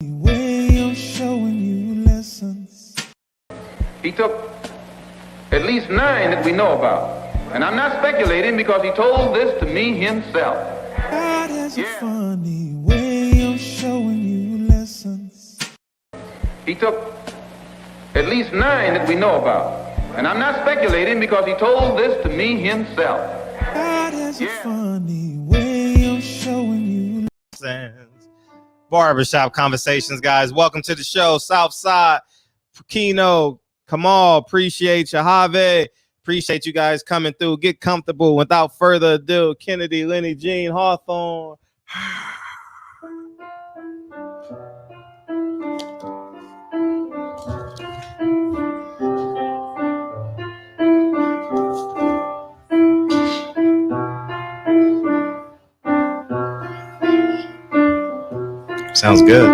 Way of showing you lessons. He took at least 9 that we know about. And I'm not speculating because he told this to me himself. God has a funny way of showing you lessons. He took at least 9 that we know about. And I'm not speculating because he told this to me himself. God has a funny way of showing you lessons. Barbershop Conversations, guys. Welcome to the show. Southside, Keno, Kamal, appreciate you. Have, appreciate you guys coming through. Get comfortable. Without further ado, Kennedy, Lenny, Jean, Hawthorne. Sounds good.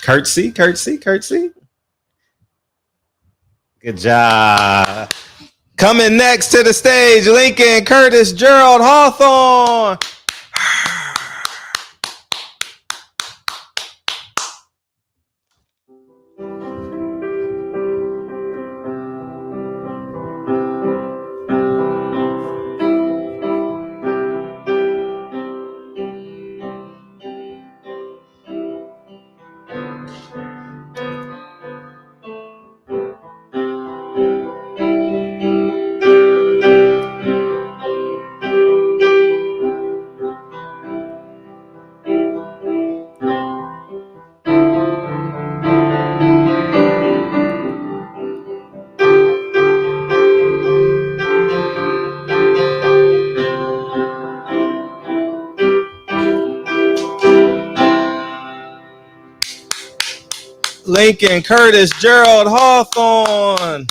Curtsy, curtsy, curtsy. Good job. Coming next to the stage, Lincoln, Curtis, Gerald, Hawthorne. Lincoln, Curtis, Gerald, Hawthorne.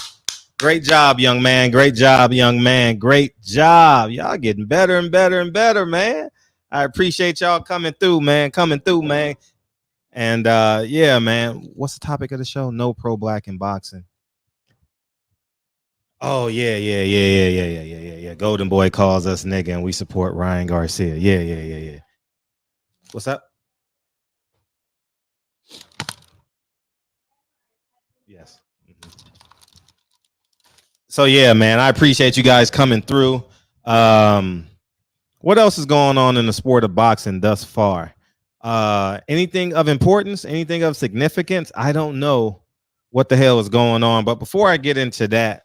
Great job, young man. Great job, young man. Great job. Y'all getting better and better and better, man. I appreciate y'all coming through, man. Coming through, man. And yeah, man. What's the topic of the show? No pro black in boxing. Oh, yeah. Golden Boy calls us nigga and we support Ryan Garcia. Yeah. What's up? Yes. So yeah, man, I appreciate you guys coming through. What else is going on in the sport of boxing thus far? Anything of importance? Anything of significance? I don't know what the hell is going on. But before I get into that,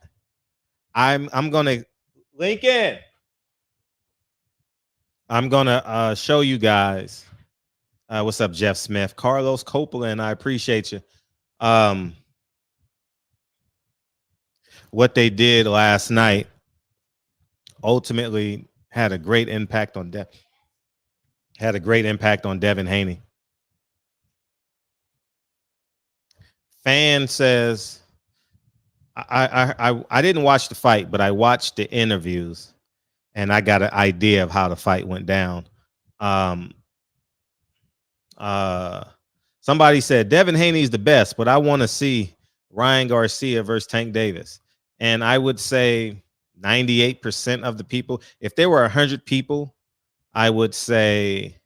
I'm gonna Lincoln. I'm gonna show you guys. What's up, Jeff Smith, Carlos Copeland? I appreciate you. What they did last night ultimately had a great impact on Devin Haney. Fan says, I didn't watch the fight, but I watched the interviews and I got an idea of how the fight went down. Somebody said Devin Haney's the best, but I want to see Ryan Garcia versus Tank Davis. And I would say 98% of the people, if there were 100 people, I would say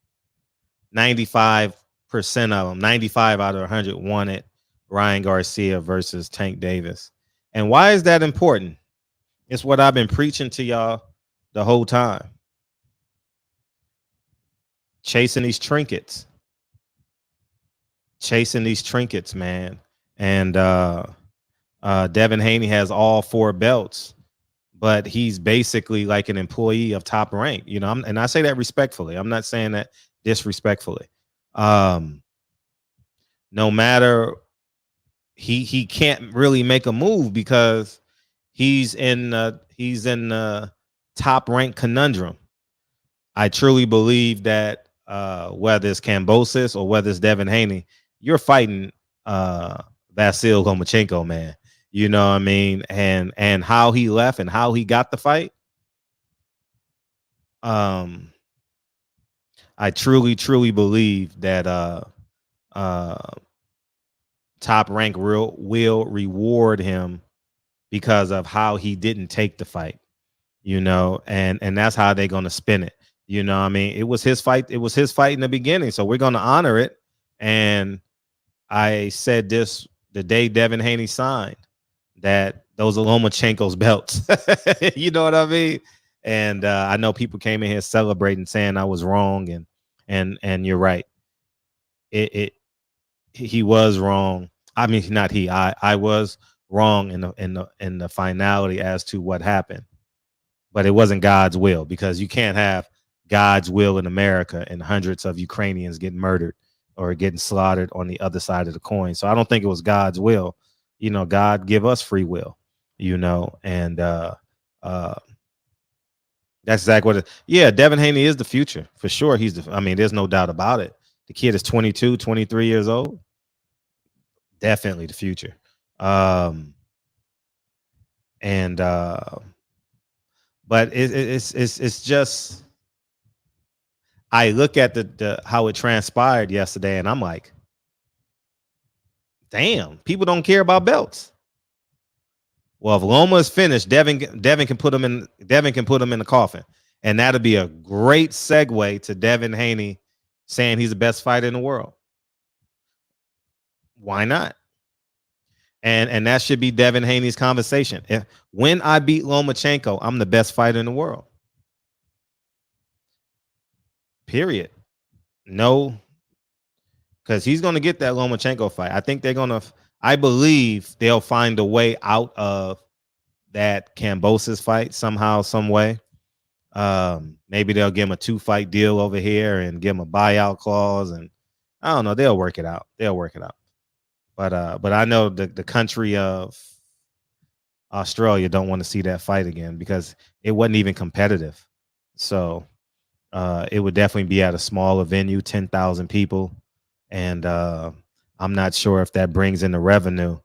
95% of them, 95 out of 100 wanted Ryan Garcia versus Tank Davis. And why is that important? It's what I've been preaching to y'all the whole time. Chasing these trinkets, man. And Devin Haney has all 4 belts, but he's basically like an employee of Top Rank, you know. And I say that respectfully. I'm not saying that disrespectfully. No matter, he can't really make a move because he's in Top Rank conundrum. I truly believe that whether it's Kambosos or whether it's Devin Haney, you're fighting Vasyl Lomachenko, man. You know what I mean? And how he left and how he got the fight. I truly believe that Top Rank will reward him because of how he didn't take the fight, and that's how they're going to spin it. I mean, it was his fight. It was his fight in the beginning. So we're going to honor it. And I said this the day Devin Haney signed, that those are Lomachenko's belts. You know what I mean? And I know people came in here celebrating, saying I was wrong, and you're right. He was wrong. I mean, not he. I was wrong in the finality as to what happened, but it wasn't God's will, because you can't have God's will in America and hundreds of Ukrainians getting murdered or getting slaughtered on the other side of the coin. So I don't think it was God's will. God give us free will, and that's exactly what yeah, Devin Haney is the future for sure. I mean, there's no doubt about it. The kid is 22, 23 years old. Definitely the future. But it's just, I look at the how it transpired yesterday, and I'm like, damn, people don't care about belts. Well, if Loma is finished, Devin can put him in the coffin, and that'll be a great segue to Devin Haney saying he's the best fighter in the world. Why not? And that should be Devin Haney's conversation. When I beat Lomachenko, I'm the best fighter in the world. Period. No, because he's going to get that Lomachenko fight. I believe they'll find a way out of that Kambosos fight somehow, some way. Maybe they'll give him a 2-fight deal over here and give him a buyout clause, and I don't know. They'll work it out. But I know the country of Australia don't want to see that fight again, because it wasn't even competitive. So it would definitely be at a smaller venue, 10,000 people. And I'm not sure if that brings in the revenue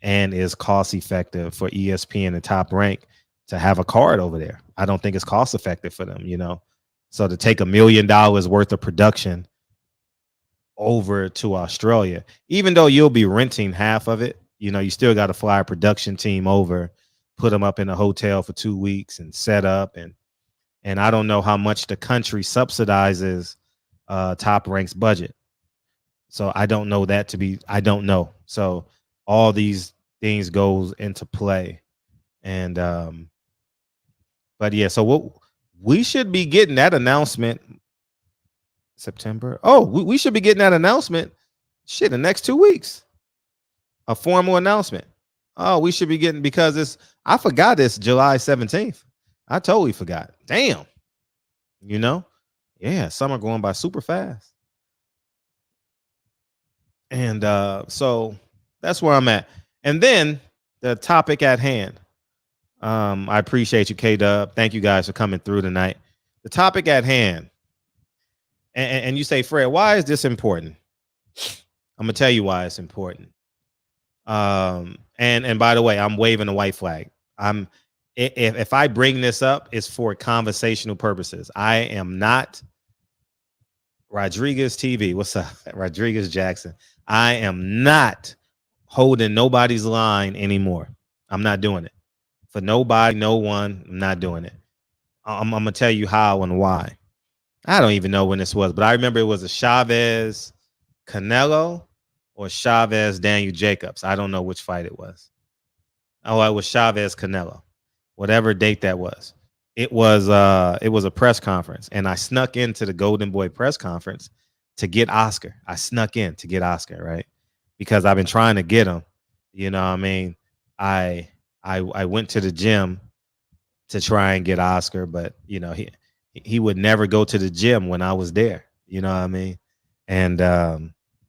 and is cost effective for ESPN and Top Rank to have a card over there. I don't think it's cost effective for them, So to take $1 million worth of production over to Australia, even though you'll be renting half of it, you still got to fly a production team over, put them up in a hotel for 2 weeks and set up. And I don't know how much the country subsidizes Top Rank's budget. So I don't know I don't know. So all these things goes into play. And but yeah, so we should be getting that announcement September. Oh, we should be getting that announcement the next 2 weeks. A formal announcement. Oh, we should be getting, because I forgot it's July 17th. I totally forgot. Damn. Yeah, summer going by super fast. And so that's where I'm at. And then the topic at hand. I appreciate you, K-Dub. Thank you guys for coming through tonight. The topic at hand. And you say, Fred, why is this important? I'm gonna tell you why it's important. And by the way, I'm waving the white flag. If I bring this up, it's for conversational purposes. I am not Rodriguez TV. What's up, Rodriguez Jackson? I am not holding nobody's line anymore. I'm not doing it for nobody, no one. I'm not doing it. I'm gonna tell you how and why. I don't even know when this was, but I remember it was a Chavez Canelo or Chavez Daniel Jacobs. I don't know which fight it was. Oh, it was Chavez Canelo, whatever date that was. It was a press conference, and I snuck into the Golden Boy press conference to get Oscar. I snuck in to get Oscar, right? Because I've been trying to get him. You know what I mean? I went to the gym to try and get Oscar, but he would never go to the gym when I was there. You know what I mean? And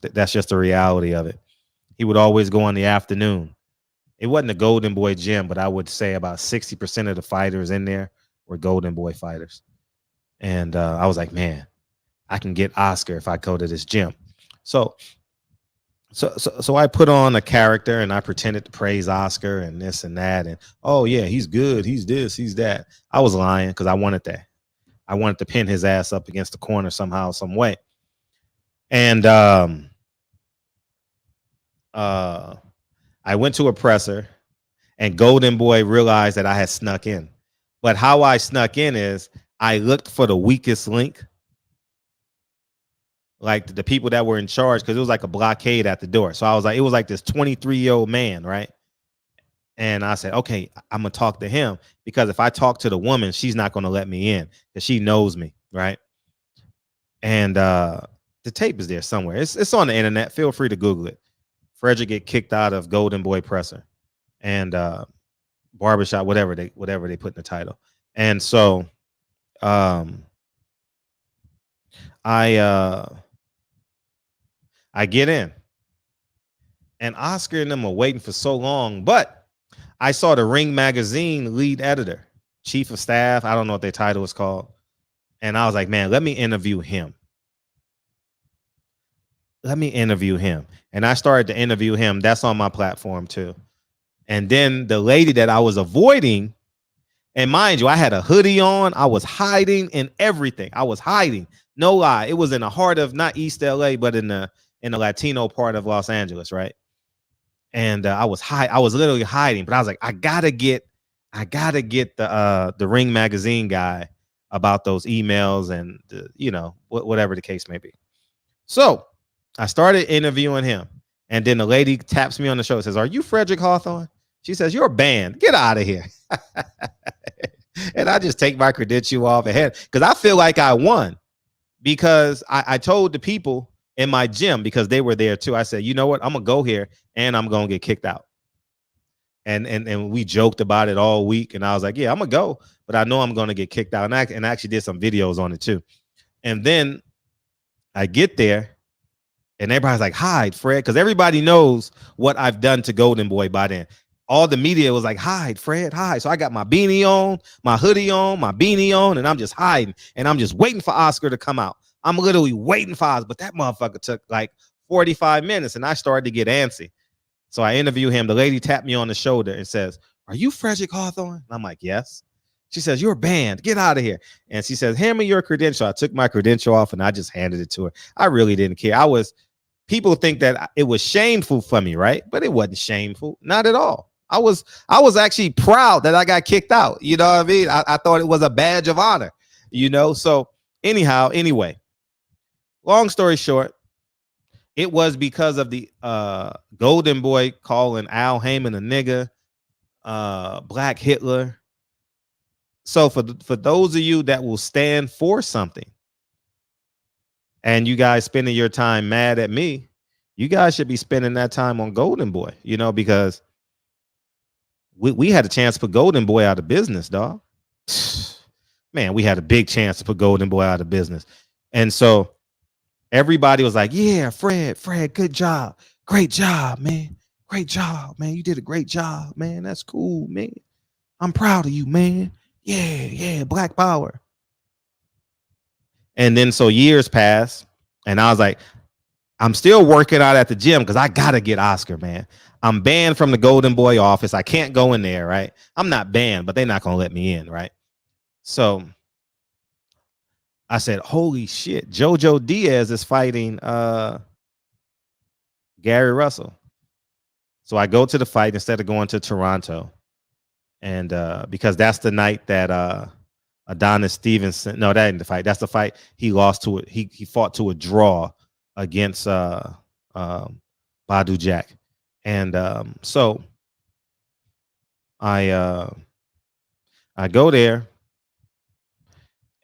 that's just the reality of it. He would always go in the afternoon. It wasn't a Golden Boy gym, but I would say about 60% of the fighters in there were Golden Boy fighters. And I was like, man, I can get Oscar if I go to this gym. So I put on a character and I pretended to praise Oscar and this and that. And, oh, yeah, he's good. He's this, he's that. I was lying because I wanted that. I wanted to pin his ass up against the corner somehow, some way. And I went to a presser, and Golden Boy realized that I had snuck in. But how I snuck in is I looked for the weakest link, like the people that were in charge, because it was like a blockade at the door. So I was like, it was like this 23-year-old man, right? And I said, okay, I'm gonna talk to him, because if I talk to the woman, she's not gonna let me in because she knows me, right? And the tape is there somewhere. It's on the internet. Feel free to Google it. Frederick get kicked out of Golden Boy Presser and barbershop, whatever they put in the title. And so I get in, and Oscar and them are waiting for so long, but I saw the Ring magazine lead editor, chief of staff, I don't know what their title is called, and I was like, man, let me interview him. And I started to interview him. That's on my platform too. And then the lady that I was avoiding, and mind you, I had a hoodie on. I was hiding in everything. I was hiding. No lie. It was in the heart of not East LA, but in the Latino part of Los Angeles, right? And I was literally hiding, but I was like, I gotta get the Ring magazine guy about those emails and whatever the case may be. So I started interviewing him, and then the lady taps me on the shoulder and says, "Are you Frederick Hawthorne?" She says, "You're banned. Get out of here." And I just take my credential off ahead because I feel like I won, because I told the people in my gym, because they were there too. I said, you know what? I'm gonna go here and I'm gonna get kicked out. And we joked about it all week. And I was like, yeah, I'm gonna go, but I know I'm gonna get kicked out. And I actually did some videos on it too. And then I get there, and everybody's like, hide, Fred, because everybody knows what I've done to Golden Boy by then. All the media was like, hide, Fred, hide. So I got my beanie on, my hoodie on, my beanie on, and I'm just hiding. And I'm just waiting for Oscar to come out. I'm literally waiting for Oscar, but that motherfucker took like 45 minutes, and I started to get antsy. So I interview him. The lady tapped me on the shoulder and says, "Are you Frederick Hawthorne?" And I'm like, yes. She says, "You're banned. Get out of here." And she says, "Hand me your credential." I took my credential off and I just handed it to her. I really didn't care. People think that it was shameful for me, right? But it wasn't shameful. Not at all. I was actually proud that I got kicked out. You know what I mean? I thought it was a badge of honor, So anyway, long story short, it was because of the Golden Boy calling Al Heyman a nigga, Black Hitler. So for those of you that will stand for something, and you guys spending your time mad at me, you guys should be spending that time on Golden Boy, because we had a chance to put Golden Boy out of business, dog. Man, we had a big chance to put Golden Boy out of business. And so everybody was like, yeah, Fred, good job. Great job, man. Great job, man. You did a great job, man. That's cool, man. I'm proud of you, man. Yeah, Black Power. And then so years passed, and I was like, I'm still working out at the gym because I gotta get Oscar, man. I'm banned from the Golden Boy office. I can't go in there, right? I'm not banned, but they're not gonna let me in, right? So I said, holy shit, JoJo Diaz is fighting Gary Russell. So I go to the fight instead of going to Toronto. And because that's the night that Adonis Stevenson, no, that ain't the fight. That's the fight he lost to it. He fought to a draw against Badu Jack. And so I go there,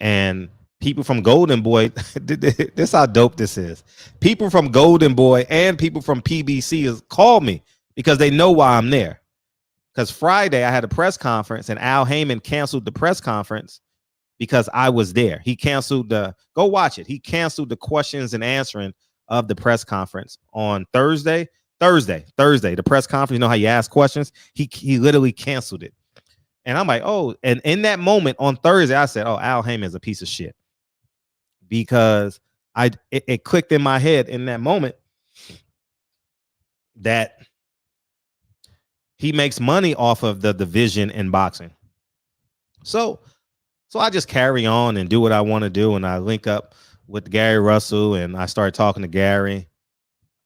and people from Golden Boy, this how dope this is. People from Golden Boy and people from PBC call me because they know why I'm there. Because Friday I had a press conference, and Al Heyman canceled the press conference because I was there. He canceled go watch it. He canceled the questions and answering of the press conference on Thursday. The press conference, you know how you ask questions? He literally canceled it. And I'm like, oh, and in that moment on Thursday, I said, oh, Al Heyman is a piece of shit. Because it clicked in my head in that moment that he makes money off of the division in boxing. So I just carry on and do what I want to do. And I link up with Gary Russell, and I started talking to Gary.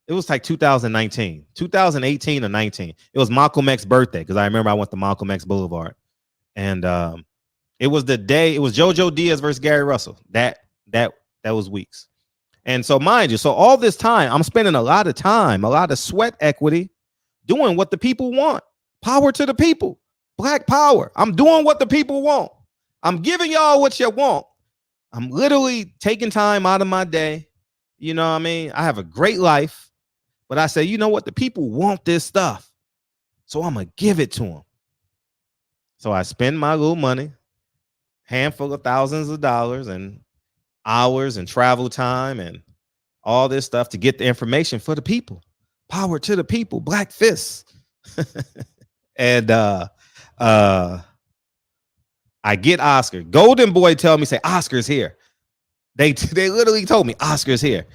It was like 2019, 2018 or 19. It was Malcolm X's birthday because I remember I went to Malcolm X Boulevard, and it was the day. It was JoJo Diaz versus Gary Russell. That was weeks. And so, mind you, so all this time, I'm spending a lot of time, a lot of sweat equity, doing what the people want. Power to the people. Black power. I'm doing what the people want. I'm giving y'all what you want. I'm literally taking time out of my day. You know what I mean? I have a great life. But I say, you know what? The people want this stuff. So I'm going to give it to them. So I spend my little money, handful of thousands of dollars and hours and travel time and all this stuff to get the information for the people. Power to the people. Black fists. And I get Oscar. Golden Boy tell me, say, Oscar's here. They literally told me Oscar's here.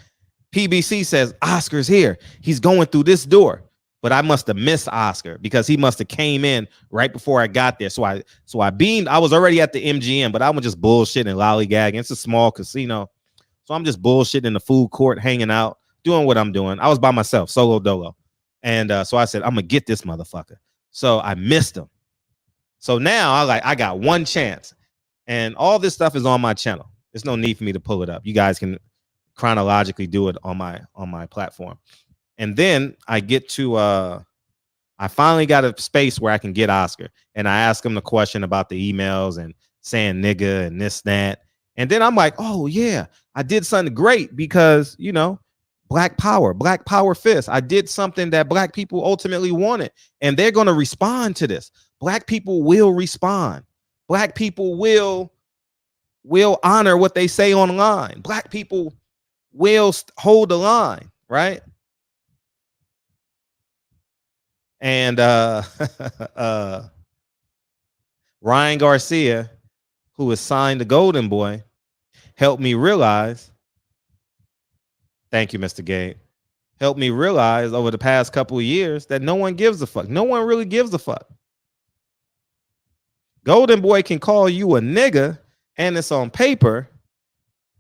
PBC says Oscar's here. He's going through this door. But I must have missed Oscar because he must have came in right before I got there. So I beamed. I was already at the MGM, but I was just bullshitting and lollygagging. It's a small casino. So I'm just bullshitting in the food court, hanging out, doing what I'm doing. I was by myself, solo dolo. And so I said, I'm going to get this motherfucker. So I missed him. So now I got one chance. And all this stuff is on my channel. There's no need for me to pull it up. You guys can chronologically do it on my platform. And then I get to I finally got a space where I can get Oscar. And I ask him the question about the emails and saying nigga and this, that. And then I'm like, oh yeah, I did something great because, you know, black power fist. I did something that black people ultimately wanted. And they're going to respond to this. Black people will respond. Black people will honor what they say online. Black people will hold the line, right? And Ryan Garcia, who is signed to Golden Boy, helped me realize, thank you, Mr. Gabe, helped me realize over the past couple of years that no one gives a fuck. No one really gives a fuck. Golden Boy can call you a nigga and it's on paper.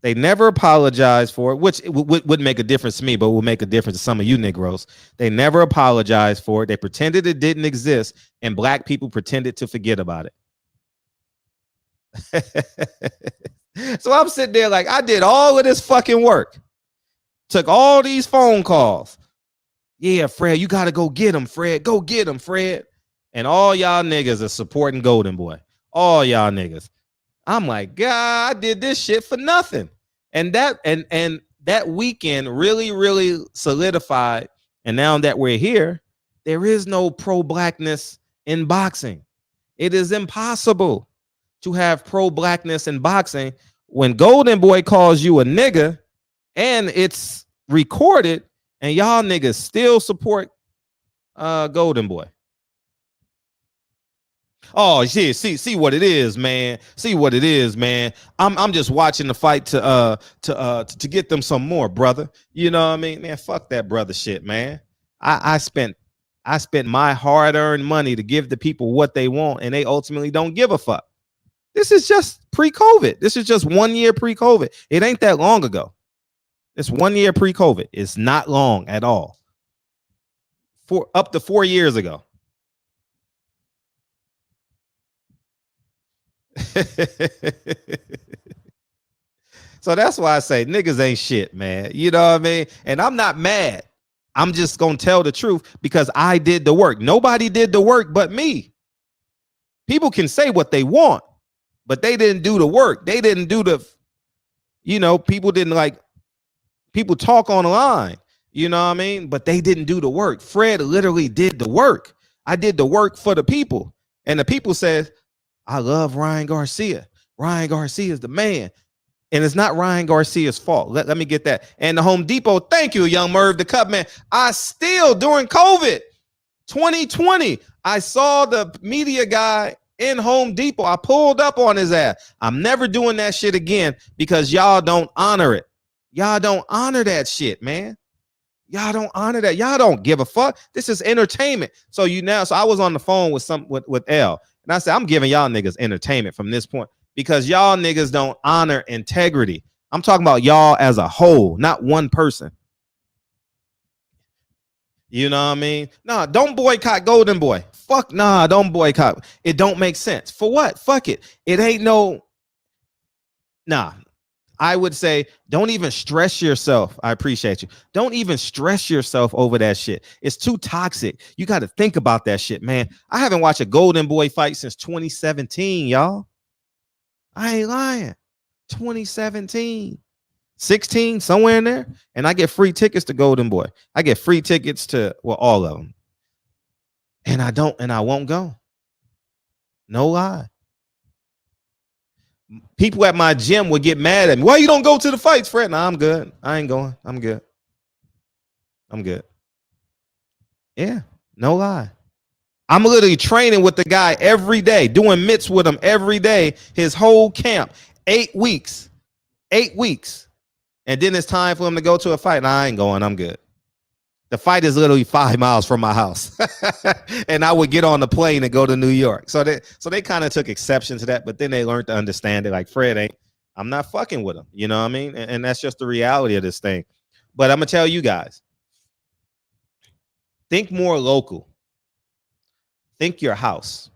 They never apologize for it, which would make a difference to me, but will make a difference to some of you Negroes. They never apologized for it. They pretended it didn't exist, and black people pretended to forget about it. So I'm sitting there like, I did all of this fucking work. Took all these phone calls. Yeah, Fred, you got to go get him, Fred. Go get him, Fred. And all y'all niggas are supporting Golden Boy. All y'all niggas. I'm like, God, I did this shit for nothing. And that weekend really solidified. And now that we're here, there is no pro-blackness in boxing. It is impossible to have pro-blackness in boxing when Golden Boy calls you a nigga and it's recorded and y'all niggas still support Golden Boy. Oh, shit, see what it is, man. See what it is, man. I'm just watching the fight to get them some more, brother. You know what I mean? Man, fuck that brother shit, man. I spent my hard-earned money to give the people what they want, and they ultimately don't give a fuck. This is just pre-COVID. This is just 1 year pre-COVID. It ain't that long ago. It's 1 year pre-COVID. It's not long at all. Up to 4 years ago. So that's why I say niggas ain't shit, man. You know what I mean? And I'm not mad. I'm just gonna tell the truth because I did the work. Nobody did the work but me. People can say what they want, but they didn't do the work. They didn't do the, you know, people talk online, you know what I mean? But they didn't do the work. Fred literally did the work. I did the work for the people. And the people said, I love Ryan Garcia. Ryan Garcia is the man. And it's not Ryan Garcia's fault. Let me get that. And the Home Depot, thank you, Young Merv, the Cup man. I still, during COVID 2020, I saw the media guy in Home Depot. I pulled up on his ass. I'm never doing that shit again because y'all don't honor it. Y'all don't honor that shit, man. Y'all don't honor that. Y'all don't give a fuck. This is entertainment. So I was on the phone with L. And I said, I'm giving y'all niggas entertainment from this point because y'all niggas don't honor integrity. I'm talking about y'all as a whole, not one person. You know what I mean? Nah, don't boycott Golden Boy. Fuck nah, don't boycott. It don't make sense. For what? Fuck it. It ain't no. Nah. I would say don't even stress yourself. I appreciate you. Don't even stress yourself over that shit. It's too toxic. You got to think about that shit, man. I haven't watched a Golden Boy fight since 2017, y'all. I ain't lying. 2017. 16, somewhere in there. And I get free tickets to Golden Boy. I get free tickets to, well, all of them. And I won't go. No lie. People at my gym would get mad at me. Why you don't go to the fights, Fred? Nah, I'm good. I ain't going. I'm good. Yeah, no lie. I'm literally training with the guy every day, doing mitts with him every day, his whole camp, 8 weeks. 8 weeks. And then it's time for him to go to a fight. Nah, I ain't going. I'm good. The fight is literally 5 miles from my house. And I would get on the plane and go to New York. So they kind of took exception to that, but then they learned to understand it. Like, Fred I'm not fucking with him. You know what I mean? And that's just the reality of this thing. But I'm gonna tell you guys, think more local. Think your house.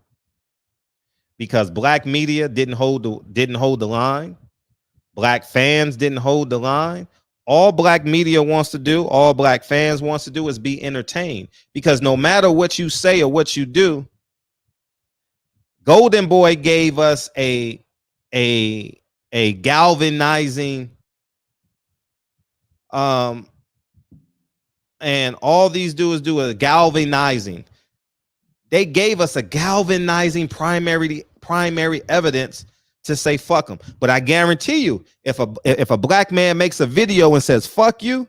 Because black media didn't hold the line. Black fans didn't hold the line. All black media wants to do, all black fans wants to do is be entertained. Because no matter what you say or what you do, Golden Boy gave us a galvanizing, and all these dudes do a galvanizing. They gave us a galvanizing primary evidence to say fuck them. But I guarantee you, if a black man makes a video and says fuck you,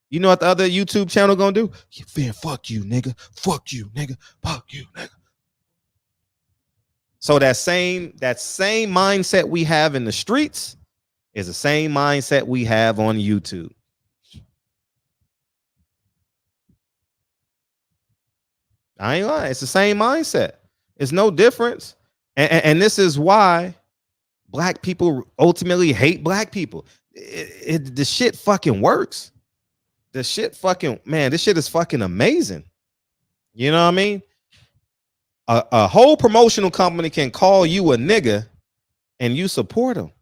you know what the other YouTube channel gonna do? Yeah, fuck you, nigga. Fuck you, nigga. Fuck you, nigga. So that same mindset we have in the streets is the same mindset we have on YouTube. I ain't lying. It's the same mindset. It's no difference. And this is why black people ultimately hate black people. The shit fucking works. The shit fucking, man, this shit is fucking amazing. You know what I mean? A whole promotional company can call you a nigga and you support them.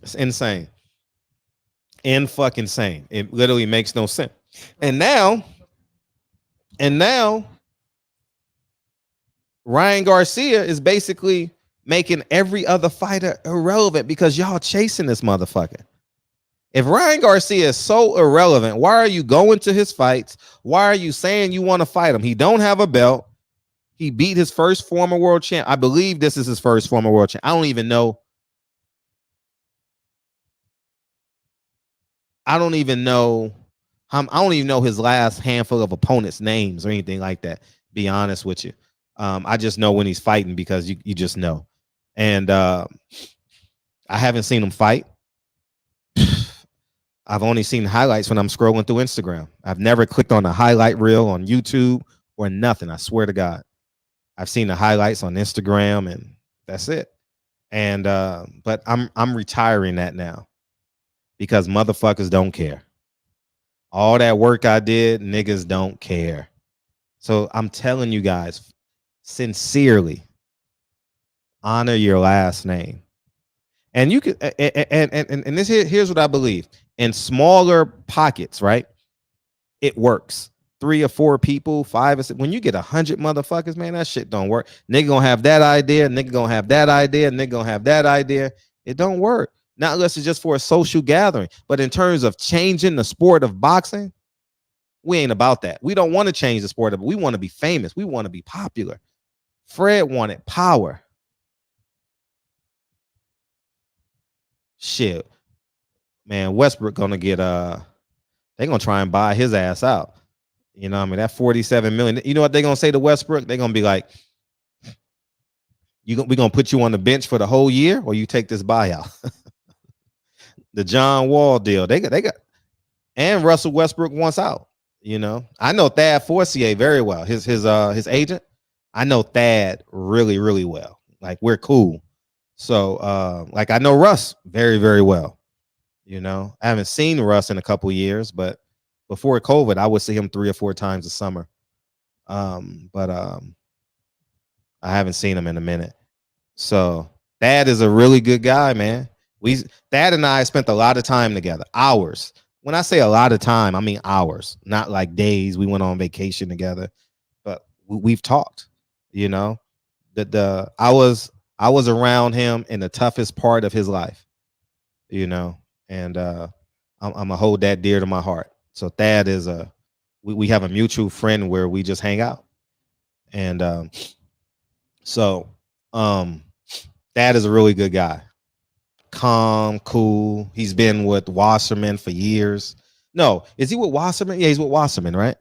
It's insane. Fucking insane. It literally makes no sense. And now Ryan Garcia is basically making every other fighter irrelevant because y'all chasing this motherfucker. If Ryan Garcia is so irrelevant, why are you going to his fights? Why are you saying you want to fight him? He don't have a belt. He beat his first former world champ. I believe this is his first former world champ. I don't even know. I don't even know his last handful of opponents' names or anything like that. Be honest with you. I just know when he's fighting because you just know. And I haven't seen him fight. I've only seen highlights when I'm scrolling through Instagram. I've never clicked on a highlight reel on YouTube or nothing. I swear to God. I've seen the highlights on Instagram and that's it. And but I'm retiring that now because motherfuckers don't care. All that work I did, niggas don't care. So I'm telling you guys, sincerely, honor your last name. And you could, and this here's what I believe. In smaller pockets, right? It works. 3 or 4 people, 5 or 6. When you get 100 motherfuckers, man, that shit don't work. Nigga gonna have that idea. Nigga gonna have that idea. Nigga gonna have that idea. It don't work. Not unless it's just for a social gathering. But in terms of changing the sport of boxing, we ain't about that. We don't want to change the sport of it. We want to be famous. We want to be popular. Fred wanted power. Shit. Man, Westbrook gonna get they're gonna try and buy his ass out. You know what I mean? That 47 million. You know what they're gonna say to Westbrook? They're gonna be like, we're gonna put you on the bench for the whole year, or you take this buyout. The John Wall deal. They got and Russell Westbrook wants out. You know, I know Thad Forcier very well. His agent. I know Thad really, really well. Like, we're cool. So like I know Russ very, very well. You know, I haven't seen Russ in a couple years, but before COVID, I would see him 3 or 4 times a summer. But I haven't seen him in a minute. So Thad is a really good guy, man. Thad and I spent a lot of time together, hours. When I say a lot of time, I mean hours, not like days. We went on vacation together, but we've talked. You know, I was around him in the toughest part of his life. You know, and I'm gonna hold that dear to my heart. So Thad is we have a mutual friend where we just hang out, and Thad is a really good guy. Calm, cool. He's been with Wasserman for years. No, is he with Wasserman? Yeah, he's with Wasserman, right?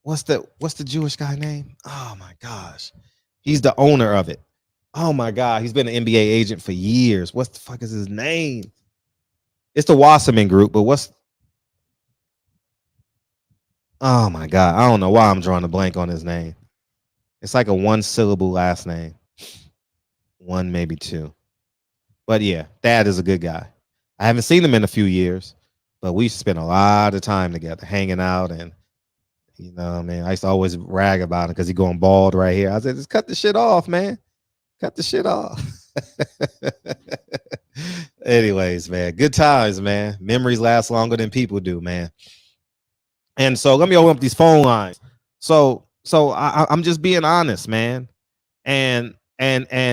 What's the Jewish guy name? Oh my gosh. He's the owner of it. Oh my God. He's been an NBA agent for years. What the fuck is his name? It's the Wasserman group, but oh my God. I don't know why I'm drawing a blank on his name. It's like a 1-syllable last name. 1, maybe 2. But yeah, Thad is a good guy. I haven't seen him in a few years, but we spent a lot of time together hanging out. And, you know, I mean, I used to always rag about him because he's going bald right here. I said, just cut the shit off, man. Cut the shit off. Anyways, man, good times, man. Memories last longer than people do, man. And so let me open up these phone lines. So I'm just being honest, man. And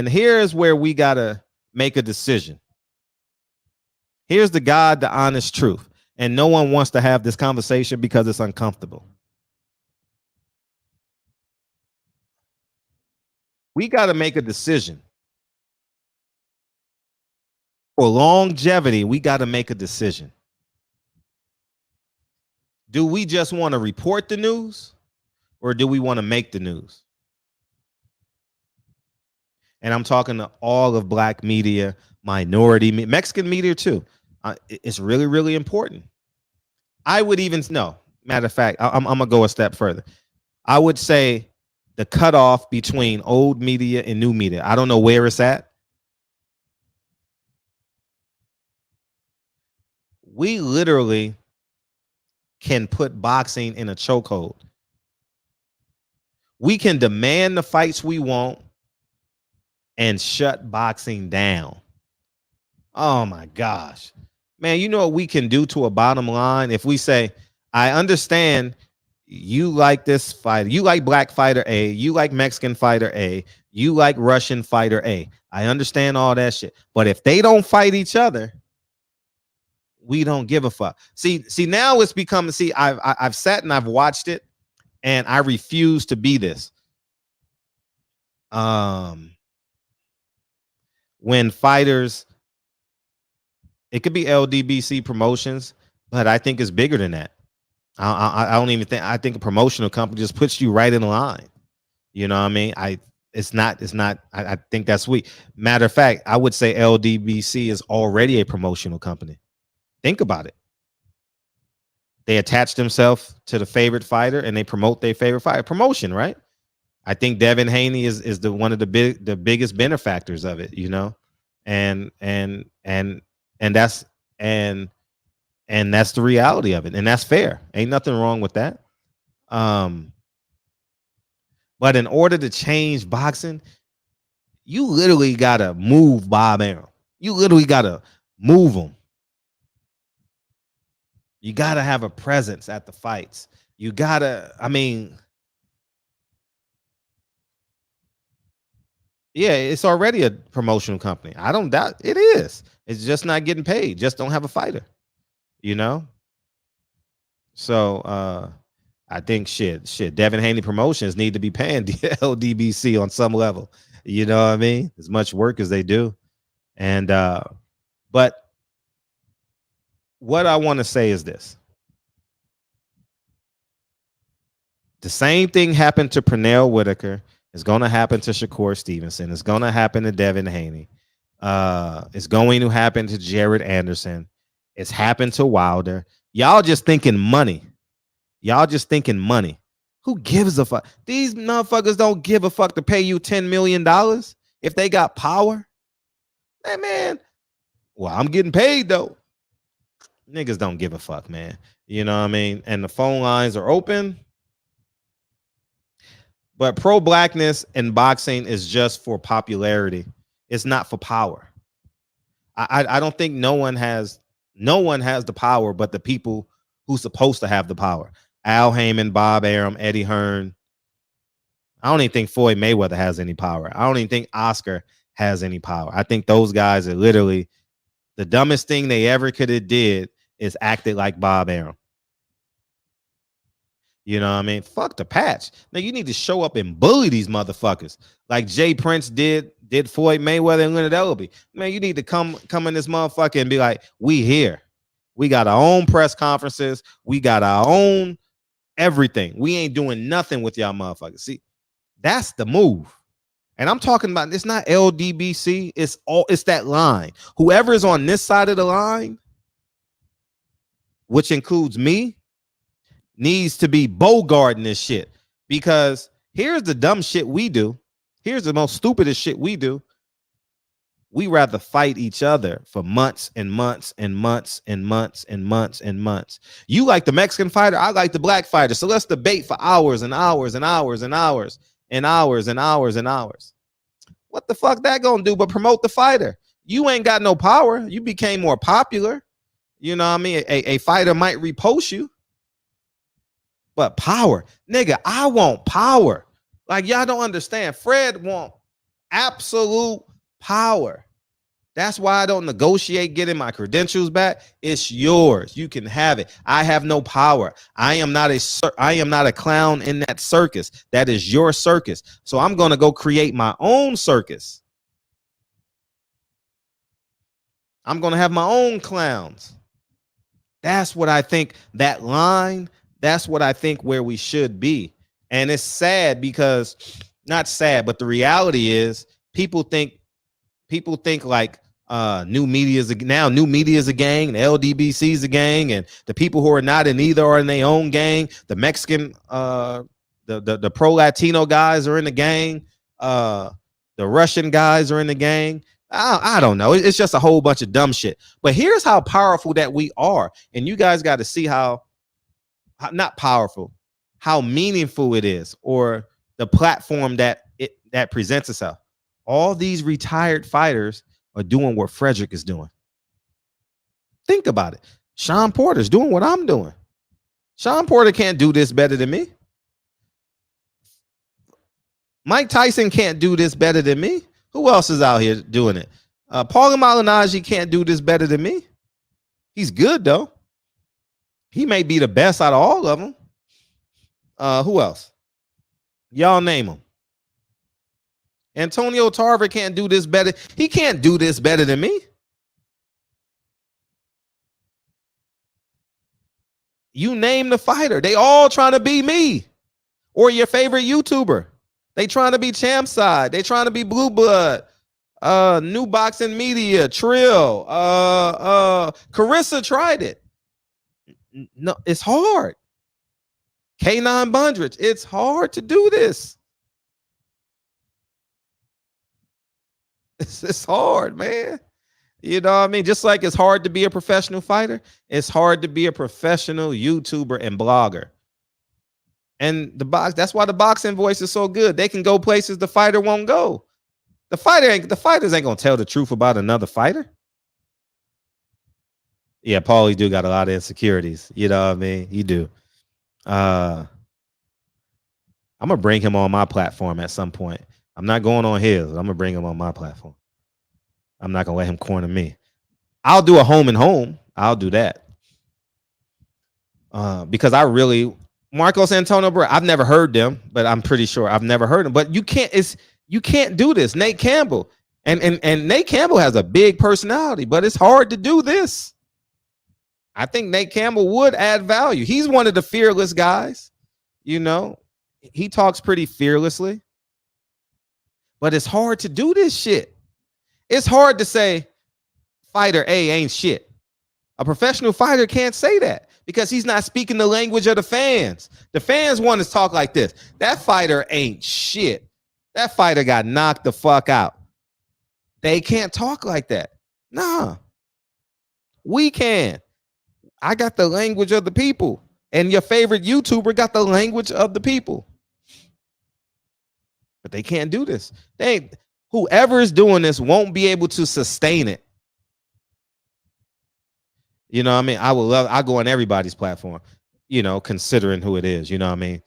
here's where we gotta make a decision. Here's the God, the honest truth. And no one wants to have this conversation because it's uncomfortable. We got to make a decision. For longevity, we got to make a decision. Do we just want to report the news, or do we want to make the news? And I'm talking to all of Black media, minority, Mexican media too. It's really, really important. I would even no. Matter of fact, I'm gonna go a step further. I would say the cutoff between old media and new media. I don't know where it's at. We literally can put boxing in a chokehold. We can demand the fights we want and shut boxing down. Oh my gosh. Man, you know what we can do to a bottom line if we say, I understand you like this fighter, you like Black fighter A, you like Mexican fighter A, you like Russian fighter A. I understand all that shit. But if they don't fight each other, we don't give a fuck. See, now it's become, I've sat and I've watched it, and I refuse to be this. When fighters, it could be LDBC promotions, but I think it's bigger than that. I don't even think, I think a promotional company just puts you right in line. You know what I mean? I think that's weak. Matter of fact, I would say LDBC is already a promotional company. Think about it. They attach themselves to the favorite fighter and they promote their favorite fighter. Promotion, right? I think Devin Haney is the one of the biggest benefactors of it, you know, and that's the reality of it, and that's fair. Ain't nothing wrong with that. But in order to change boxing, you literally gotta move Bob Arum. You literally gotta move him. You gotta have a presence at the fights. You gotta, I mean, yeah, it's already a promotional company. I don't doubt it is. It's just not getting paid. Just don't have a fighter, you know? So I think shit. Devin Haney Promotions need to be paying LDBC on some level. You know what I mean? As much work as they do. And but what I want to say is this. The same thing happened to Pernell Whitaker. It's going to happen to Shakur Stevenson. It's going to happen to Devin Haney. It's going to happen to Jared Anderson. It's happened to Wilder. Y'all just thinking money. Y'all just thinking money. Who gives a fuck? These motherfuckers don't give a fuck to pay you $10 million if they got power. Hey, man. Well, I'm getting paid, though. Niggas don't give a fuck, man. You know what I mean? And the phone lines are open. But pro-blackness in boxing is just for popularity. It's not for power. I don't think no one has the power but the people who's supposed to have the power. Al Heyman, Bob Arum, Eddie Hearn. I don't even think Floyd Mayweather has any power. I don't even think Oscar has any power. I think those guys are literally the dumbest thing they ever could have did is acted like Bob Arum. You know what I mean? Fuck the patch. Man, you need to show up and bully these motherfuckers like Jay Prince did Floyd Mayweather and Leonard Ellerbe. Man, you need to come in this motherfucker and be like, we here. We got our own press conferences. We got our own everything. We ain't doing nothing with y'all motherfuckers. See, that's the move. And I'm talking about, it's not LDBC. It's that line. Whoever is on this side of the line, which includes me, needs to be bogarting this shit. Because here's the dumb shit we do. Here's the most stupidest shit we do. We rather fight each other for months and months and months and months and months and months. You like the Mexican fighter, I like the black fighter. So let's debate for hours and hours and hours and hours and hours and hours and hours. What the fuck that gonna do but promote the fighter? You ain't got no power. You became more popular. You know what I mean? A fighter might repost you. But power, nigga, I want power. Like, y'all don't understand. Fred want absolute power. That's why I don't negotiate getting my credentials back. It's yours. You can have it. I have no power. I am not a clown in that circus. That is your circus. So I'm going to go create my own circus. I'm going to have my own clowns. That's what I think, that line, that's what I think where we should be. And it's sad because, not sad, but the reality is people think like new media is a gang, the LDBC is a gang, and the people who are not in either are in their own gang. The Mexican, the pro Latino guys are in the gang. The Russian guys are in the gang. I don't know. It's just a whole bunch of dumb shit. But here's how powerful that we are, and you guys got to see how not powerful, how meaningful it is, or the platform that presents itself. All these retired fighters are doing what Frederick is doing. Think about it. Sean Porter's doing what I'm doing. Sean Porter can't do this better than me. Mike Tyson can't do this better than me. Who else is out here doing it? Paulie Malignaggi can't do this better than me. He's good, though. He may be the best out of all of them. Who else? Y'all name them. Antonio Tarver can't do this better. He can't do this better than me. You name the fighter. They all trying to be me or your favorite YouTuber. They trying to be Champ Side. They trying to be Blue Blood. New Boxing Media, Trill. Carissa tried it. No, it's hard. K9 Bundrich, it's hard to do this. It's hard, man. You know what I mean? Just like it's hard to be a professional fighter, it's hard to be a professional YouTuber and blogger. And that's why the boxing voice is so good. They can go places the fighter won't go. The fighters ain't gonna tell the truth about another fighter. Yeah, Paulie do got a lot of insecurities. You know what I mean? You do. I'm gonna bring him on my platform at some point. I'm not going on his. I'm gonna bring him on my platform. I'm not gonna let him corner me. I'll do a home and home. I'll do that. Because I really Marcos Antonio, bro, I've never heard them, but I'm pretty sure I've never heard them. But you can't do this. Nate Campbell. And Nate Campbell has a big personality, but it's hard to do this. I think Nate Campbell would add value. He's one of the fearless guys. You know, he talks pretty fearlessly. But it's hard to do this shit. It's hard to say fighter A ain't shit. A professional fighter can't say that because he's not speaking the language of the fans. The fans want to talk like this. That fighter ain't shit. That fighter got knocked the fuck out. They can't talk like that. Nah. We can. I got the language of the people, and your favorite YouTuber got the language of the people. But they can't do this. Whoever is doing this won't be able to sustain it. You know what I mean? I go on everybody's platform, you know, considering who it is, you know what I mean?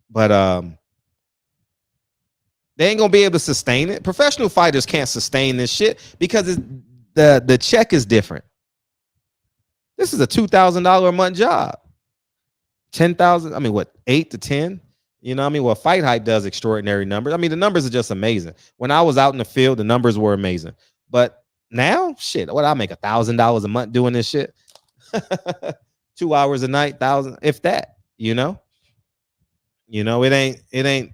But they ain't gonna be able to sustain it. Professional fighters can't sustain this shit because the check is different. This is a $2,000 a month job. 10,000, I mean, what, 8 to 10? You know what I mean? Well, Fight Hype does extraordinary numbers. I mean, the numbers are just amazing. When I was out in the field, the numbers were amazing. But now, shit, what, I make $1,000 a month doing this shit? 2 hours a night, 1,000, if that, you know? You know, it ain't.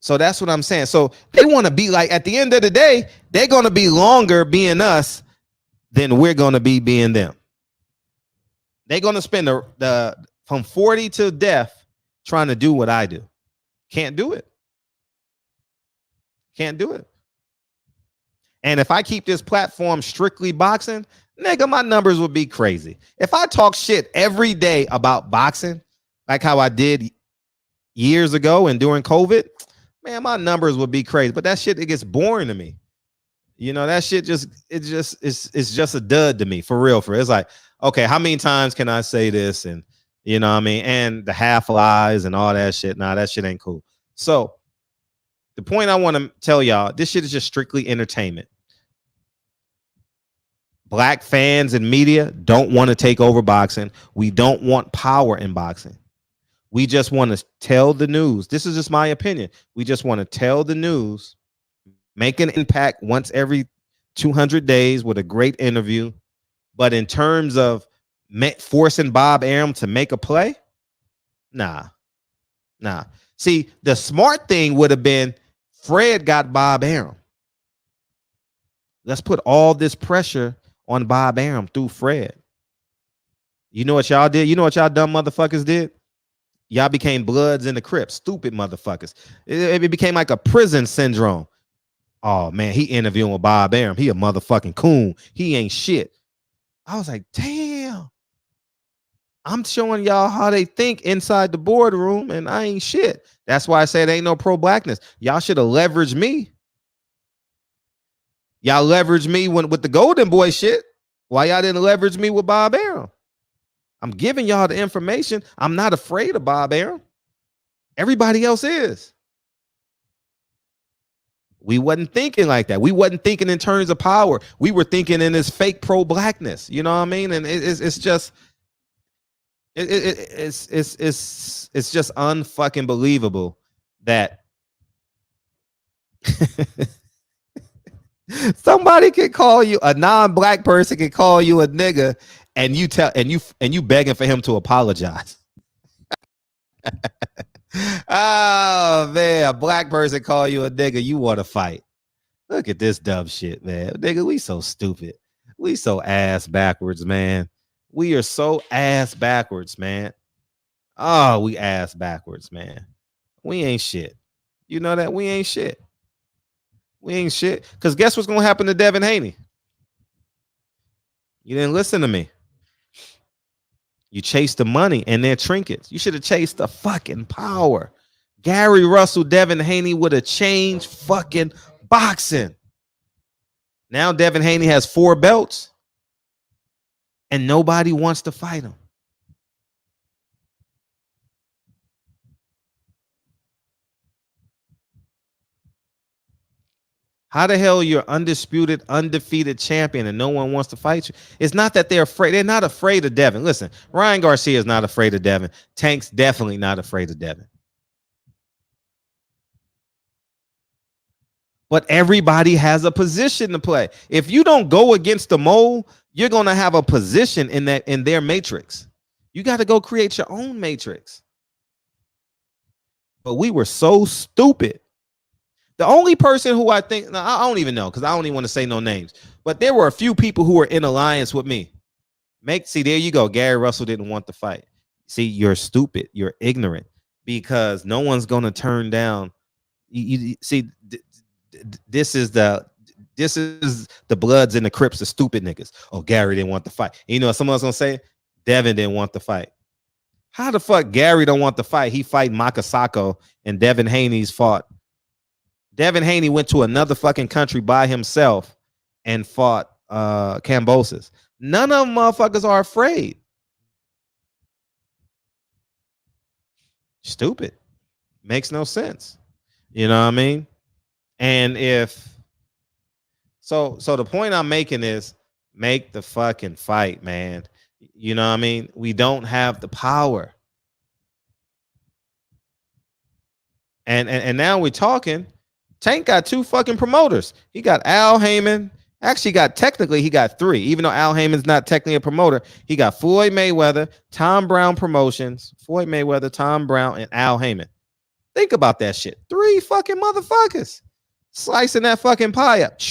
So that's what I'm saying. So they want to be like, at the end of the day, they're going to be longer being us than we're going to be being them. They're going to spend the from 40 to death trying to do what I do. Can't do it. Can't do it. And if I keep this platform strictly boxing, nigga, my numbers would be crazy. If I talk shit every day about boxing, like how I did years ago and during COVID, man, my numbers would be crazy. But that shit, it gets boring to me. You know, that shit it's just a dud to me, for real. It's like, okay, how many times can I say this? And you know what I mean? And the half lies and all that shit. Nah, that shit ain't cool. So the point I want to tell y'all, this shit is just strictly entertainment. Black fans and media don't want to take over boxing. We don't want power in boxing. We just want to tell the news. This is just my opinion. We just want to tell the news, make an impact once every 200 days with a great interview. But in terms of forcing Bob Arum to make a play, nah. See, the smart thing would have been Fred got Bob Arum. Let's put all this pressure on Bob Arum through Fred. You know what y'all did? You know what y'all dumb motherfuckers did? Y'all became Bloods and the Crips. Stupid motherfuckers. It became like a prison syndrome. Oh, man, he interviewing with Bob Arum. He a motherfucking coon. He ain't shit. I was like, damn. I'm showing y'all how they think inside the boardroom, and I ain't shit. That's why I said ain't no pro-blackness. Y'all should have leveraged me. Y'all leveraged me with the Golden Boy shit. Why y'all didn't leverage me with Bob Arum? I'm giving y'all the information. I'm not afraid of Bob Arum. Everybody else is. We wasn't thinking like that. We wasn't thinking in terms of power. We were thinking in this fake pro-blackness. You know what I mean? And it's just it's just unfucking believable that somebody can call you, a non-black person can call you a nigga, and you begging for him to apologize. Oh man, a black person call you a nigga, you want to fight. Look at this dumb shit, man. Nigga, we so stupid. We so ass backwards, man. We are so ass backwards, man. Oh, we ass backwards, man. We ain't shit. You know that? We ain't shit. We ain't shit. Because guess what's going to happen to Devin Haney? You didn't listen to me. You chased the money and their trinkets. You should have chased the fucking power. Gary Russell, Devin Haney would have changed fucking boxing. Now Devin Haney has 4 belts and nobody wants to fight him. How the hell you're undisputed, undefeated champion and no one wants to fight you? It's not that they're afraid. They're not afraid of Devin. Listen, Ryan Garcia is not afraid of Devin. Tank's definitely not afraid of Devin. But everybody has a position to play. If you don't go against the mold, you're going to have a position in their matrix. You got to go create your own matrix. But we were so stupid. The only person who I think, no, I don't even know, because I don't even want to say no names, but there were a few people who were in alliance with me. See, there you go. Gary Russell didn't want to fight. See, you're stupid. You're ignorant, because no one's going to turn down. See, this is the Bloods and the Crips, the stupid niggas. Oh, Gary didn't want to fight. You know what someone's going to say? Devin didn't want the fight. How the fuck Gary don't want the fight? He fight Makasako and Devin Haney's fought. Devin Haney went to another fucking country by himself and fought Kambosos. None of them motherfuckers are afraid. Stupid. Makes no sense. You know what I mean? And if so the point I'm making is make the fucking fight, man. You know what I mean? We don't have the power. And now we're talking. Tank got 2 fucking promoters. He got Al Heyman. Actually, he got 3. Even though Al Heyman's not technically a promoter, he got Floyd Mayweather, Tom Brown Promotions, Floyd Mayweather, Tom Brown, and Al Heyman. Think about that shit. 3 fucking motherfuckers slicing that fucking pie up.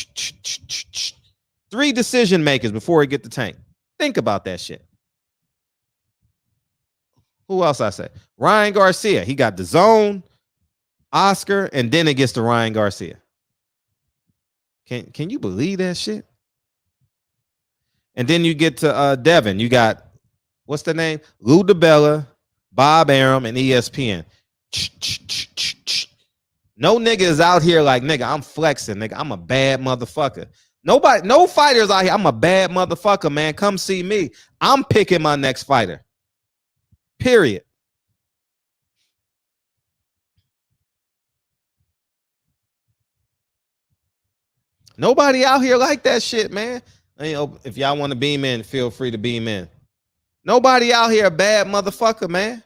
3 decision makers before he get the Tank. Think about that shit. Who else I say? Ryan Garcia. He got the Zone, Oscar, and then it gets to Ryan Garcia. Can you believe that shit? And then you get to Devin. You got, what's the name? Lou DiBella, Bob Arum, and ESPN. No nigga is out here like, nigga, I'm flexing, nigga. I'm a bad motherfucker. Nobody, no fighters out here. I'm a bad motherfucker, man. Come see me. I'm picking my next fighter. Period. Nobody out here like that shit, man. You know, if y'all want to beam in, feel free to beam in. Nobody out here a bad motherfucker, man.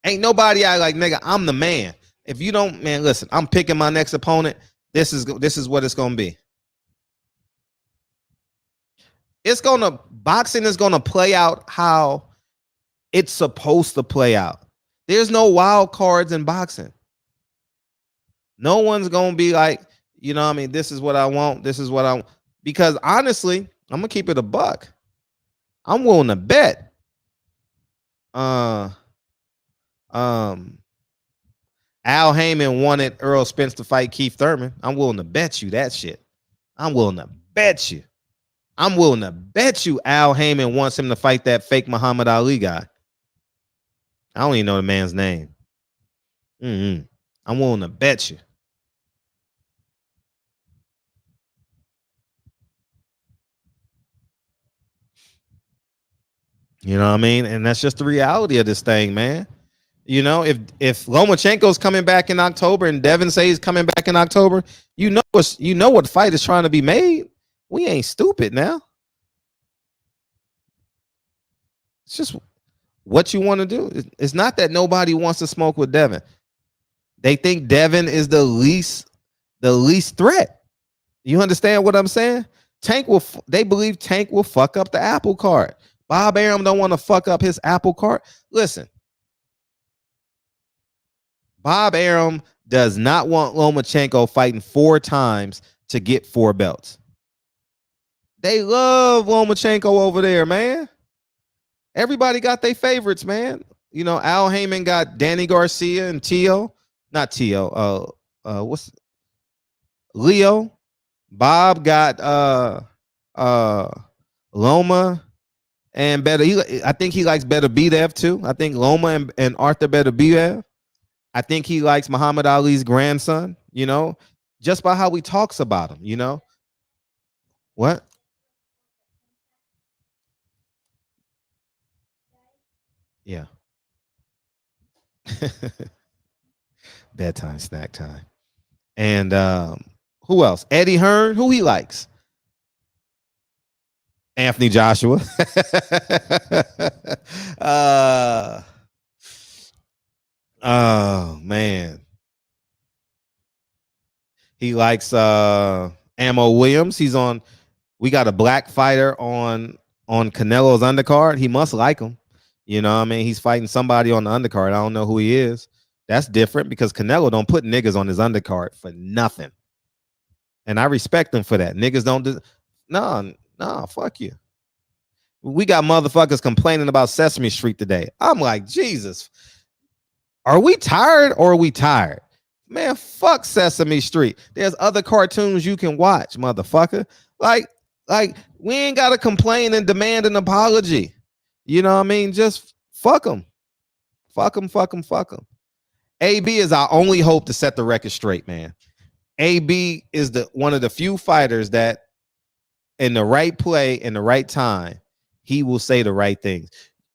Ain't nobody out like, nigga, I'm the man. If you don't, man, listen, I'm picking my next opponent. This is what it's gonna be. Boxing is gonna play out how it's supposed to play out. There's no wild cards in boxing. No one's gonna be like, you know what I mean, this is what I want, this is what I want. Because honestly, I'm gonna keep it a buck. I'm willing to bet. Al Heyman wanted Earl Spence to fight Keith Thurman. I'm willing to bet you that shit. I'm willing to bet you Al Heyman wants him to fight that fake Muhammad Ali guy. I don't even know the man's name. I'm willing to bet you. You know what I mean? And that's just the reality of this thing, man. You know, if Lomachenko's coming back in October and Devin says he's coming back in October, you know what fight is trying to be made. We ain't stupid now. It's just what you want to do. It's not that nobody wants to smoke with Devin. They think Devin is the least threat. You understand what I'm saying? They believe Tank will fuck up the apple cart. Bob Arum don't want to fuck up his apple cart. Listen, Bob Arum does not want Lomachenko fighting 4 times to get 4 belts. They love Lomachenko over there, man. Everybody got their favorites, man. You know, Al Heyman got Danny Garcia and Leo. Bob got Loma and I think he likes Beterbiev too. I think Loma and Arthur Beterbiev. I think he likes Muhammad Ali's grandson, you know, just by how he talks about him, you know. What? Yeah. Bedtime, snack time. And who else? Eddie Hearn, who he likes? Anthony Joshua. Oh man. He likes Ammo Williams. We got a black fighter on Canelo's undercard. He must like him. You know what I mean? He's fighting somebody on the undercard. I don't know who he is. That's different because Canelo don't put niggas on his undercard for nothing. And I respect him for that. Niggas don't no, fuck you. We got motherfuckers complaining about Sesame Street today. I'm like, Jesus. Are we tired or are we tired? Man, fuck Sesame Street. There's other cartoons you can watch, motherfucker. Like we ain't got to complain and demand an apology. You know what I mean? Just fuck them. Fuck them, fuck them, fuck them. AB is our only hope to set the record straight, man. AB is one of the few fighters that in the right play, in the right time, he will say the right things.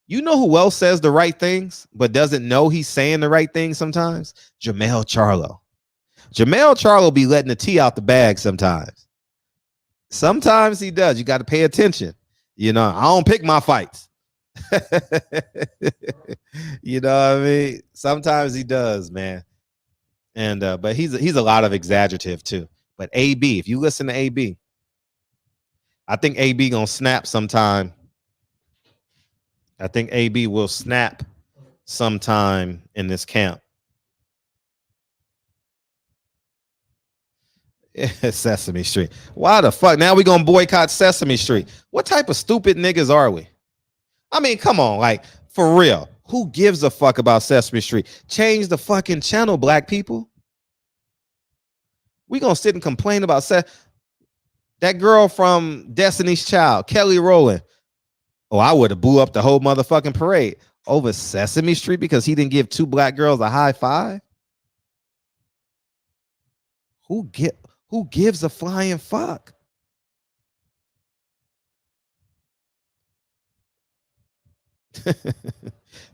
You know who else says the right things, but doesn't know he's saying the right things sometimes? Jermell Charlo. Jermell Charlo be letting the tea out the bag sometimes. Sometimes he does. You got to pay attention. You know, I don't pick my fights. You know what I mean? Sometimes he does, man. And but he's a lot of exaggerative too. But AB, if you listen to AB, I think AB gonna snap sometime. I think AB will snap sometime in this camp. Sesame Street. Why the fuck? Now we gonna boycott Sesame Street. What type of stupid niggas are we? I mean, come on, like for real. Who gives a fuck about Sesame Street? Change the fucking channel, black people. We gonna sit and complain about that girl from Destiny's Child, Kelly Rowland. Oh, I would have blew up the whole motherfucking parade over Sesame Street because he didn't give two black girls a high five. Who gives a flying fuck?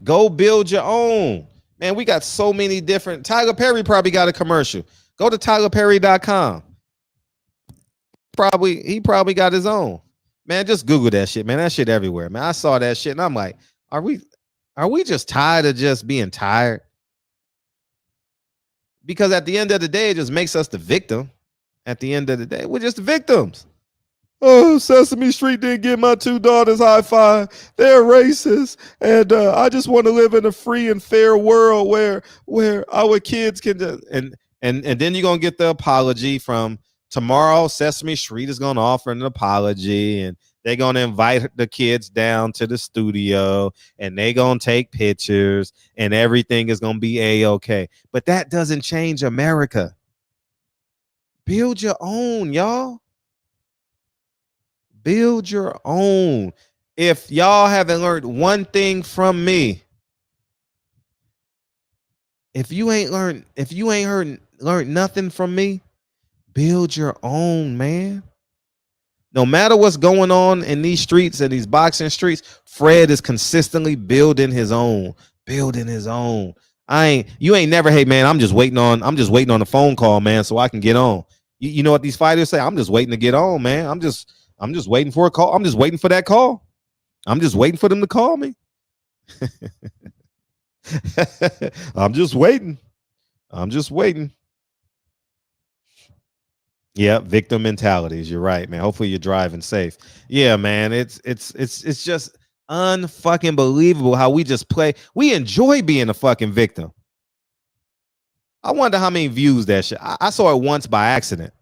Go build your own. Man, we got so many different. Tyler Perry probably got a commercial. Go to tylerperry.com. He probably got his own. Man, just Google that shit, man. That shit everywhere, man. I saw that shit and I'm like, are we just tired of just being tired? Because at the end of the day, it just makes us the victim. At the end of the day, we're just the victims. Oh, Sesame Street didn't give my two daughters high five. They're racist. And I just want to live in a free and fair world where our kids can and then you're gonna get the apology from tomorrow. Sesame Street is gonna offer an apology and they're gonna invite the kids down to the studio and they're gonna take pictures and everything is gonna be a-okay. But that doesn't change America. Build your own, y'all. Build your own. If y'all haven't learned one thing from me, if you ain't learned nothing from me, build your own, man. No matter what's going on in these streets and these boxing streets, Fred is consistently building his own. You ain't never, hey man, I'm just waiting on the phone call, man, so I can get on. You know what these fighters say? I'm just waiting to get on, man. I'm just waiting for a call. I'm just waiting for that call. I'm just waiting for them to call me. I'm just waiting. Yeah, victim mentalities. You're right, man. Hopefully you're driving safe. Yeah, man. It's just unfucking believable how we just play. We enjoy being a fucking victim. I wonder how many views that shit. I saw it once by accident.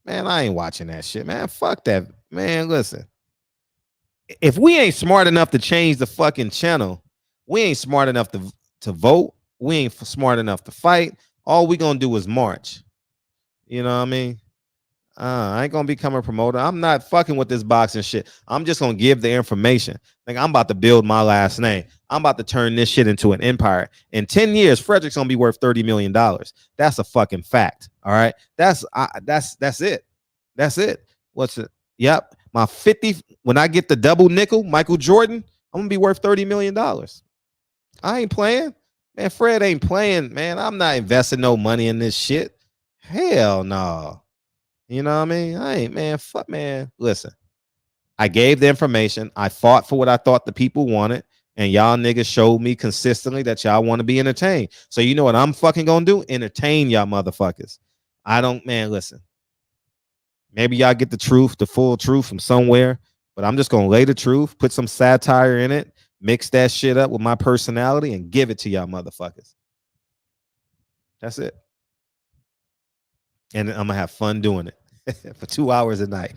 Man, I ain't watching that shit, man. Fuck that. Man, listen. If we ain't smart enough to change the fucking channel, we ain't smart enough to vote. We ain't smart enough to fight. All we gonna do is march. You know what I mean? I ain't gonna become a promoter. I'm not fucking with this boxing shit. I'm just gonna give the information. Like I'm about to build my last name. I'm about to turn this shit into an empire. In 10 years, Frederick's gonna be worth $30 million. That's a fucking fact. All right. That's it. That's it. What's it? Yep. My 50. When I get the double nickel, Michael Jordan, I'm gonna be worth $30 million. I ain't playing. Man, Fred ain't playing, man. I'm not investing no money in this shit. Hell no. You know what I mean? I ain't, man. Fuck, man. Listen, I gave the information. I fought for what I thought the people wanted. And y'all niggas showed me consistently that y'all want to be entertained. So you know what I'm fucking gonna do? Entertain y'all motherfuckers. Listen. Maybe y'all get the truth, the full truth from somewhere. But I'm just gonna lay the truth, put some satire in it, mix that shit up with my personality, and give it to y'all motherfuckers. That's it. And I'm gonna have fun doing it for 2 hours a night.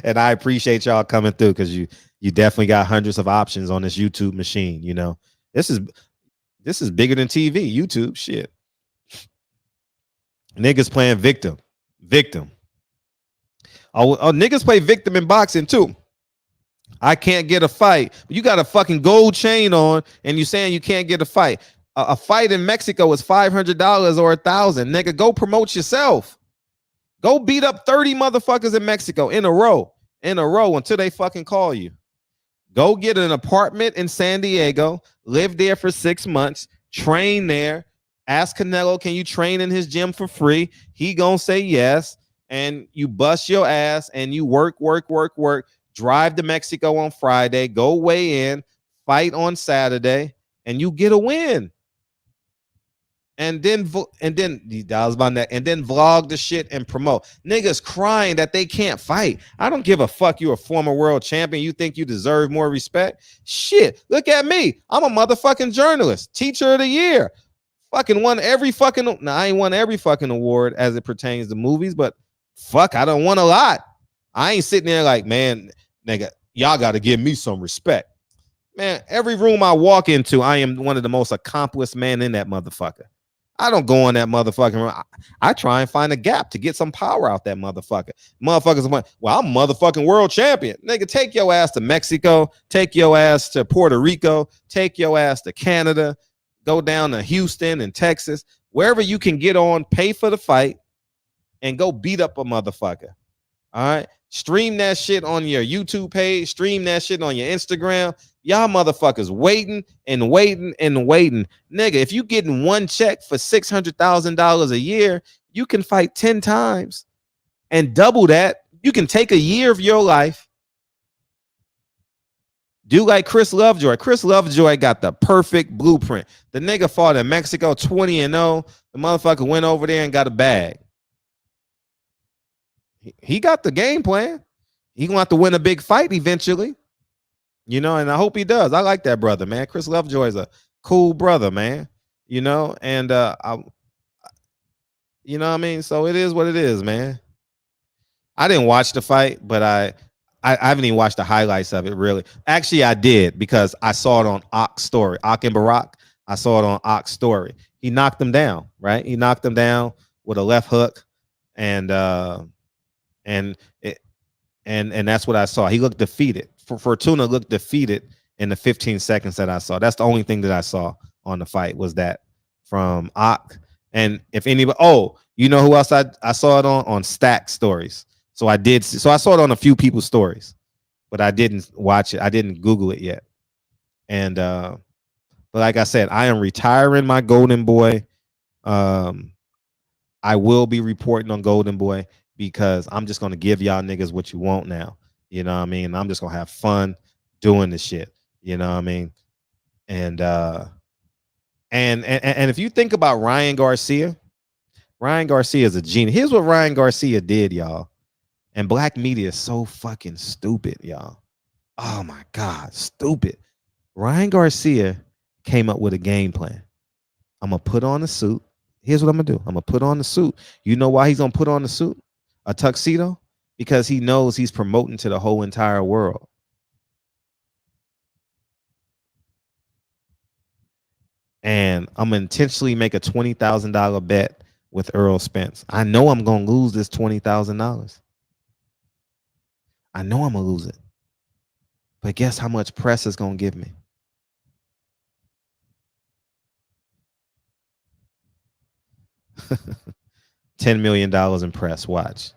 And I appreciate y'all coming through because you definitely got hundreds of options on this YouTube machine. You know, this is bigger than TV. YouTube shit. Niggas playing victim. Oh, niggas play victim in boxing too. I can't get a fight. You got a fucking gold chain on, and you saying you can't get a fight. A fight in Mexico is $500 or $1,000. Nigga, go promote yourself. Go beat up 30 motherfuckers in Mexico in a row until they fucking call you. Go get an apartment in San Diego, live there for 6 months, train there. Ask Canelo, can you train in his gym for free? He gonna say yes. And you bust your ass and you work. Drive to Mexico on Friday, go weigh in, fight on Saturday, and you get a win. And then vlog the shit and promote. Niggas crying that they can't fight. I don't give a fuck. You a former world champion. You think you deserve more respect? Shit, look at me. I'm a motherfucking journalist, teacher of the year. Fucking won every fucking. Now I ain't won every fucking award as it pertains to movies, but fuck, I don't want a lot. I ain't sitting there like, man, nigga, y'all got to give me some respect. Man, every room I walk into, I am one of the most accomplished men in that motherfucker. I don't go in that motherfucking room. I try and find a gap to get some power out that motherfucker. Motherfuckers, well, I'm motherfucking world champion. Nigga, take your ass to Mexico. Take your ass to Puerto Rico. Take your ass to Canada. Go down to Houston and Texas. Wherever you can get on, pay for the fight, and go beat up a motherfucker. All right? Stream that shit on your YouTube page. Stream that shit on your Instagram. Y'all motherfuckers waiting. Nigga, if you getting one check for $600,000 a year, you can fight 10 times and double that. You can take a year of your life. Do like Chris Lovejoy. Chris Lovejoy got the perfect blueprint. The nigga fought in Mexico 20-0. The motherfucker went over there and got a bag. He got the game plan. He gonna have to win a big fight eventually, you know, and I hope he does. I like that brother, man. Chris Lovejoy is a cool brother, man. You know, and you know what I mean? So it is what it is, man. I didn't watch the fight, but I haven't even watched the highlights of it, really. Actually, I did because I saw it on Ock's story. Ock and Barack. I saw it on Ock's story. He knocked him down, right? He knocked him down with a left hook, and that's what I saw. He looked defeated. Fortuna looked defeated in the 15 seconds that I saw. That's the only thing that I saw on the fight was that from Ock. And if anybody, you know who else I saw it on Stack stories. So I saw it on a few people's stories, but I didn't watch it. I didn't Google it yet. And but like I said, I am retiring my Golden Boy. I will be reporting on Golden Boy because I'm just gonna give y'all niggas what you want now. You know what I mean? I'm just gonna have fun doing this shit. You know what I mean? And if you think about Ryan Garcia is a genius. Here's what Ryan Garcia did, y'all. And black media is so fucking stupid, y'all. Oh my God, stupid. Ryan Garcia came up with a game plan. I'm gonna put on a suit. Here's what I'm gonna do. I'm gonna put on the suit. You know why he's gonna put on the suit? A tuxedo? Because he knows he's promoting to the whole entire world. And I'm gonna intentionally make a $20,000 bet with Earl Spence. I know I'm gonna lose this $20,000. I know I'm gonna lose it. But guess how much press it's gonna give me? $10 million in press. Watch.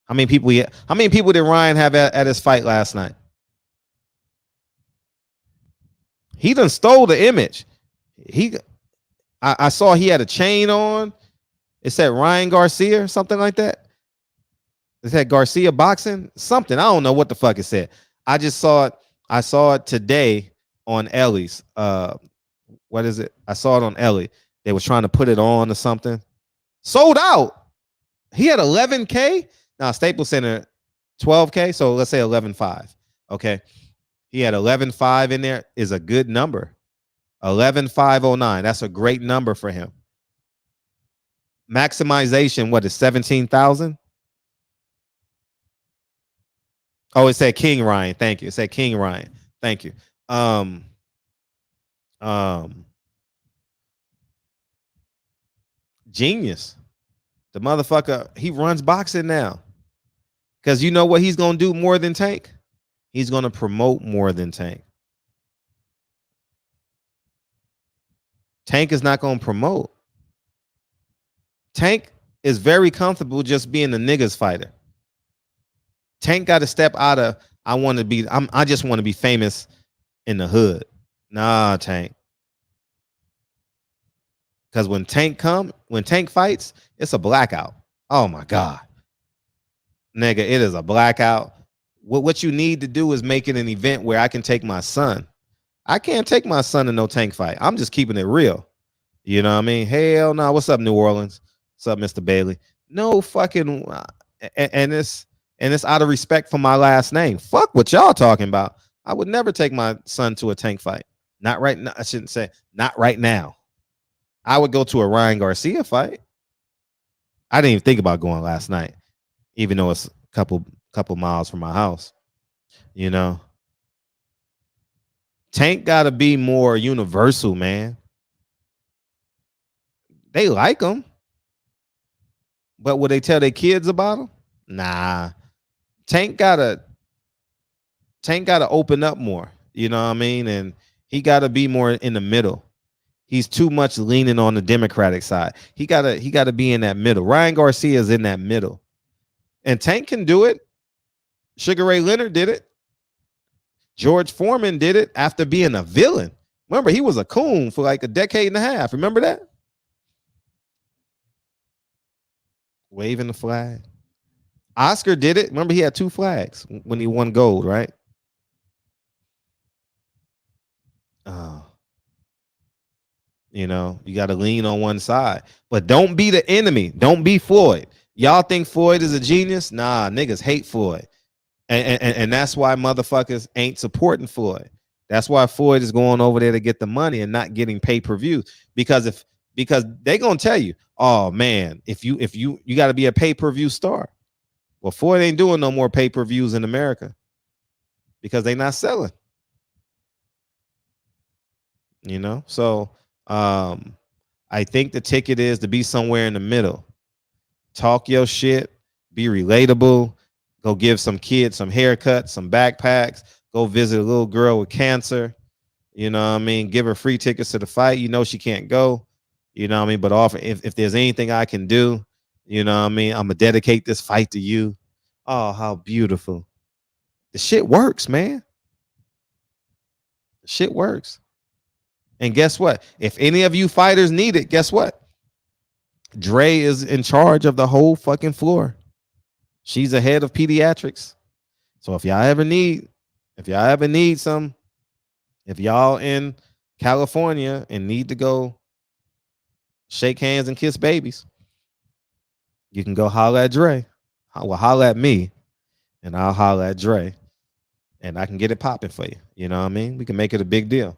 How many people did Ryan have at his fight last night? He done stole the image. I saw he had a chain on. It said Ryan Garcia or something like that. It said Garcia boxing, something. I don't know what the fuck it said. I just saw it. I saw it today on Ellie's. What is it? I saw it on Ellie. They was trying to put it on or something. Sold out. He had 11K. Now Staples Center 12K. So let's say 11.5. Okay. He had 11.5 in there. Is a good number. 11.509. That's a great number for him. Maximization, what is 17,000? Oh, it said King Ryan. Thank you. It said King Ryan. Thank you. Genius. The motherfucker, he runs boxing now. Because you know what he's gonna do more than Tank? He's going to promote more than Tank. Tank is not going to promote. Tank is very comfortable just being the niggas fighter. Tank got to step out of I just want to be famous in the hood. Nah, Tank. Because when Tank fights, it's a blackout. Oh my God. Nigga, it is a blackout. What you need to do is make it an event where I can take my son. I can't take my son in no Tank fight. I'm just keeping it real. You know what I mean? Hell no. What's up, New Orleans? What's up, Mr. Bailey? No fucking and it's out of respect for my last name. Fuck what y'all talking about. I would never take my son to a Tank fight. Not right now. I shouldn't say not right now. I would go to a Ryan Garcia fight. I didn't even think about going last night, even though it's a couple miles from my house. You know, Tank got to be more universal, man. They like him, but would they tell their kids about him? Nah. Tank gotta open up more. You know what I mean? And he gotta be more in the middle. He's too much leaning on the Democratic side. He gotta be in that middle. Ryan Garcia is in that middle, and Tank can do it. Sugar Ray Leonard did it. George Foreman did it after being a villain. Remember, he was a coon for like a decade and a half. Remember that? Waving the flag. Oscar did it. Remember, he had 2 flags when he won gold, right? You know, you got to lean on one side, but don't be the enemy. Don't be Floyd. Y'all think Floyd is a genius? Nah, niggas hate Floyd. And that's why motherfuckers ain't supporting Floyd. That's why Floyd is going over there to get the money and not getting pay-per-view. Because they gonna tell you, oh man, if you got to be a pay-per-view star. Well, Floyd ain't doing no more pay-per-views in America because they not selling. You know, so I think the ticket is to be somewhere in the middle. Talk your shit, be relatable, go give some kids some haircuts, some backpacks, go visit a little girl with cancer. You know what I mean? Give her free tickets to the fight. You know she can't go. You know what I mean? But offer if there's anything I can do, you know what I mean? I'm gonna dedicate this fight to you. Oh, how beautiful. The shit works, man. The shit works. And guess what? If any of you fighters need it, guess what? Dre is in charge of the whole fucking floor. She's the head of pediatrics. So if y'all ever need some, if y'all in California and need to go shake hands and kiss babies, you can go holler at Dre. Well, holler at me, and I'll holler at Dre, and I can get it popping for you. You know what I mean? We can make it a big deal.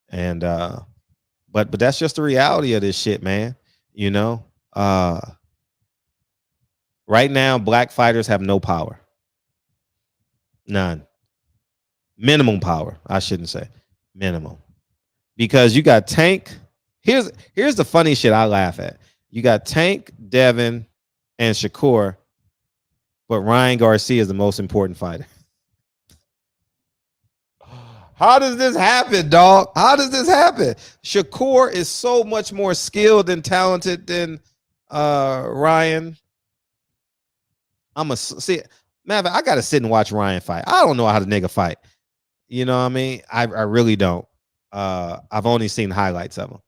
And but that's just the reality of this shit, man. You know, right now, black fighters have no power. None. Minimum power, I shouldn't say. Minimum. Because you got Tank. Here's the funny shit I laugh at. You got Tank, Devin, and Shakur, but Ryan Garcia is the most important fighter. How does this happen, dog? How does this happen? Shakur is so much more skilled and talented than Ryan. I'm a see, man. I gotta sit and watch Ryan fight. I don't know how the nigga fight. You know what I mean? I really don't. I've only seen highlights of him.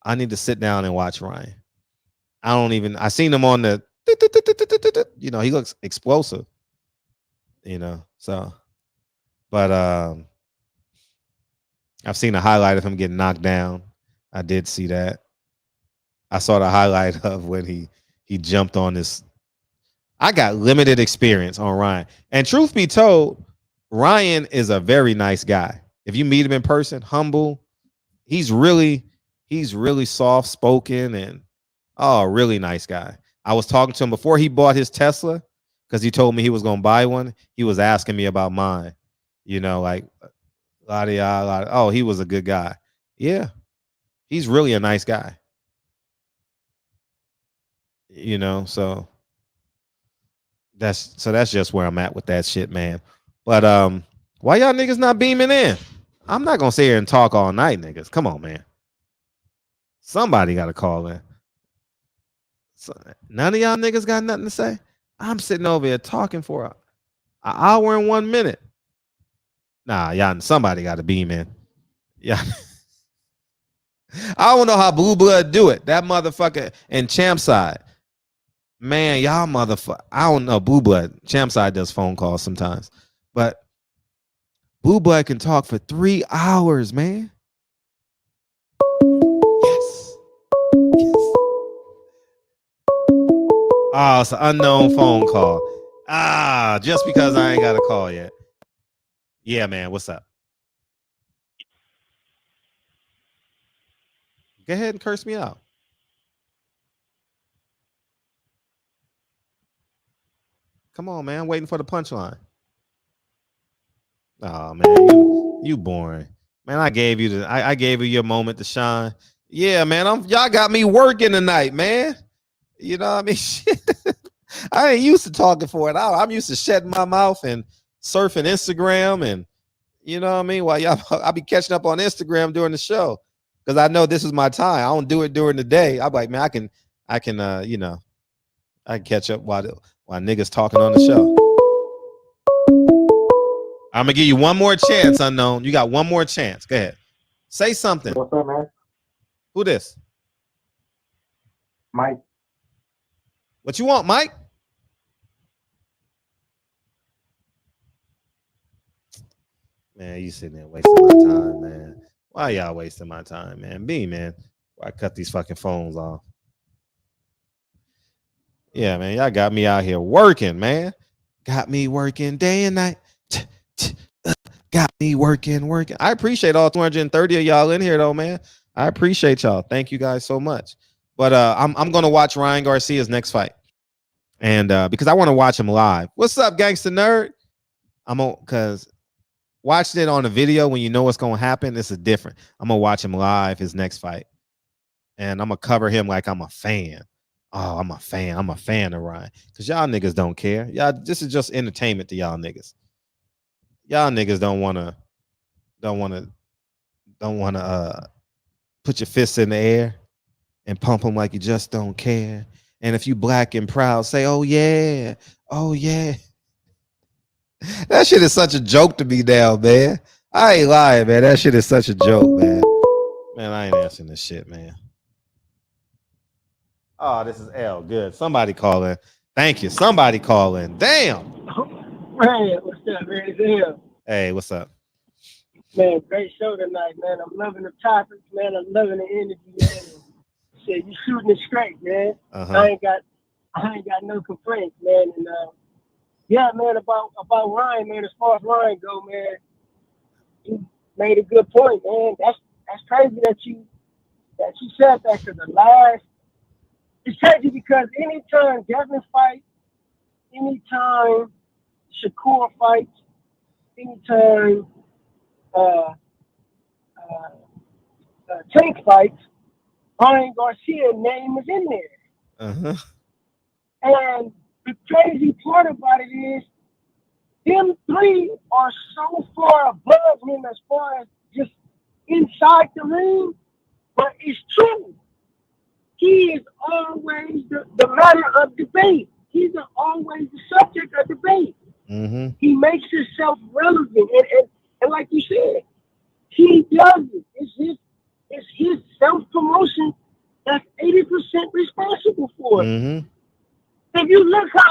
I need to sit down and watch Ryan. I seen him on the, you know, he looks explosive. You know, so, but I've seen a highlight of him getting knocked down. I did see that. I saw the highlight of when he jumped on this. I got limited experience on Ryan. And truth be told, Ryan is a very nice guy. If you meet him in person, humble. He's really soft spoken and really nice guy. I was talking to him before he bought his Tesla because he told me he was gonna buy one. He was asking me about mine. You know, like he was a good guy. Yeah, he's really a nice guy. You know, so that's just where I'm at with that shit, man. But why y'all niggas not beaming in? I'm not gonna sit here and talk all night, niggas. Come on, man. Somebody got to call in. So, none of y'all niggas got nothing to say. I'm sitting over here talking for an hour and 1 minute. Nah, y'all. Somebody got to beam in. Yeah. I don't know how Blue Blood do it. That motherfucker and Champside. Man, y'all motherfucker. I don't know. Blue Blood. Champside does phone calls sometimes. But Blue Blood can talk for 3 hours, man. Yes. Oh, it's an unknown phone call. Just because I ain't got a call yet. Yeah, man. What's up? Go ahead and curse me out. Come on, man. I'm waiting for the punchline. Oh man, you boring. Man, I gave you I gave you your moment to shine. Yeah, man. Y'all got me working tonight, man. You know what I mean? I ain't used to talking for an hour. I'm used to shutting my mouth and surfing Instagram, and you know what I mean? While y'all I be catching up on Instagram during the show. Because I know this is my time. I don't do it during the day. I'm like, man, I can I can catch up while niggas talking on the show. I'm gonna give you one more chance, unknown. You got one more chance. Go ahead. Say something. What's up, man? Who this? Mike. What you want, Mike? Man, you sitting there wasting my time, man. Why y'all wasting my time, man? Man. Why cut these fucking phones off? Yeah, man. Y'all got me out here working, man. Got me working day and night. Got me working. I appreciate all 230 of y'all in here, though, man. I appreciate y'all. Thank you guys so much. But I'm gonna watch Ryan Garcia's next fight, and because I want to watch him live. What's up, gangster nerd? Because watching it on a video when you know what's gonna happen, this is different. I'm gonna watch him live his next fight, and I'm gonna cover him like I'm a fan. Oh, I'm a fan. I'm a fan of Ryan because y'all niggas don't care. Y'all, this is just entertainment to y'all niggas. Y'all niggas don't wanna put your fists in the air and pump them like you just don't care. And if you black and proud, say, oh yeah, oh yeah. That shit is such a joke to me now, man. I ain't lying, man. That shit is such a joke, man. Man, I ain't answering this shit, man. Oh, this is L. Good. Somebody call in. Thank you. Somebody call in. Damn. Man, what's up, man? It's L. Hey, what's up? Man, great show tonight, man. I'm loving the topics, man. I'm loving the energy, man. Shit, you shooting it straight, man. I ain't got no complaints, man. And yeah, man, about Ryan, man. As far as Ryan go, man, you made a good point, man. That's crazy that you said that, because the last, it's crazy because anytime Devin fights, anytime Shakur fights, anytime Tank fights, Ryan Garcia name is in there. And the crazy part about it is, them three are so far above him as far as just inside the ring, but it's true. He is always the matter of debate. He's always the subject of debate. He makes himself relevant, and like you said, he does it. It's his self-promotion that's 80% responsible for it. If you look how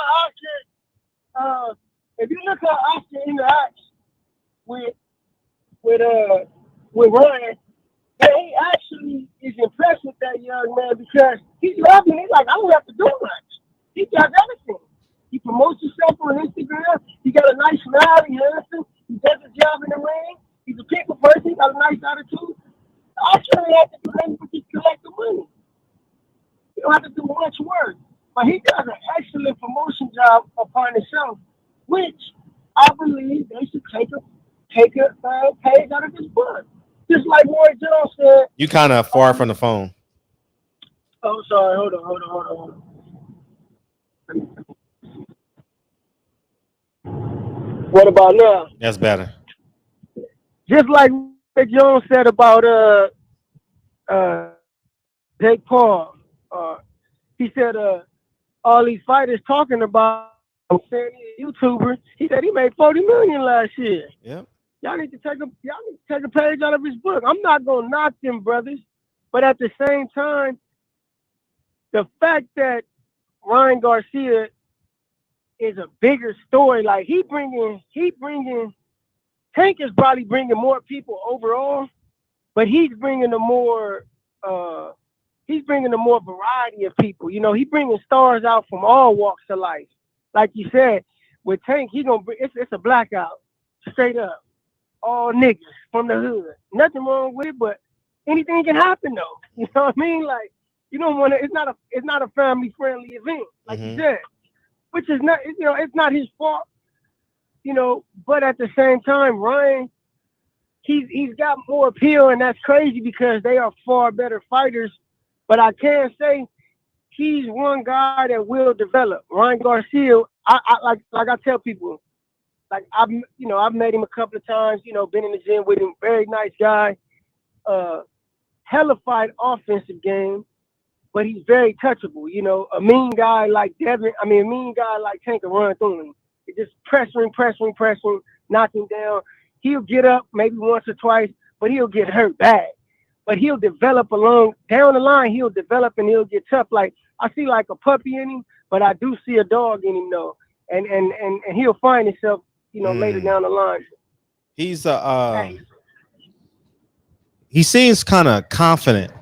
Oscar interacts with Ryan, yeah, he actually is impressed with that young man because he's loving it. He's like, I don't have to do much. He does everything. He promotes himself on Instagram. He got a nice smile. He handsome. He does his job in the ring. He's a people person. He got a nice attitude. I shouldn't have to do anything but just collect the money. You don't have to do much work. But he does an excellent promotion job upon himself, which I believe they should take a page out of his book. Just like Roy Jones said. You kind of far from the phone. Oh, sorry. Hold on. What about now? That's better. Just like Jones said about Jake Paul. He said all these fighters talking about saying he's a YouTuber. He said he made $40 million last year. Yep. Y'all need to take a page out of his book. I'm not gonna knock them brothers, but at the same time, the fact that Ryan Garcia is a bigger story, like he bringing Tank is probably bringing more people overall, but he's bringing a more variety of people. You know, he bringing stars out from all walks of life. Like you said, with Tank, he gonna bring it's a blackout, straight up, all niggas from the hood. Nothing wrong with it, but anything can happen though. You know what I mean? Like you don't want to. It's not a family friendly event, like you said, which is not. You know, it's not his fault. You know, but at the same time, Ryan, he's got more appeal, and that's crazy because they are far better fighters. But I can say he's one guy that will develop. Ryan Garcia, I tell people, like I've met him a couple of times. You know, been in the gym with him. Very nice guy. Hellified offensive game, but he's very touchable. You know, a mean guy like Devin. I mean, a mean guy like Tank can run through him. Just pressing, knock him down. He'll get up maybe once or twice, but he'll get hurt bad. But he'll develop down the line. He'll develop and he'll get tough. Like I see like a puppy in him, but I do see a dog in him though. And he'll find himself, you know, later down the line. He's he seems kind of confident.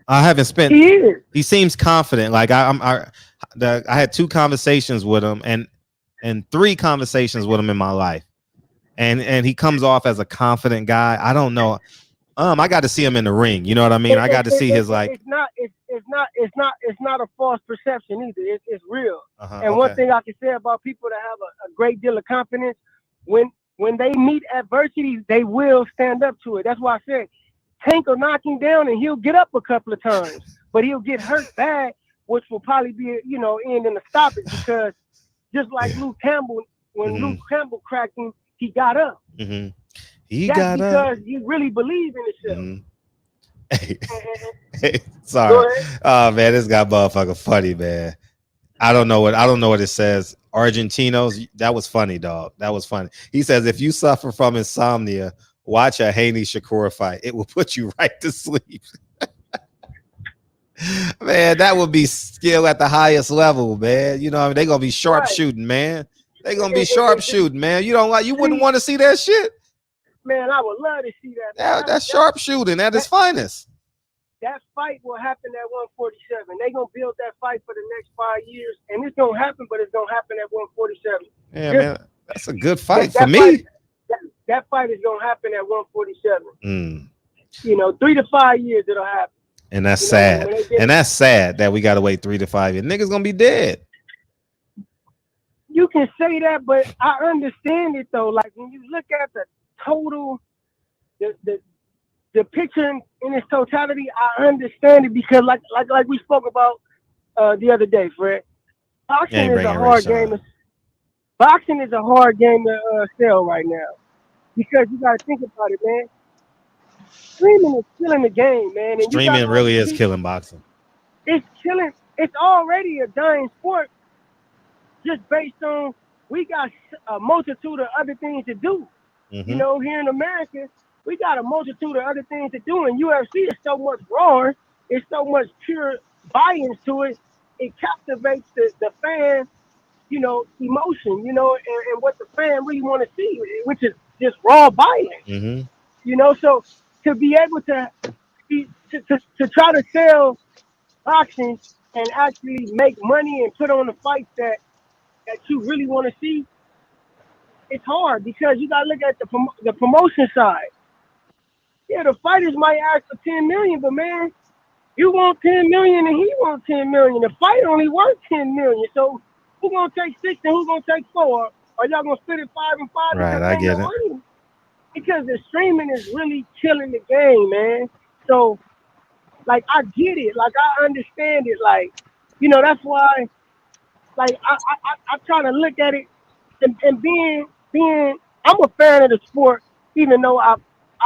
He seems confident. Like I had 2 conversations with him and 3 conversations with him in my life. And he comes off as a confident guy. I don't know. I got to see him in the ring. You know what I mean? I got to see his like. It's not a false perception either. It's real. And one thing I can say about people that have a great deal of confidence, when they meet adversity, they will stand up to it. That's why I said Tank will knock him down and he'll get up a couple of times, but he'll get hurt bad, which will probably be end in a stoppage because just like Luke Campbell, when Luke Campbell cracked him, he got up. He That's got because up. he really believed in himself. Hey, sorry. Oh man, this guy motherfucker funny, man. I don't know what it says. Argentinos, that was funny, dog. That was funny. He says if you suffer from insomnia, watch a Haney Shakur fight. It will put you right to sleep. Man, that would be skill at the highest level, man. You know what I mean? They're gonna be sharpshooting, man. They're gonna be sharpshooting, man. You wouldn't want to see that shit. Man, I would love to see that. That's sharpshooting at its finest. That fight will happen at 147. They're going to build that fight for the next 5 years. And it's going to happen, but it's going to happen at 147. Yeah, man. That's a good fight for me. That fight is going to happen at 147. 3 to 5 years it'll happen. And that's sad. And that's sad that we got to wait 3 to 5 years. Niggas going to be dead. You can say that, but I understand it, though. Like, when you look at the total, the picture in its totality, I understand it because like we spoke about the other day, Fred. Boxing is a hard game. Boxing is a hard game to sell right now because you got to think about it, man. Streaming is killing the game, man. And streaming really is killing boxing. It's killing. It's already a dying sport just based on we got a multitude of other things to do. You know, here in America, we got a multitude of other things to do. And UFC is so much raw. It's so much pure buy-ins to it. It captivates the fan, emotion, and what the fan really want to see, which is just raw buy-in. So to be able to try to sell boxing and actually make money and put on the fights that you really want to see, it's hard because you gotta look at the promotion side. Yeah, the fighters might ask for 10 million, but man, you want 10 million and he wants 10 million. The fight only worth 10 million. So who's gonna take 6 and who's gonna take 4? Are y'all gonna split it 5 and 5? Right, I get it. Because the streaming is really killing the game, man. So, like, I get it. Like, I understand it. Like, that's why, like, I try to look at it and being I'm a fan of the sport, even though I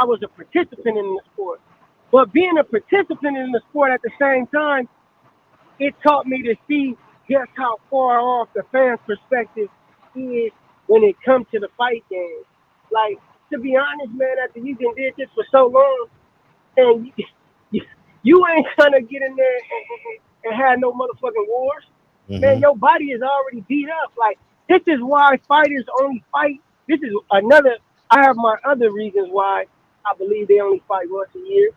was a participant in the sport. But being a participant in the sport at the same time, it taught me to see just how far off the fan's perspective is when it comes to the fight game. Like, to be honest, man, after you did this for so long, and you ain't gonna get in there and have no motherfucking wars. Mm-hmm. Man, your body is already beat up. Like, this is why fighters only fight. This is I have my other reasons why I believe they only fight once a year.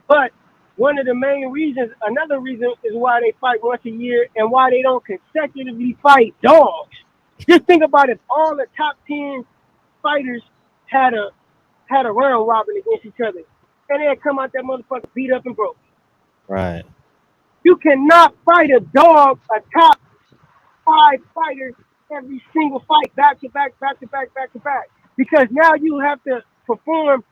But one of the main reasons, another reason is why they fight once a year and why they don't consecutively fight dogs. Just think about if all the top 10 fighters had a round robin against each other. And they'd come out that motherfucker beat up and broke. Right. You cannot fight a dog, a top 5 fighter, every single fight, back to back. Because now you have to perform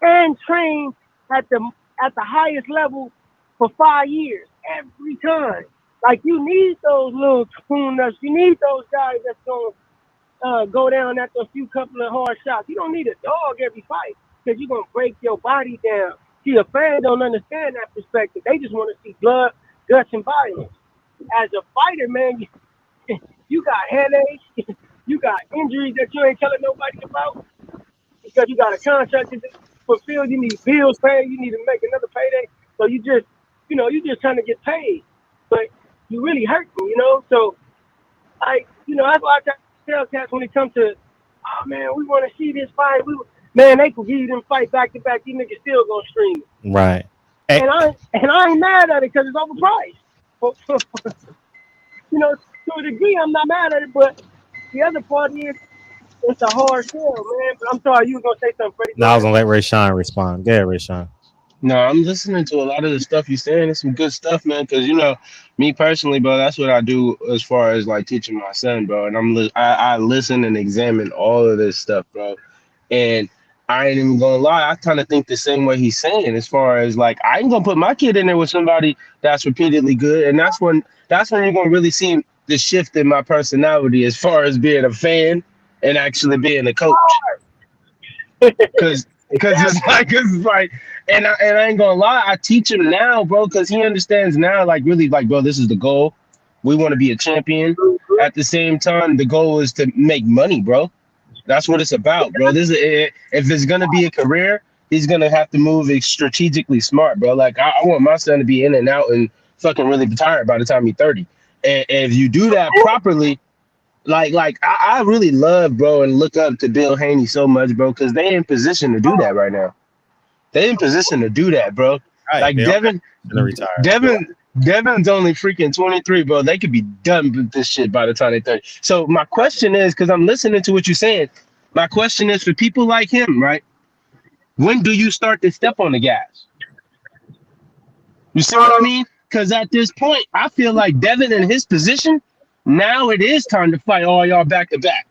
and train at the highest level for 5 years every time. Like, you need those little tune-ups. You need those guys that's going to go down after a couple of hard shots. You don't need a dog every fight because you're going to break your body down. See, a fan don't understand that perspective. They just want to see blood, guts, and violence. As a fighter, man, you got headaches. You got injuries that you ain't telling nobody about because you got a contract to fulfill. You need bills paid. You need to make another payday. So you just trying to get paid. But you really hurt me, So, that's why I tell cats when it comes to, oh, man, we want to see this fight. Man, they can give you them fight back to back. These niggas still gonna stream it. Right. And I ain't mad at it because it's overpriced. To a degree, I'm not mad at it, but the other part is it's a hard sell, man. But I'm sorry, you were gonna say something, Freddie. No, I was gonna let Rayshawn respond. Go ahead, Rayshawn. No, I'm listening to a lot of the stuff you're saying. It's some good stuff, man. Because me personally, bro, that's what I do as far as like teaching my son, bro. And I listen and examine all of this stuff, bro. And I ain't even gonna lie, I kind of think the same way he's saying. As far as like, I ain't gonna put my kid in there with somebody that's repeatedly good, and that's when you're gonna really see the shift in my personality as far as being a fan and actually being a coach. Because it's like, and I ain't gonna lie, I teach him now, bro, because he understands now, like, really, like, bro, this is the goal. We want to be a champion. At the same time, the goal is to make money, bro. That's what it's about, bro. If it's gonna be a career, he's gonna have to move strategically smart, bro. Like, I want my son to be in and out and fucking really retired by the time he's 30. And if you do that properly, like I really love, bro, and look up to Bill Haney so much, bro, because they in position to do that right now. They in position to do that, bro. Right, like Devin's only freaking 23, bro. They could be done with this shit by the time they're 30. So my question is, because I'm listening to what you're saying, my question is for people like him, right? When do you start to step on the gas? You see what I mean? Because at this point, I feel like Devin in his position, now it is time to fight all y'all back to back.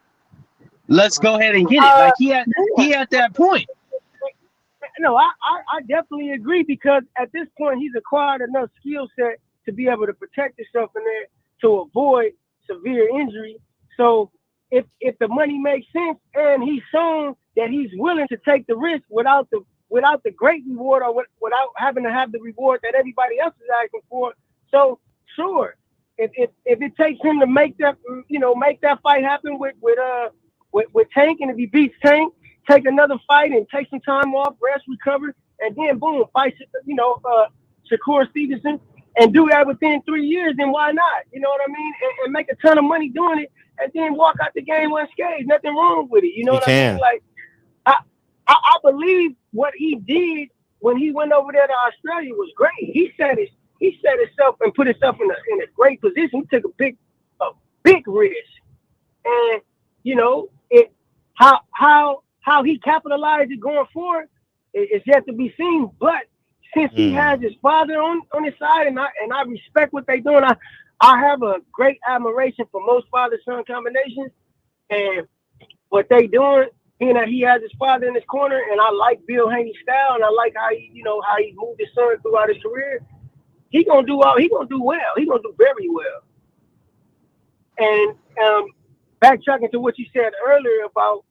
Let's go ahead and get it. Like he at that point. No, I definitely agree because at this point he's acquired enough skill set to be able to protect himself in there to avoid severe injury. So if the money makes sense and he's shown that he's willing to take the risk without the great reward or without having to have the reward that everybody else is asking for, so sure. If it takes him to make that fight happen with Tank, and if he beats Tank, take another fight and take some time off, rest, recover, and then boom, fight Shakur Stevenson and do that within 3 years, then why not? You know what I mean? And make a ton of money doing it and then walk out the game unscathed. Nothing wrong with it. You know what I mean? Like I believe what he did when he went over there to Australia was great. He set himself and put himself in a great position. He took a big risk. And how he capitalized it going forward is yet to be seen. But since he has his father on his side, and I respect what they're doing, I have a great admiration for most father-son combinations and what they doing. Being that he has his father in his corner, and I like Bill Haney's style, and I like how he moved his son throughout his career. He gonna do well. He gonna do very well. And backtracking to what you said earlier about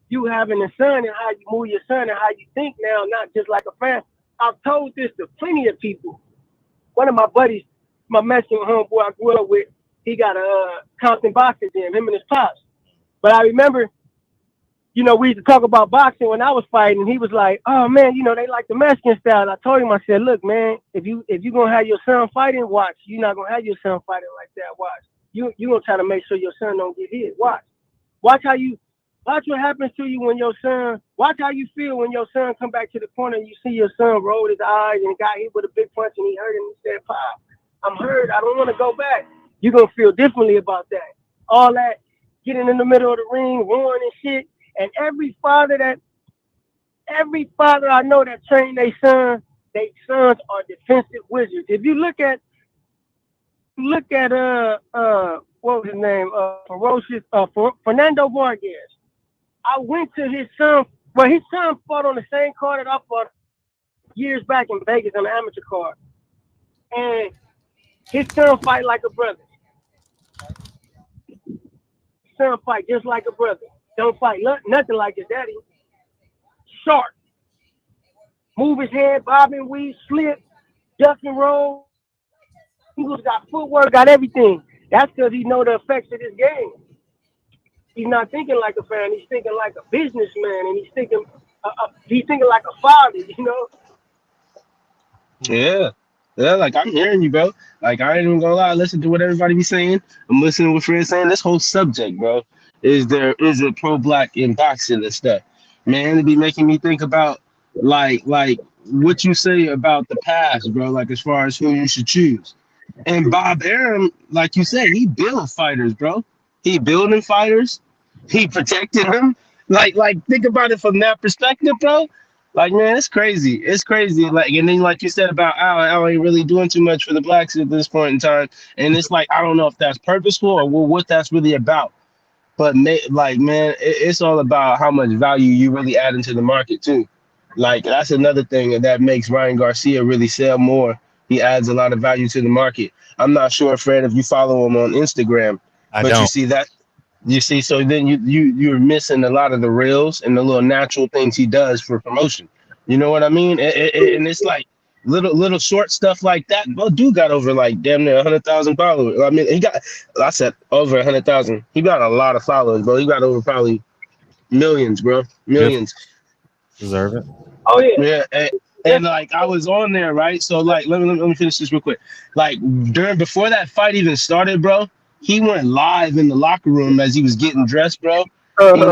you having a son and how you move your son and how you think now, not just like a fan. I've told this to plenty of people. One of my buddies, my Mexican homeboy I grew up with, he got a Compton boxing gym, him and his pops. But I remember, we used to talk about boxing when I was fighting, and he was like, "Oh man, they like the Mexican style." And I told him, I said, "Look, man, if you gonna have your son fighting, watch. You're not gonna have your son fighting like that. Watch. You gonna try to make sure your son don't get hit. Watch. Watch what happens to you when your son. Watch how you feel when your son come back to the corner and you see your son roll his eyes and got hit with a big punch and he hurt him. He said, 'Pop, I'm hurt. I don't want to go back.' You're gonna feel differently about that. All that getting in the middle of the ring, roaring and shit." And every father I know that train their sons are defensive wizards. If you look at what was his name? Fernando Vargas. I went to his son. Well, his son fought on the same card that I fought years back in Vegas on the amateur card. And his son fight like a brother. His son fight just like a brother. Don't fight nothing like his daddy. Sharp. Move his head, bob and weave, slip, duck and roll. He's got footwork, got everything. That's because he know the effects of this game. He's not thinking like a fan. He's thinking like a businessman, and he's thinking like a father. Yeah. Yeah, like I'm hearing you, bro. Like I ain't even gonna lie, listen to what everybody be saying. I'm listening to what Fred's saying. This whole subject, bro, is it pro-black in boxing and stuff. Man, it be making me think about like what you say about the past, bro, like as far as who you should choose. And Bob Arum, like you said, he built fighters, bro. He building fighters. He protected them. Like think about it from that perspective, bro. Like, man, it's crazy. It's crazy. Like, and then like you said about Al ain't really doing too much for the blacks at this point in time. And it's like I don't know if that's purposeful or what that's really about. But man, it's all about how much value you really add into the market too. Like that's another thing that makes Ryan Garcia really sell more. He adds a lot of value to the market. I'm not sure, Fred, if you follow him on Instagram, but don't. you see that. You see, so then you're missing a lot of the reels and the little natural things he does for promotion. You know what I mean? And it's like little short stuff like that. Well, dude got over like damn near 100,000 followers. I mean, I said over 100,000. He got a lot of followers, bro. He got over probably millions, bro. Millions. Deserve it. Oh yeah. Yeah. And like I was on there, right? So like let me finish this real quick. Like before that fight even started, bro, he went live in the locker room as he was getting dressed, bro. And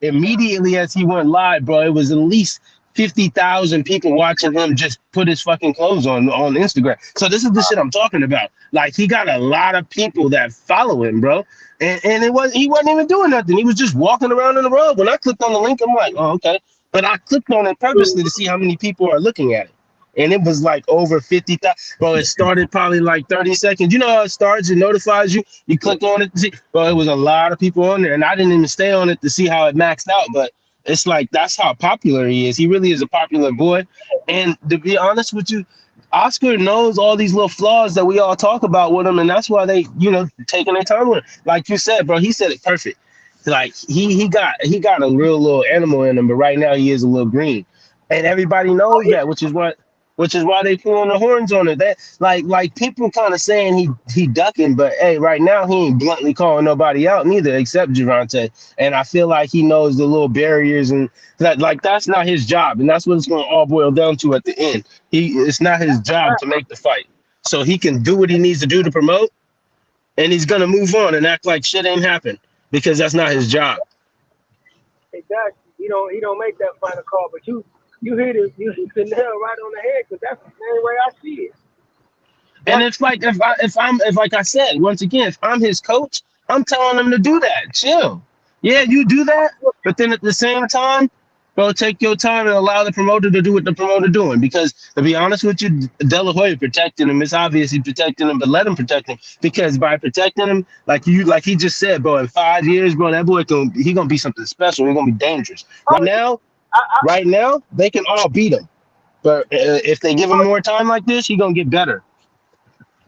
immediately as he went live, bro, it was at least 50,000 people watching him just put his fucking clothes on Instagram. So this is the shit I'm talking about. Like he got a lot of people that follow him, bro. And he wasn't even doing nothing. He was just walking around in the road. When I clicked on the link, I'm like, oh, okay. But I clicked on it purposely to see how many people are looking at it. And it was like over 50,000. Bro, it started probably like 30 seconds. You know how it starts? It notifies you. You click on it to see. Bro, it was a lot of people on there. And I didn't even stay on it to see how it maxed out. But it's like, that's how popular he is. He really is a popular boy. And to be honest with you, Oscar knows all these little flaws that we all talk about with him. And that's why they, taking their time with him. Like you said, bro, he said it perfect. Like he got a real little animal in him, but right now he is a little green. And everybody knows that, which is why they pulling the horns on it. That like people kind of saying he ducking, but hey, right now he ain't bluntly calling nobody out neither, except Javante. And I feel like he knows the little barriers and that that's not his job, and that's what it's going to all boil down to at the end. It's not his job to make the fight, so he can do what he needs to do to promote, and he's gonna move on and act like shit ain't happened because that's not his job. Exactly. He don't make that final call, but you hit the nail right on the head because that's the same way I see it. And it's like if like I said, once again, if I'm his coach, I'm telling him to do that. Chill. Yeah, you do that, but then at the same time, bro, take your time and allow the promoter to do what the promoter doing. Because to be honest with you, De La Hoya protecting him. It's obvious he's protecting him, but let him protect him. Because by protecting him, like he just said, bro, in 5 years, bro, that boy he gonna be something special. He's gonna be dangerous. Right now, they can all beat him. But if they give him more time like this, he gonna get better.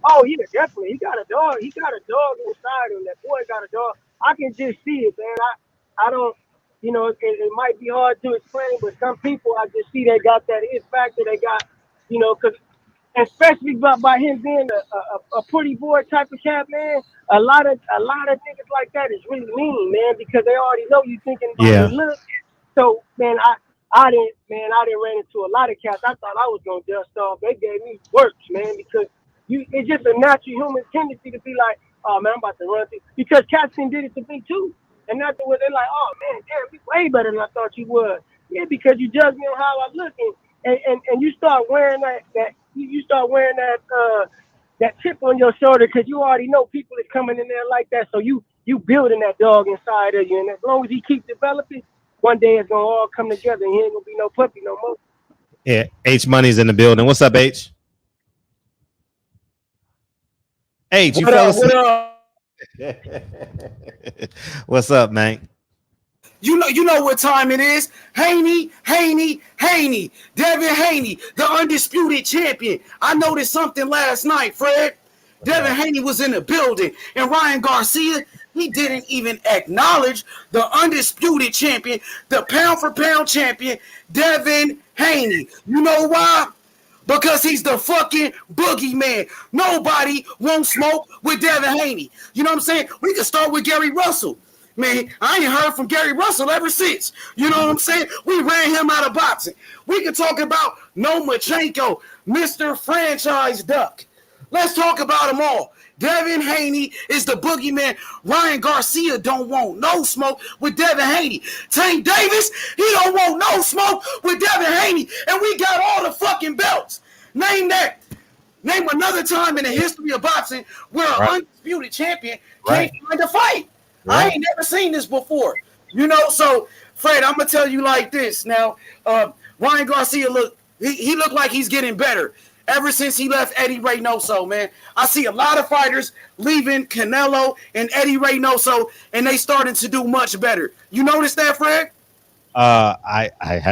Oh yeah, definitely. He got a dog. He got a dog inside him. That boy got a dog. I can just see it, man. you know, it might be hard to explain, but some people I just see they got that it factor. They got, you know, because especially by him being a pretty boy type of cat, man. A lot of niggas like that is really mean, man, because they already know you thinking about Yeah. their look. So, man, I didn't run into a lot of cats. I thought I was gonna dust off. They gave me works, man, because it's just a natural human tendency to be like, oh man, I'm about to run through, because Kathleen did it to me too. And that's where they're like, oh man, damn, you way better than I thought you was. Yeah, because you judge me on how I look, and you start wearing that you start wearing that chip on your shoulder, because you already know people is coming in there like that. So you building that dog inside of you, and as long as he keeps developing, one day it's gonna all come together, and he ain't gonna be no puppy no more. Yeah, H Money's in the building. What's up, H? H, you fell asleep. What's up, man? You know what time it is. Haney. Devin Haney, the undisputed champion. I noticed something last night, Fred. Devin Haney was in the building, and Ryan Garcia, he didn't even acknowledge the undisputed champion, the pound-for-pound champion, Devin Haney. You know why? Because he's the fucking boogeyman. Nobody won't smoke with Devin Haney. You know what I'm saying? We can start with Gary Russell. Man, I ain't heard from Gary Russell ever since. You know what I'm saying? We ran him out of boxing. We can talk about Lomachenko, Mr. Franchise Duck. Let's talk about them all. Devin Haney is the boogeyman. Ryan Garcia don't want no smoke with Devin Haney. Tank Davis, he don't want no smoke with Devin Haney. And we got all the fucking belts. Name another time in the history of boxing where an undisputed champion can't find a fight. I ain't never seen this before. You know, so Fred, I'm gonna tell you like this. Now, Ryan Garcia he looked like he's getting better ever since he left Eddie Reynoso, man. I see a lot of fighters leaving Canelo and Eddie Reynoso, and they starting to do much better. You notice that, Fred? I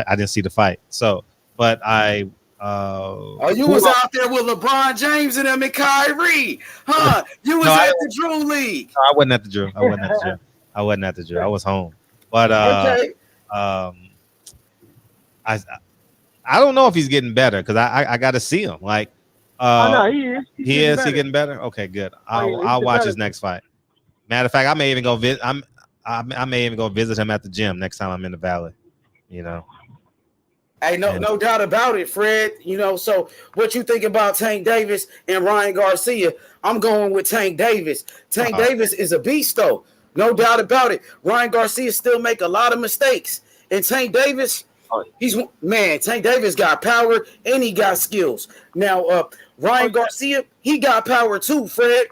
didn't see the fight, so but I. You was out there with LeBron James and them and Kyrie, huh? You was at the Drew League. No, I wasn't at the Drew. I wasn't at the Drew. I was home. But okay. I don't know if he's getting better, because I got to see him. Like, no, he is. He getting better. Okay, good. I'll watch his next fight. Matter of fact, I may even go visit. I may even go visit him at the gym next time I'm in the Valley. You know. Hey, no doubt about it, Fred. You know, so what you think about Tank Davis and Ryan Garcia? I'm going with Tank Davis. Tank Davis is a beast, though. No doubt about it. Ryan Garcia still make a lot of mistakes. And Tank Davis, Tank Davis got power and he got skills. Now, Ryan Garcia, he got power too, Fred.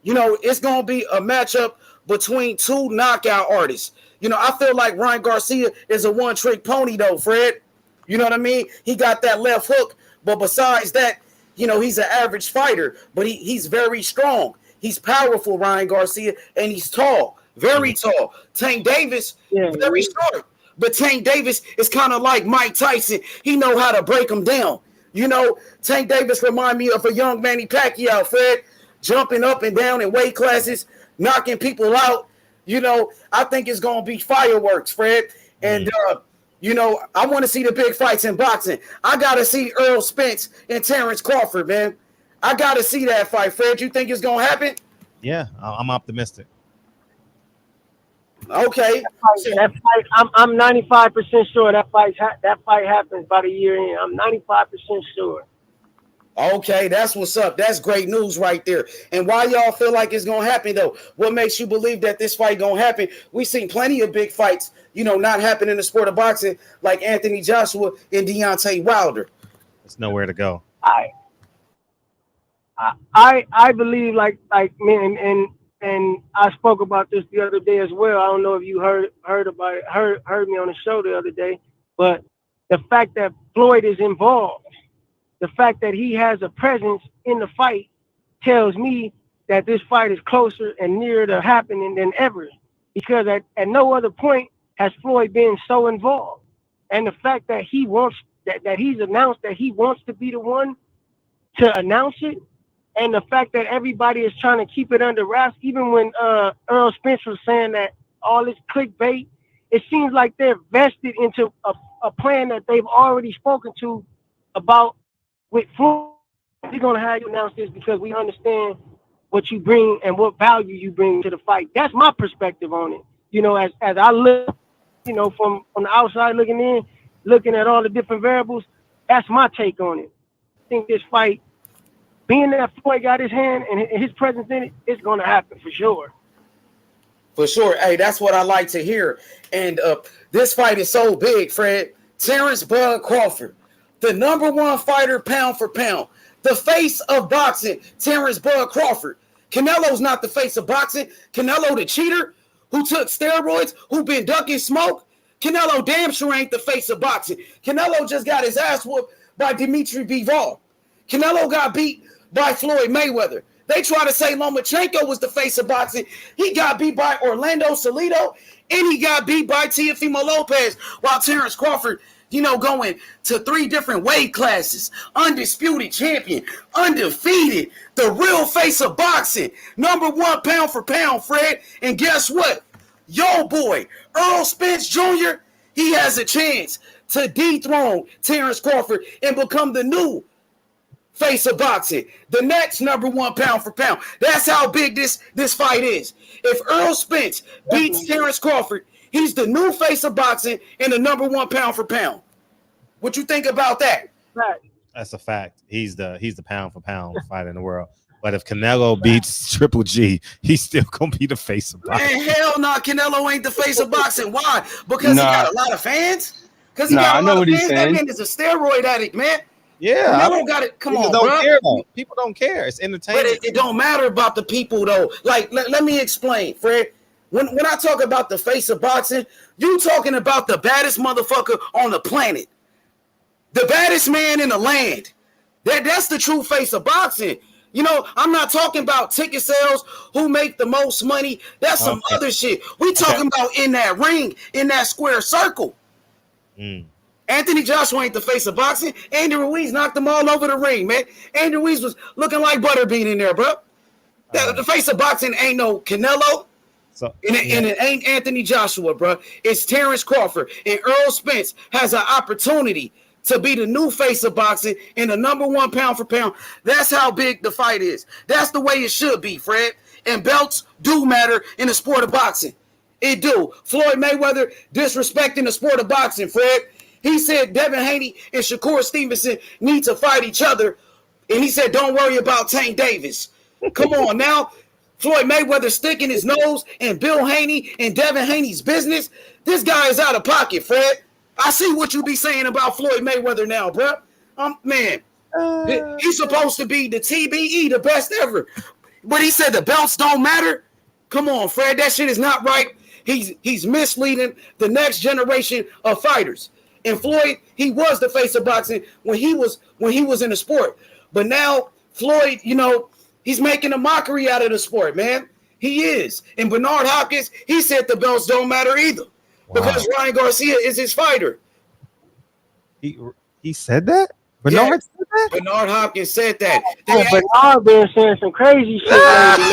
You know, it's going to be a matchup between two knockout artists. You know, I feel like Ryan Garcia is a one-trick pony, though, Fred. You know what I mean? He got that left hook, but besides that, you know, he's an average fighter, but he's very strong. He's powerful, Ryan Garcia, and he's tall, very tall. Tank Davis, very short, but Tank Davis is kind of like Mike Tyson. He know how to break him down. You know, Tank Davis remind me of a young Manny Pacquiao, Fred, jumping up and down in weight classes, knocking people out. You know, I think it's going to be fireworks, Fred, and you know, I want to see the big fights in boxing. I got to see Earl Spence and Terrence Crawford, man. I got to see that fight, Fred. You think it's going to happen? Yeah, I'm optimistic. Okay. That fight, I'm 95% sure that fight happens by the year end. I'm 95% sure. Okay, that's what's up. That's great news right there. And why y'all feel like it's going to happen, though? What makes you believe that this fight going to happen? We've seen plenty of big fights, you know, not happen in the sport of boxing, like Anthony Joshua and Deontay Wilder. There's nowhere to go. I believe like man, and I spoke about this the other day as well. I don't know if you heard me on the show the other day, but the fact that Floyd is involved, the fact that he has a presence in the fight, tells me that this fight is closer and nearer to happening than ever, because at no other point has Floyd been so involved. And the fact that he wants that he's announced that he wants to be the one to announce it, and the fact that everybody is trying to keep it under wraps, even when Earl Spence was saying that all this clickbait it seems like they're vested into a plan that they've already spoken to about with Floyd. We're gonna have you announce this because we understand what you bring and what value you bring to the fight. That's my perspective on it. You know, as I look, you know, from the outside looking in, looking at all the different variables, that's my take on it. I think this fight, being that Floyd got his hand and his presence in it, it's gonna happen for sure. For sure. Hey, that's what I like to hear. And this fight is so big, Fred. Terrence Bud Crawford, the number one fighter pound for pound, the face of boxing, Terrence Bud Crawford. Canelo's not the face of boxing. Canelo the cheater who took steroids, who been ducking smoke. Canelo damn sure ain't the face of boxing. Canelo just got his ass whooped by Dimitri Bivol. Canelo got beat by Floyd Mayweather. They try to say Lomachenko was the face of boxing. He got beat by Orlando Salido, and he got beat by Teofimo Lopez, while Terrence Crawford, you know, going to 3 different weight classes, undisputed champion, undefeated, the real face of boxing, number one pound for pound, Fred. And guess what? Yo, boy, Earl Spence Jr., he has a chance to dethrone Terrence Crawford and become the new face of boxing, the next number one pound for pound. That's how big this fight is. If Earl Spence beats Terrence Crawford, he's the new face of boxing and the number one pound for pound. What you think about that? Right. That's a fact. He's the pound for pound fighter in the world. But if Canelo beats Triple G, he's still gonna be the face of boxing. Man, hell no, Canelo ain't the face of boxing. Why? Because he got a lot of fans. Because he got a lot of fans. That man is a steroid addict, man. Yeah, Canelo got it. Come on, don't care, though. People don't care. It's entertainment. But it don't matter about the people, though. Like, let me explain, Fred. When I talk about the face of boxing, you talking about the baddest motherfucker on the planet, the baddest man in the land. That's the true face of boxing. You know, I'm not talking about ticket sales, who make the most money. That's some other shit. We talking about in that ring, in that square circle. Anthony Joshua ain't the face of boxing. Andy Ruiz knocked them all over the ring, man. Andy Ruiz was looking like Butterbean in there, bro. The face of boxing ain't no Canelo. And it ain't Anthony Joshua, bro. It's Terrence Crawford. And Earl Spence has an opportunity to be the new face of boxing and the number one pound for pound. That's how big the fight is. That's the way it should be, Fred. And belts do matter in the sport of boxing. It do. Floyd Mayweather disrespecting the sport of boxing, Fred. He said Devin Haney and Shakur Stevenson need to fight each other. And he said, don't worry about Tank Davis. Come on now. Floyd Mayweather sticking his nose in Bill Haney and Devin Haney's business. This guy is out of pocket, Fred. I see what you be saying about Floyd Mayweather now, bro. Man, he's supposed to be the TBE, the best ever. But he said the belts don't matter. Come on, Fred. That shit is not right. He's misleading the next generation of fighters. And Floyd, he was the face of boxing when he was in the sport. But now Floyd, you know, he's making a mockery out of the sport, man. He is. And Bernard Hopkins, he said the belts don't matter either. Wow. Because Ryan Garcia is his fighter. He said that? Bernard said that? Bernard Hopkins said that. Bernard been saying some crazy shit lately,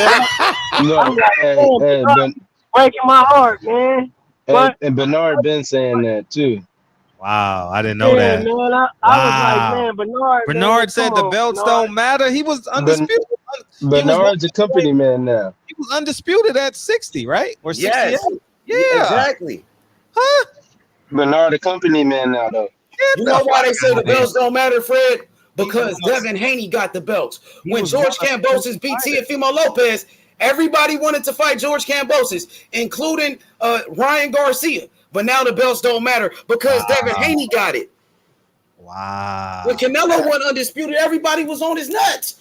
man. Breaking my heart, man. And Bernard been saying that too. Wow, I didn't know that. Man, I was like, man, Bernard said the belts don't matter. He was undisputed. Bernard's a company man now. He was undisputed at 60, right? Or 68? Yes. Yeah, exactly. Huh? Bernard a company man now, though. You know why they say the belts don't matter, Fred? Because Devin Haney got the belts. When George Kambosos beat Teofimo Lopez, everybody wanted to fight George Kambosos, including Ryan Garcia. But now the belts don't matter because Devin Haney got it. Wow. When Canelo won undisputed, everybody was on his nuts.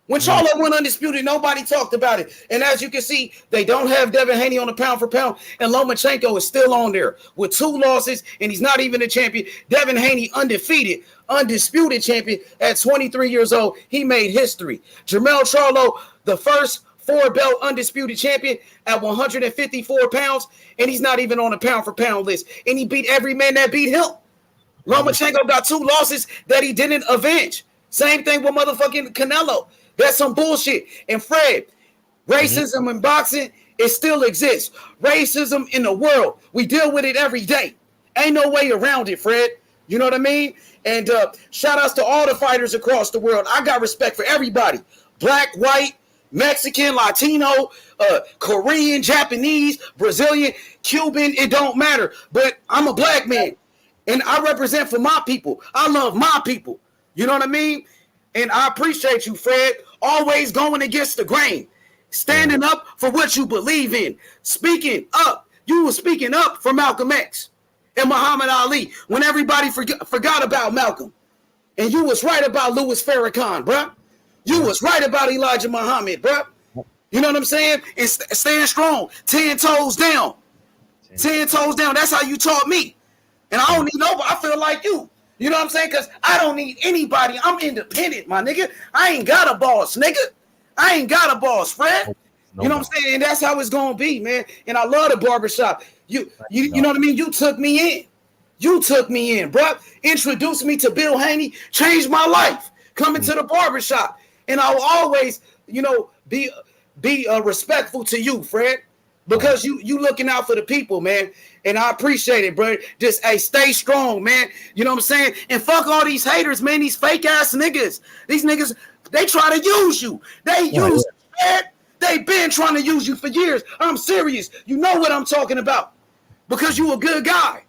When Charlo went undisputed, nobody talked about it. And as you can see, they don't have Devin Haney on the pound for pound, and Lomachenko is still on there with 2 losses, and he's not even a champion. Devin Haney undefeated, undisputed champion at 23 years old. He made history. Jermell Charlo, the first 4-belt undisputed champion at 154 pounds, and he's not even on the pound for pound list. And he beat every man that beat him. Lomachenko got 2 losses that he didn't avenge. Same thing with motherfucking Canelo. That's some bullshit. And Fred, Racism in boxing, it still exists. Racism in the world, we deal with it every day. Ain't no way around it, Fred. You know what I mean? And shout outs to all the fighters across the world. I got respect for everybody. Black, white, Mexican, Latino, Korean, Japanese, Brazilian, Cuban, it don't matter. But I'm a black man, and I represent for my people. I love my people. You know what I mean? And I appreciate you, Fred, always going against the grain, standing up for what you believe in, speaking up. You were speaking up for Malcolm X and Muhammad Ali when everybody forgot about Malcolm. And you was right about Louis Farrakhan, bruh. You was right about Elijah Muhammad, bruh. You know what I'm saying? And stand strong, 10 toes down. 10 toes down. That's how you taught me. And I don't need nobody. I feel like you. You know what I'm saying? Because I don't need anybody. I'm independent, my nigga. I ain't got a boss, nigga. I ain't got a boss, Fred. You know what I'm saying? And that's how it's going to be, man. And I love the barbershop. You know what I mean? You took me in. You took me in, bro. Introduced me to Bill Haney. Changed my life. Coming to the barbershop. And I'll always, you know, be respectful to you, Fred. Because you looking out for the people, man. And I appreciate it, bro. Just, hey, stay strong, man. You know what I'm saying? And fuck all these haters, man. These fake-ass niggas. These niggas, they try to use you. They use you, Fred. They been trying to use you for years. I'm serious. You know what I'm talking about. Because you a good guy.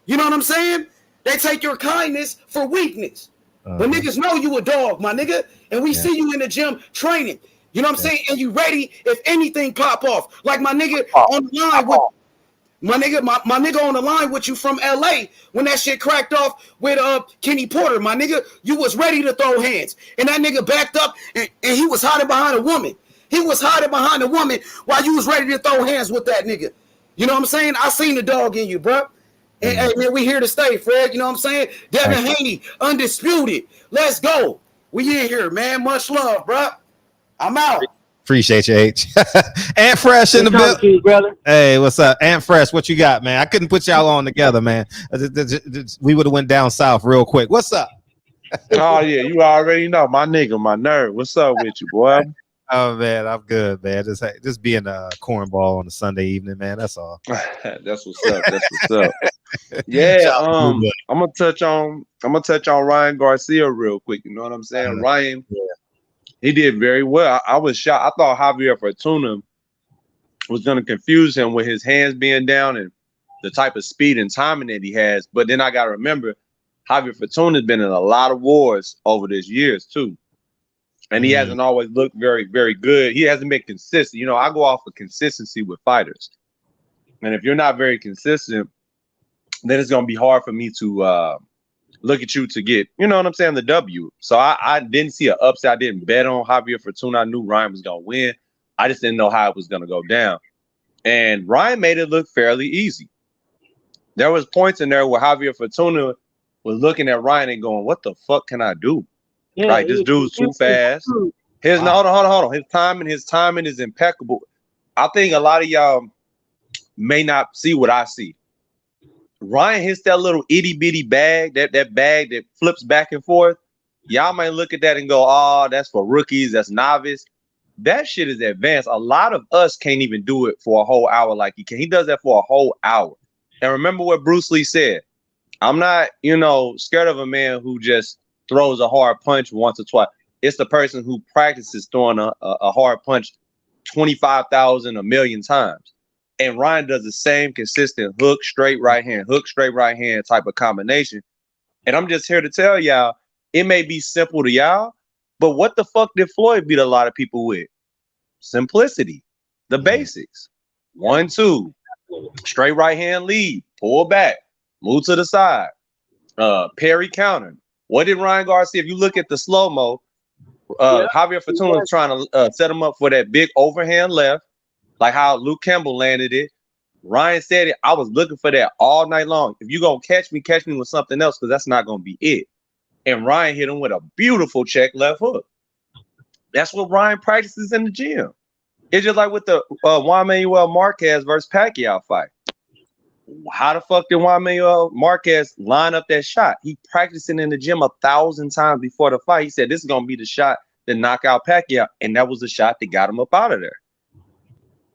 You know what I'm saying? They take your kindness for weakness. But niggas know you a dog, my nigga. And we see you in the gym training. You know what I'm saying? And you ready if anything pop off. Like my nigga on the line with my nigga on the line with you from LA when that shit cracked off with Kenny Porter. My nigga, you was ready to throw hands. And that nigga backed up and he was hiding behind a woman. He was hiding behind a woman while you was ready to throw hands with that nigga. You know what I'm saying? I seen the dog in you, bro. And hey, man, we here to stay, Fred. You know what I'm saying? Devin Haney, undisputed. Let's go. We in here, man. Much love, bro. I'm out. Appreciate you, H. Ant Fresh in the building, brother. Hey, what's up, Ant Fresh? What you got, man? I couldn't put y'all on together, man. We would have went down south real quick. What's up? Oh yeah, you already know my nigga, my nerd. What's up with you, boy? Oh man, I'm good, man. Just being a cornball on a Sunday evening, man. That's all. That's what's up. That's what's up. Yeah, I'm gonna touch on Ryan Garcia real quick. You know what I'm saying? Ryan, he did very well. I was shocked. I thought Javier Fortuna was gonna confuse him with his hands being down and the type of speed and timing that he has. But then I gotta remember, Javier Fortuna has been in a lot of wars over these years too. And he hasn't always looked very, very good. He hasn't been consistent. You know, I go off of consistency with fighters. And if you're not very consistent, then it's going to be hard for me to look at you to get, you know what I'm saying, the W. So I didn't see an upset. I didn't bet on Javier Fortuna. I knew Ryan was going to win. I just didn't know how it was going to go down. And Ryan made it look fairly easy. There was points in there where Javier Fortuna was looking at Ryan and going, what the fuck can I do? Yeah, like this dude's too fast. Hold on. His timing is impeccable. I think a lot of y'all may not see what I see. Ryan hits that little itty bitty bag, that bag that flips back and forth. Y'all might look at that and go, "Oh, that's for rookies. That's novice." That shit is advanced. A lot of us can't even do it for a whole hour like he can. He does that for a whole hour. And remember what Bruce Lee said: "I'm not, scared of a man who just throws a hard punch once or twice. It's the person who practices throwing a hard punch 25,000, a million times." And Ryan does the same consistent hook, straight right hand type of combination. And I'm just here to tell y'all, it may be simple to y'all, but what the fuck did Floyd beat a lot of people with? Simplicity, the basics. 1, 2, straight right hand lead, pull back, move to the side, parry counter. What did Ryan Garcia, if you look at the slow-mo, Javier Fortuna is trying to set him up for that big overhand left, like how Luke Campbell landed it. Ryan said it. I was looking for that all night long. If you're going to catch me with something else, because that's not going to be it. And Ryan hit him with a beautiful check left hook. That's what Ryan practices in the gym. It's just like with the Juan Manuel Marquez versus Pacquiao fight. How the fuck did Juan Manuel Marquez line up that shot? He practiced it in the gym 1,000 times before the fight. He said, this is going to be the shot that knock out Pacquiao. And that was the shot that got him up out of there.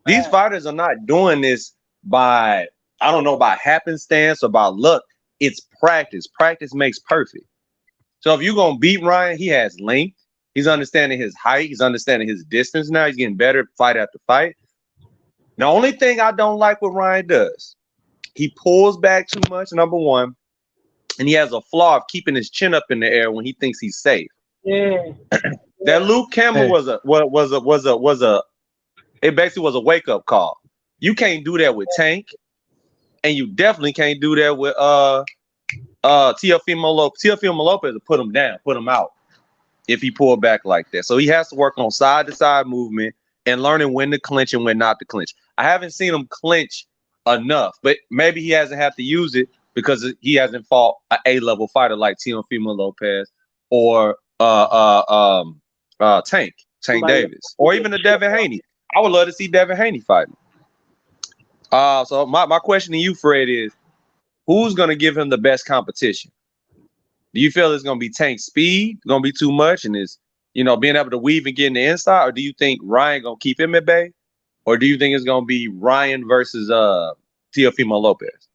These fighters are not doing this by, I don't know, by happenstance or by luck. It's practice. Practice makes perfect. So if you're going to beat Ryan, he has length. He's understanding his height. He's understanding his distance now. He's getting better fight after fight. The only thing I don't like what Ryan does, he pulls back too much, number one, and he has a flaw of keeping his chin up in the air when he thinks he's safe. Yeah. That Luke Campbell it basically was a wake-up call. You can't do that with Tank, and you definitely can't do that with Teofimo Lopez. Teofimo Lopez will put him down, put him out if he pulled back like that. So he has to work on side-to-side movement and learning when to clinch and when not to clinch. I haven't seen him clinch enough, but maybe he hasn't had to use it because he hasn't fought an A-level fighter like Teofimo Lopez or Tank Davis, or even a Devin Haney. I would love to see Devin Haney fighting. So my question to you, Fred, is who's going to give him the best competition? Do you feel it's going to be Tank's speed, going to be too much, and is being able to weave and get in the inside, or do you think Ryan going to keep him at bay, or do you think it's going to be Ryan versus Teofimo Lopez?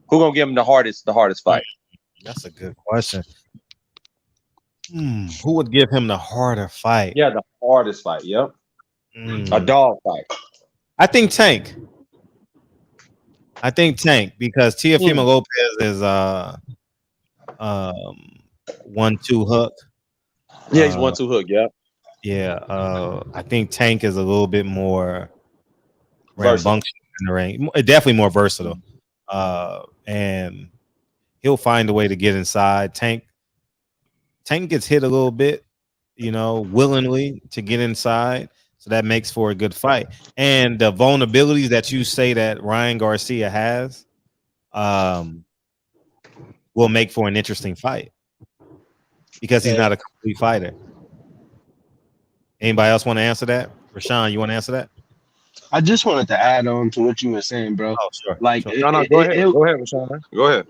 Who going to give him the hardest fight? That's a good question. Who would give him the harder fight? Yeah, the hardest fight. Yep. A dog fight. I think Tank. Because Teofimo Lopez is 1-2 hook. Yeah, he's 1-2 hook. Yep. Yeah. I think Tank is a little bit more rambunctious in the ring. Definitely more versatile. And he'll find a way to get inside. Tank gets hit a little bit, willingly to get inside. So that makes for a good fight. And the vulnerabilities that you say that Ryan Garcia has will make for an interesting fight because he's not a complete fighter. Anybody else want to answer that? Rashawn, you want to answer that? I just wanted to add on to what you were saying, bro. Oh, sure. Like, sure. Go ahead, Rashawn. Go ahead.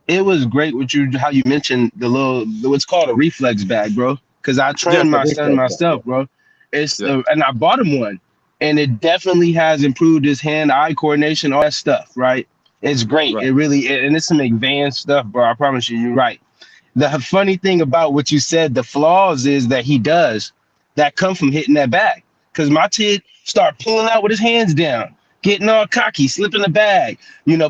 It was great how you mentioned what's called a reflex bag, bro. Because I trained my son myself, bro. And I bought him one, and it definitely has improved his hand-eye coordination, all that stuff, right? It's great. Right. It really, and it's some advanced stuff, bro. I promise you, you're right. The funny thing about what you said, the flaws is that he does that come from hitting that bag. Because my kid start pulling out with his hands down, getting all cocky, slipping the bag,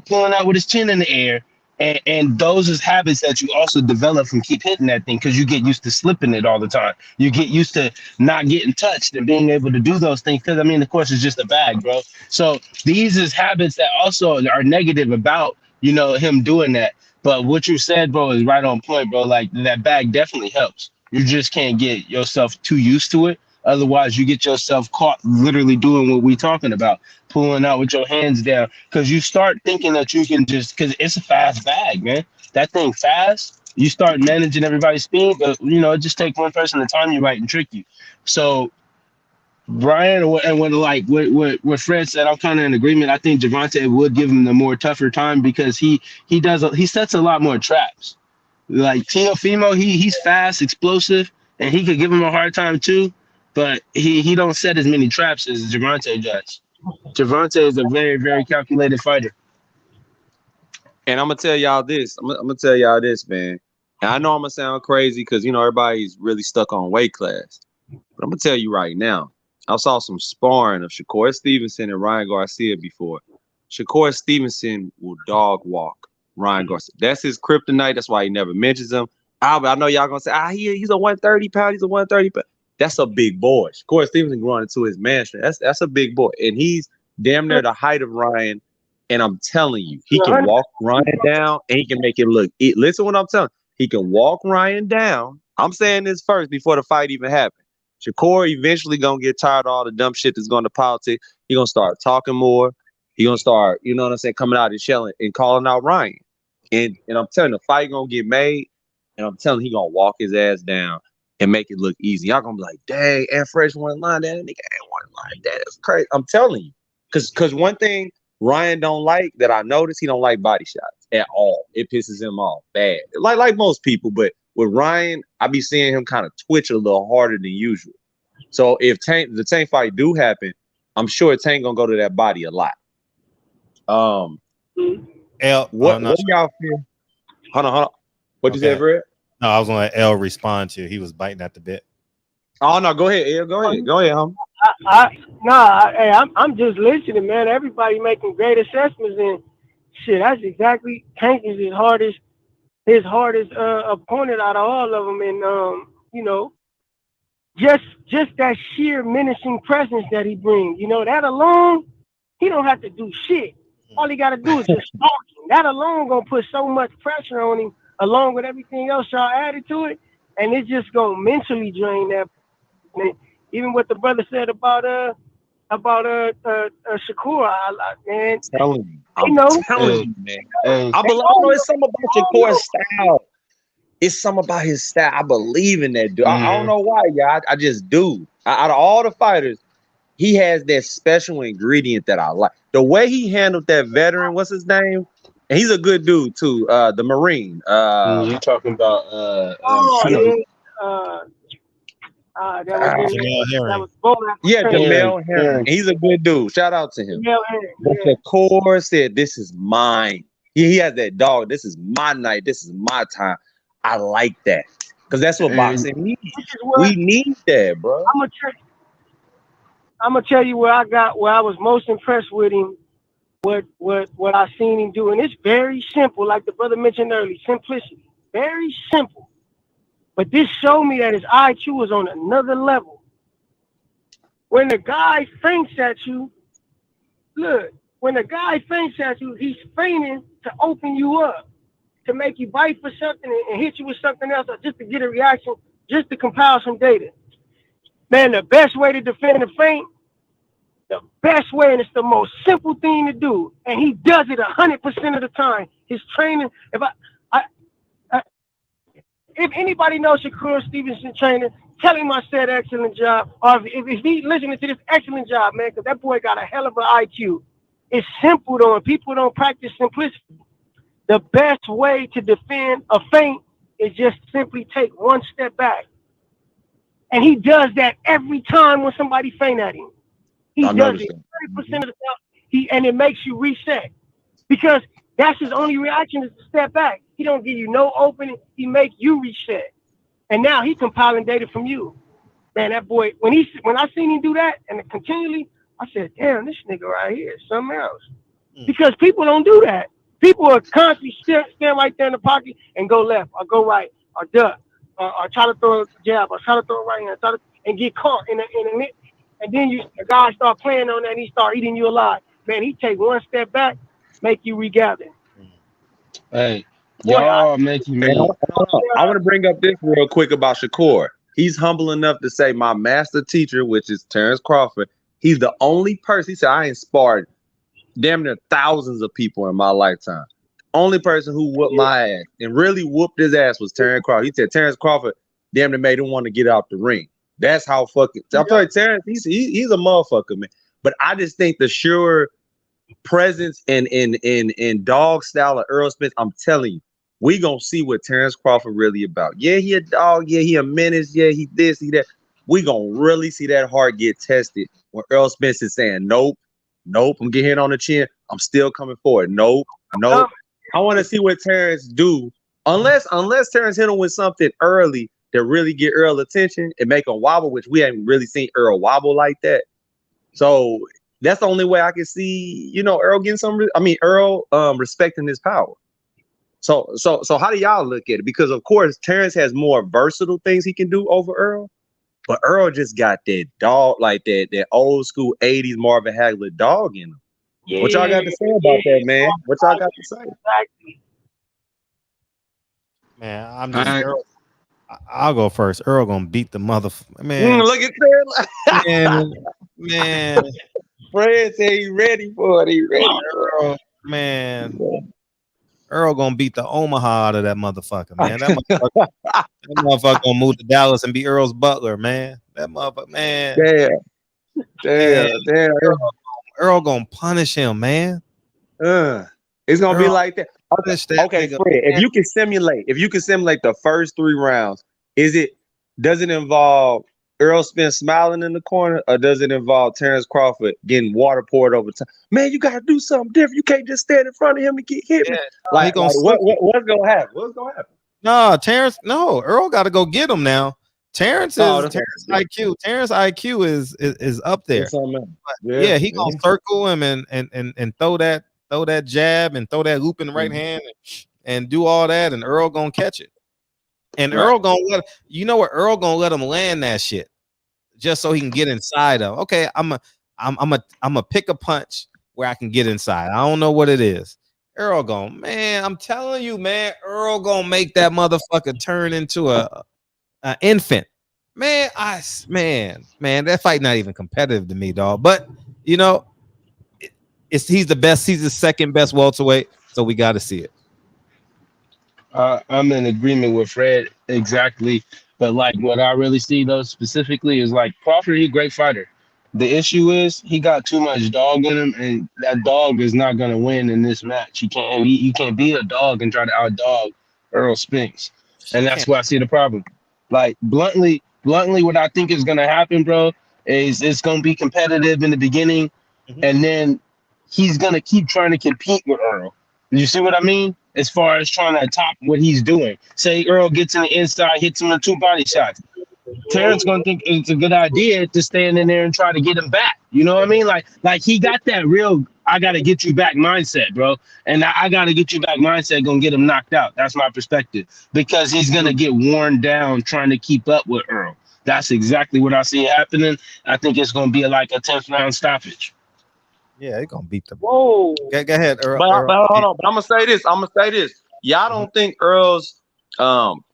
pulling out with his chin in the air. And those is habits that you also develop from keep hitting that thing because you get used to slipping it all the time. You get used to not getting touched and being able to do those things because, of course, it's just a bag, bro. So these is habits that also are negative about, him doing that. But what you said, bro, is right on point, bro. Like that bag definitely helps. You just can't get yourself too used to it. Otherwise, you get yourself caught literally doing what we talking about, pulling out with your hands down, because you start thinking that you can because it's a fast bag, man. That thing fast. You start managing everybody's speed, but it just takes one person to time you right and trick you. So, Brian, and what Fred said, I'm kind of in agreement. I think Gervonta would give him the more tougher time because he sets a lot more traps. Like Teofimo, he's fast, explosive, and he could give him a hard time too. But he don't set as many traps as Gervonta does. Gervonta is a very, very calculated fighter. And I'm gonna tell y'all this. I'm gonna tell y'all this, man. And I know I'm gonna sound crazy because everybody's really stuck on weight class. But I'm gonna tell you right now. I saw some sparring of Shakur Stevenson and Ryan Garcia before. Shakur Stevenson will dog walk Ryan Garcia. That's his kryptonite. That's why he never mentions him. I know y'all gonna say, he's a 130 pound. He's a 130 pound. That's a big boy. Shakur Stevenson growing into his mansion. That's a big boy. And he's damn near the height of Ryan. And I'm telling you, he can walk Ryan down and he can make it look. Listen to what I'm telling you. He can walk Ryan down. I'm saying this first before the fight even happened. Shakur eventually going to get tired of all the dumb shit that's going to politics. He's going to start talking more. He's going to start, coming out and shelling and calling out Ryan. And I'm telling you, the fight going to get made. And I'm telling you, he going to walk his ass down and make it look easy. Y'all gonna be like, dang, and Fresh one line that nigga ain't one line. That is crazy. I'm telling you. Cause one thing Ryan don't like that I noticed, he don't like body shots at all. It pisses him off bad. Like most people, but with Ryan, I be seeing him kind of twitch a little harder than usual. So if the Tank fight do happen, I'm sure Tank gonna go to that body a lot. L, what do y'all feel? Hold on. What'd you say, Fred? No, I was gonna let L respond to. He was biting at the bit. Oh no, go ahead, L. Go ahead, homie. I'm just listening, man. Everybody making great assessments, and shit, that's exactly Tank is his hardest opponent out of all of them, and you know, just that sheer menacing presence that he brings, you know, that alone, he don't have to do shit. All he got to do is just talking. That alone gonna put so much pressure on him, along with everything else y'all added to it, and it's just gonna mentally drain that. Even what the brother said about Shakur, man. I'm telling you, man. I know it's something about Shakur's style. It's something about his style. I believe in that dude. I don't know why, y'all. I just do. Out of all the fighters, he has that special ingredient that I like. The way he handled that veteran, what's his name? And he's a good dude too. The Marine. You talking about Jamel Herring. He's a good dude. Shout out to him. But Shakur said, "This is mine." He has that dog. This is my night. This is my time. I like that because that's what boxing needs. We need that, bro. I'm gonna tell you where I was most impressed with him. What I seen him do, and it's very simple, like the brother mentioned earlier. Simplicity, very simple. But this showed me that his IQ was on another level. When the guy feints at you, he's feigning to open you up, to make you bite for something and hit you with something else, or just to get a reaction, just to compile some data. Man, the best way to defend a feint, the best way, and it's the most simple thing to do, and he does it 100% of the time. His training, if anybody knows Shakur Stevenson trainer, tell him I said excellent job. Or if he's listening to this, excellent job, man, because that boy got a hell of an IQ. It's simple, though, and people don't practice simplicity. The best way to defend a feint is just simply take one step back. And he does that every time when somebody feint at him. He does it 30% of the time, and it makes you reset. Because that's his only reaction, is to step back. He don't give you no opening. He make you reset. And now he compiling data from you. Man, that boy, when I seen him do that and continually, I said, damn, this nigga right here is something else. Because people don't do that. People are constantly stand right there in the pocket and go left or go right or duck or try to throw a jab or try to throw a right hand and get caught in a and then the guy start playing on that and he start eating you alive. Man, he take one step back, make you regather. Hey, y'all making me. I want to bring up this real quick about Shakur. He's humble enough to say my master teacher, which is Terrence Crawford, he's the only person. He said, I inspired damn near thousands of people in my lifetime. Only person who whooped my ass and really whooped his ass was Terrence Crawford. He said Terrence Crawford damn near made him want to get out the ring. That's how fucking. I'm telling you, Terrence, he's a motherfucker, man. But I just think the sure presence and dog style of Earl Spence, I'm telling you, we gonna see what Terrence Crawford really about. Yeah, he a dog. Yeah, he a menace. Yeah, he this, he that. We gonna really see that heart get tested when Earl Spence is saying, nope, I'm getting hit on the chin. I'm still coming forward. Nope. I want to see what Terrence do. Unless Terrence hit him with something early that really get Earl attention and make him wobble, which we haven't really seen Earl wobble like that. So that's the only way I can see, Earl getting Earl respecting his power. So how do y'all look at it? Because of course Terrence has more versatile things he can do over Earl, but Earl just got that dog, like that old school 80s Marvin Hagler dog in him. Yeah, what y'all got to say about that, man? What y'all got to say? Man, I'm just Earl. I'll go first. Earl gonna beat the motherfucker. Man, look at that. man. Fred said he's ready for it. He ready. Earl, man. Earl gonna beat the Omaha out of that motherfucker, man. That motherfucker gonna move to Dallas and be Earl's butler, man. That motherfucker, man. Damn. Earl gonna punish him, man. It's gonna be like that. Okay, Fred. If you can simulate the first 3 rounds, does it involve Earl Spence smiling in the corner, or does it involve Terrence Crawford getting water poured over time? Man, you gotta do something different. You can't just stand in front of him and get hit. Yeah, Like what's gonna happen? What's gonna happen? No, Terrence. No, Earl got to go get him now. Terrence Oh, Terrence IQ. Terrence IQ is up there. Yeah, he gonna circle him and throw that jab and throw that loop in the right hand and do all that, and Earl gonna catch it. And Earl gonna Earl gonna let him land that shit just so he can get inside of. Okay, I'm a pick a punch where I can get inside. I don't know what it is. Earl gonna, man, I'm telling you, man, Earl gonna make that motherfucker turn into a infant. Man, man, that fight not even competitive to me, dog. But you know, he's the best. He's the second best welterweight, so we got to see it. I'm in agreement with Fred exactly, but like what I really see though specifically is like Crawford. He's a great fighter. The issue is he got too much dog in him, and that dog is not gonna win in this match. You can't be a dog and try to outdog Earl Spence, and that's why I see the problem. Like bluntly, what I think is gonna happen, bro, is it's gonna be competitive in the beginning, and then he's gonna keep trying to compete with Earl. You see what I mean? As far as trying to top what he's doing. Say Earl gets in the inside, hits him with 2 body shots. Terrence gonna think it's a good idea to stand in there and try to get him back. You know what I mean? Like he got that real I gotta get you back mindset, bro. And I gotta get you back mindset gonna get him knocked out. That's my perspective. Because he's gonna get worn down trying to keep up with Earl. That's exactly what I see happening. I think it's gonna be like a 10th round stoppage. Yeah, they're gonna beat them. Whoa. Go ahead, Earl. But hold on. But I'm gonna say this. Y'all don't think Earl's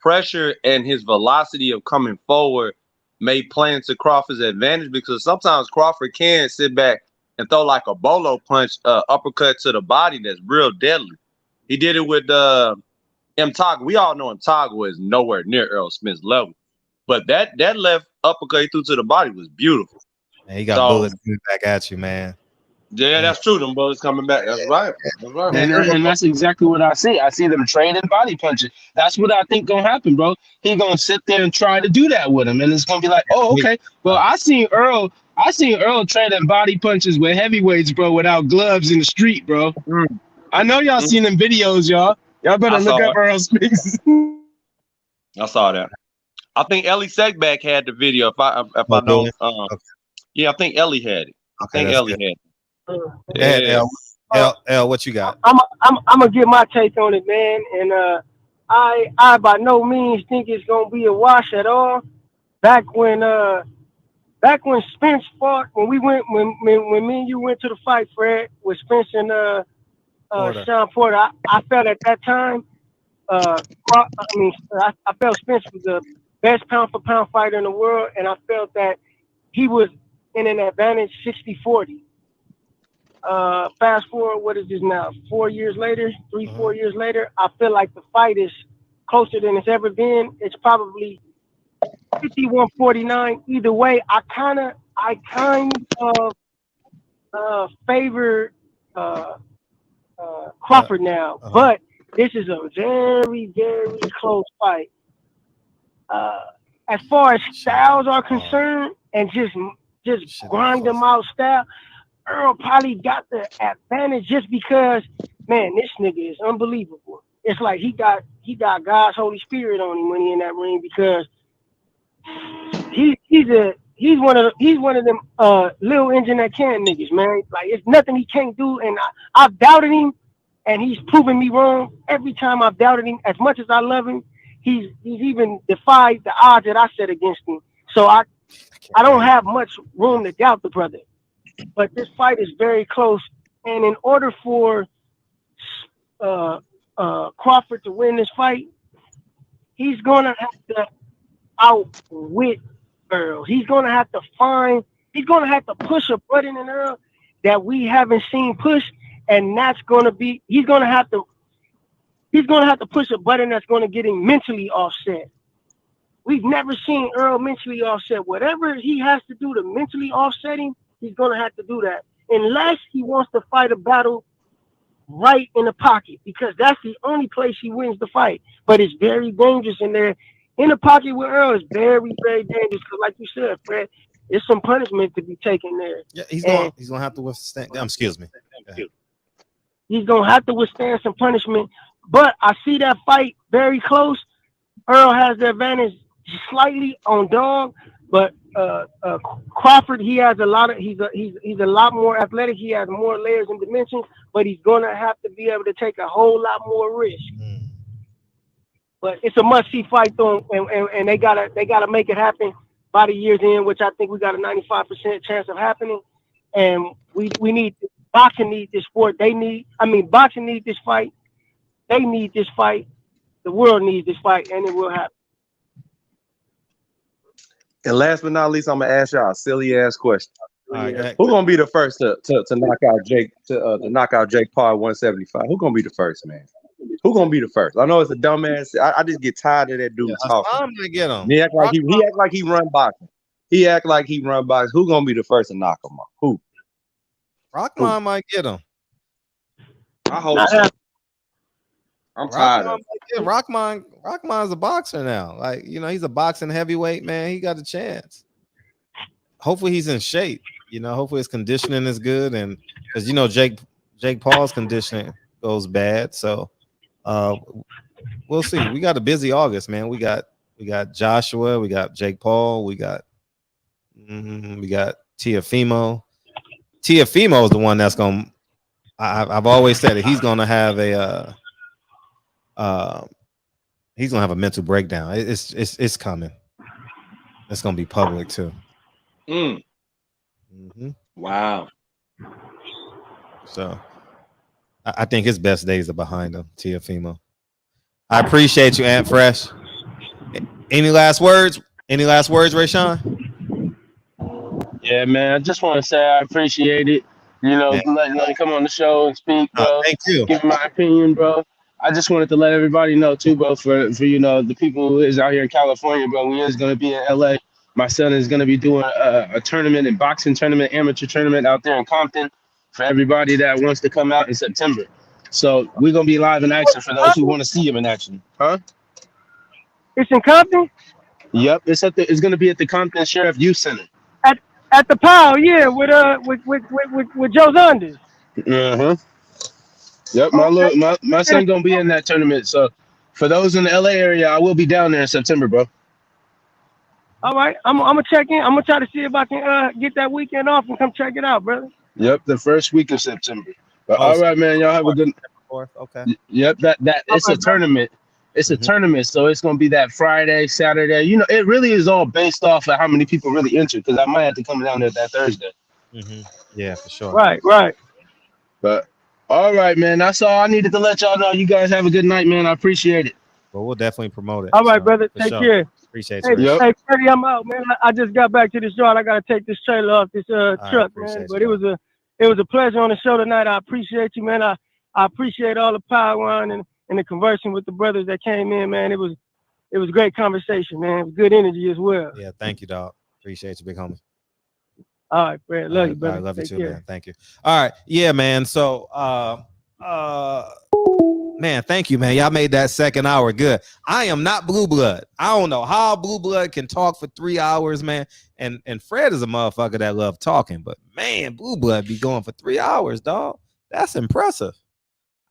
pressure and his velocity of coming forward may play into Crawford's advantage? Because sometimes Crawford can sit back and throw like a bolo punch, uppercut to the body that's real deadly. He did it with Mtagwa. We all know Mtagwa is nowhere near Earl Smith's level, but that left uppercut he threw to the body was beautiful. Man, he got bullets coming back at you, man. Yeah, that's true. Them bullets coming back. That's right. That's right. And that's exactly what I see. I see them trading body punches. That's what I think gonna happen, bro. He gonna sit there and try to do that with him, and it's gonna be like, oh, okay. Well, I seen Earl trading body punches with heavyweights, bro, without gloves in the street, bro. I know y'all seen them videos, y'all. Y'all better look up Earl Spence. I saw that. I think Ellie Segback had the video. If I know, yeah, I think Ellie had it. I think Ellie had it. Yeah, L, what you got? I'm gonna get my take on it, man. And I by no means think it's gonna be a wash at all. Back when Spence fought, when me and you went to the fight, Fred, with Spence and Sean Porter, I felt at that time, I felt Spence was the best pound for pound fighter in the world, and I felt that he was in an advantage 60-40. Fast forward, what is this now? 4 years later, 4 years later, I feel like the fight is closer than it's ever been. It's probably 51-49. Either way, I kind of favor Crawford now, but this is a very, very close fight. As far as styles are concerned, and just grind them out style, Earl probably got the advantage just because, man, this nigga is unbelievable. It's like he got God's Holy Spirit on him when he in that ring, because he's one of them little engine that can niggas, man. Like, it's nothing he can't do, and I've doubted him, and he's proven me wrong every time I've doubted him. As much as I love him, he's even defied the odds that I set against him. So I don't have much room to doubt the brother. But this fight is very close, and in order for Crawford to win this fight, he's gonna have to outwit Earl. He's gonna have to push a button in Earl that we haven't seen push, and that's gonna be he's gonna have to push a button that's gonna get him mentally offset. We've never seen Earl mentally offset. Whatever he has to do to mentally offset him, he's going to have to do that, unless he wants to fight a battle right in the pocket, because that's the only place he wins the fight. But it's very dangerous in there, in the pocket with Earl is very, very dangerous. Because, like you said, Fred, there's some punishment to be taken there. Yeah, he's gonna have to withstand. Excuse me. He's gonna have to withstand some punishment. But I see that fight very close. Earl has the advantage slightly on Dog, but Crawford, he has a lot of he's a lot more athletic. He has more layers and dimensions, but he's gonna have to be able to take a whole lot more risk. But it's a must-see fight though, and they gotta make it happen by the year's end, which I think we got a 95% chance of happening. And we need boxing needs this sport. Boxing needs this fight. They need this fight. The world needs this fight, and it will happen. And last but not least, I'm gonna ask y'all a silly ass question. Right, who's gonna be the first to knock out Jake to knock out Jake Paul at 175? Who's gonna be the first, man? Who's gonna be the first? I know it's a dumbass. I just get tired of that dude talking. I'm gonna get him. He act like he run boxing. He act like he run boxing. Who's gonna be the first to knock him off? Who? Rockman might get him. I hope so. I'm tired of it. Rockman's a boxer now. Like, you know, he's a boxing heavyweight, man. He got a chance. Hopefully he's in shape. You know, hopefully his conditioning is good. And because, you know, Jake Paul's conditioning goes bad. So we'll see. We got a busy August, man. We got Joshua, we got Jake Paul, we got Teofimo. Teofimo is the one that's gonna I've always said that he's gonna have a mental breakdown. It's coming. It's gonna be public too. Wow. So I think his best days are behind him, Teofimo. I appreciate you, Ant Fresh. Any last words? Rayshawn? Yeah, man. I just want to say I appreciate it. You know, letting me come on the show and speak, bro. Thank you. Give my opinion, bro. I just wanted to let everybody know too, bro, for you know, the people who is out here in California, bro. We is gonna be in LA. My son is gonna be doing a tournament, a boxing tournament, amateur tournament out there in Compton for everybody that wants to come out in September. So we're gonna be live in action for those who want to see him in action. Huh? It's in Compton? Yep, it's gonna be at the Compton Sheriff Youth Center. At the POW, yeah, with Joe Zunders. Yep, my son gonna be in that tournament. So for those in the LA area, I will be down there in September, bro. All right, I'm gonna check in. I'm gonna try to see if I can get that weekend off and come check it out, brother. Yep, the first week of September. But all right, man, y'all have a good. Okay. Yep, that it's a tournament. It's a tournament, so it's gonna be that Friday, Saturday. You know, it really is all based off of how many people really enter. Because I might have to come down there that Thursday. Yeah, for sure. Right. But all right, man, that's all I needed to let y'all know. You guys have a good night, man. I appreciate it. Well, we'll definitely promote it. All right, brother. Take care. Appreciate you. Hey, Freddie, I'm out, man. I just got back to this yard. I gotta take this trailer off this truck, man. But it was a pleasure on the show tonight. I appreciate you, man. I appreciate all the power on and the conversing with the brothers that came in, man. It was great conversation, man. It was good energy as well. Yeah, thank you, dog. Appreciate you, big homie. All right, Fred. Love you, brother. I love you Take too, care. man. Thank you. All right. Yeah, man. So man, thank you, man. Y'all made that second hour good. I am not Blue Blood. I don't know how Blue Blood can talk for 3 hours, man. And Fred is a motherfucker that love talking, but man, Blue Blood be going for 3 hours, dog. That's impressive.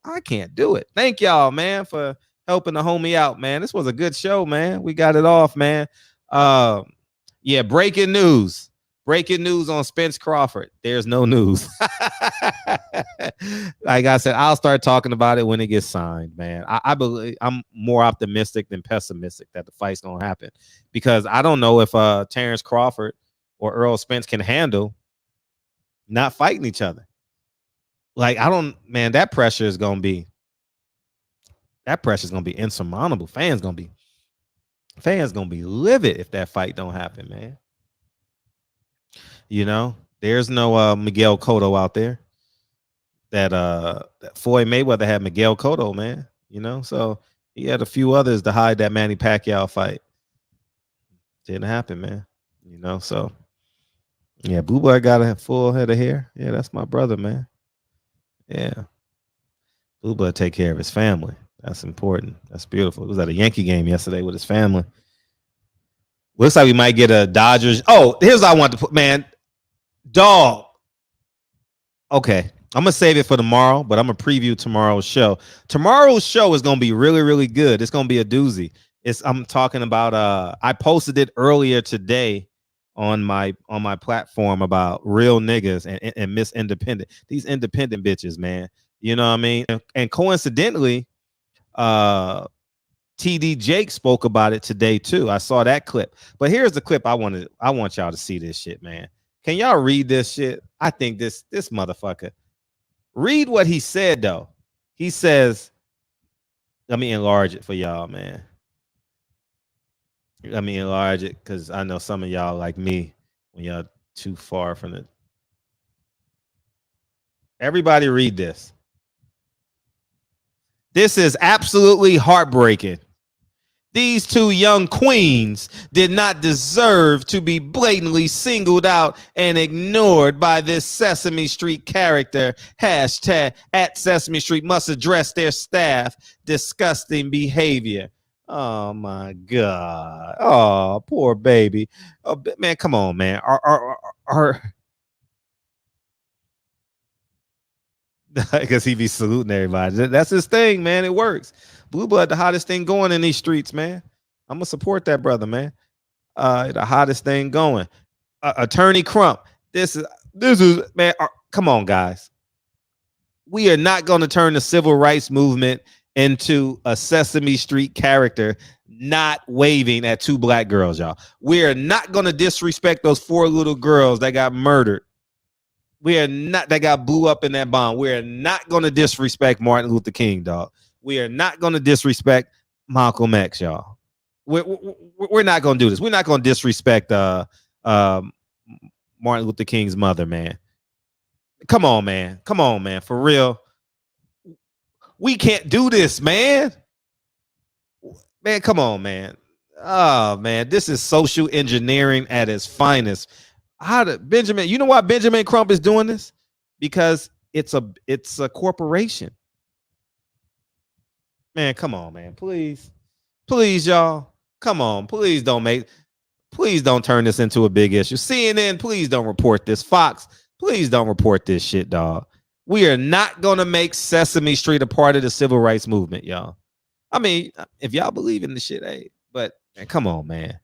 I can't do it. Thank y'all, man, for helping the homie out, man. This was a good show, man. We got it off, man. Yeah, breaking news. Breaking news on Spence Crawford. There's no news. Like I said, I'll start talking about it when it gets signed, man. I believe I'm more optimistic than pessimistic that the fight's gonna happen, because I don't know if Terrence Crawford or Earl Spence can handle not fighting each other. Like, that pressure is gonna be insurmountable. Fans gonna be livid if that fight don't happen, man. You know, there's no Miguel Cotto out there. That Floyd Mayweather had Miguel Cotto, man. You know, so he had a few others to hide that Manny Pacquiao fight. Didn't happen, man. You know, so yeah, Blue Boy got a full head of hair. Yeah, that's my brother, man. Yeah. Blue Blood take care of his family. That's important. That's beautiful. He was at a Yankee game yesterday with his family. Looks like we might get a Dodgers. Oh, here's what I want to put, man. Dog. Okay. I'm going to save it for tomorrow, but I'm going to preview tomorrow's show. Tomorrow's show is going to be really, really good. It's going to be a doozy. I'm talking about, I posted it earlier today on my platform about real niggas and Miss Independent. These independent bitches, man. You know what I mean? And coincidentally, TD Jake spoke about it today too. I saw that clip. But here's the clip I want y'all to see this shit, man. Can y'all read this shit? I think this motherfucker. Read what he said though. He says, let me enlarge it for y'all, man. Let me enlarge it because I know some of y'all like me when y'all too far from it. Everybody read this. This is absolutely heartbreaking. These two young queens did not deserve to be blatantly singled out and ignored by this Sesame Street character. Hashtag at Sesame Street must address their staff disgusting behavior. Oh my God. Oh, poor baby. Oh, man, come on, man. Because he be saluting everybody. That's his thing, man. It works. Blue Blood, the hottest thing going in these streets, man. I'm gonna support that brother, man. The hottest thing going. Attorney Crump. This is man. Come on, guys. We are not gonna turn the civil rights movement into a Sesame Street character not waving at two black girls, y'all. We are not gonna disrespect those 4 little girls that got murdered. We are not that got blew up in that bomb. We are not gonna disrespect Martin Luther King, dog. We are not going to disrespect Malcolm X, y'all. We're not going to do this. We're not going to disrespect Martin Luther King's mother, man. Come on, man. Come on, man. For real. We can't do this, man. Man, come on, man. Oh, man. This is social engineering at its finest. Benjamin, you know why Benjamin Crump is doing this? Because it's a corporation. Man, come on, man. Please, y'all. Come on. Please don't turn this into a big issue. CNN, please don't report this. Fox, please don't report this shit, dog. We are not going to make Sesame Street a part of the civil rights movement, y'all. I mean, if y'all believe in the shit, hey, but man, come on, man.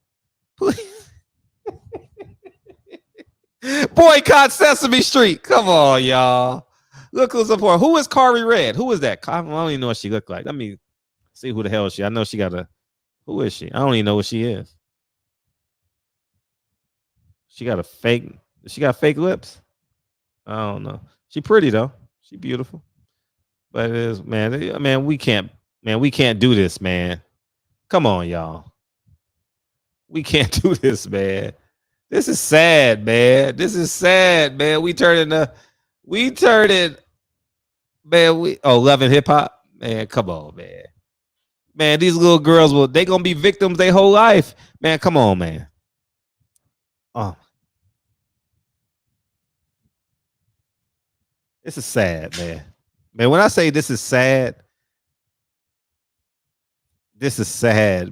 Please. Boycott Sesame Street. Come on, y'all. Look who's support. Who is Kari Red? Who is that? I don't even know what she looked like. Let me see who the hell is she. I know she got who is she? I don't even know what she is. She got fake lips. I don't know. She pretty though. She beautiful. But it is, man, we can't do this, man. Come on, y'all. We can't do this, man. This is sad, man. We turned it. Man, Love and Hip Hop. Man, come on, man. Man, these little girls they gonna be victims their whole life. Man, come on, man. Oh. This is sad, man. Man, when I say this is sad,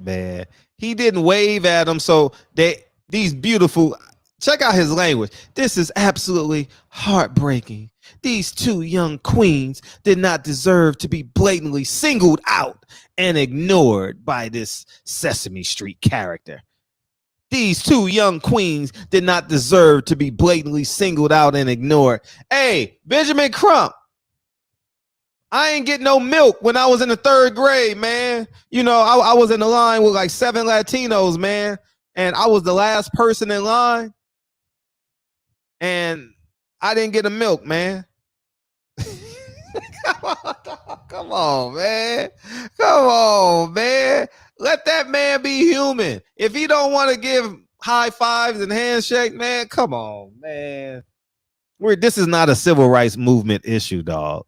man. He didn't wave at them, so these beautiful. Check out his language. This is absolutely heartbreaking. These two young queens did not deserve to be blatantly singled out and ignored by this Sesame Street character. These two young queens did not deserve to be blatantly singled out and ignored. Hey, Benjamin Crump, I ain't get no milk when I was in the 3rd grade, man. You know, I was in the line with like 7 Latinos, man. And I was the last person in line. And I didn't get a milk, man. Come on, man. Come on, man. Let that man be human. If he don't want to give high fives and handshake, man, come on, man. This is not a civil rights movement issue, dog.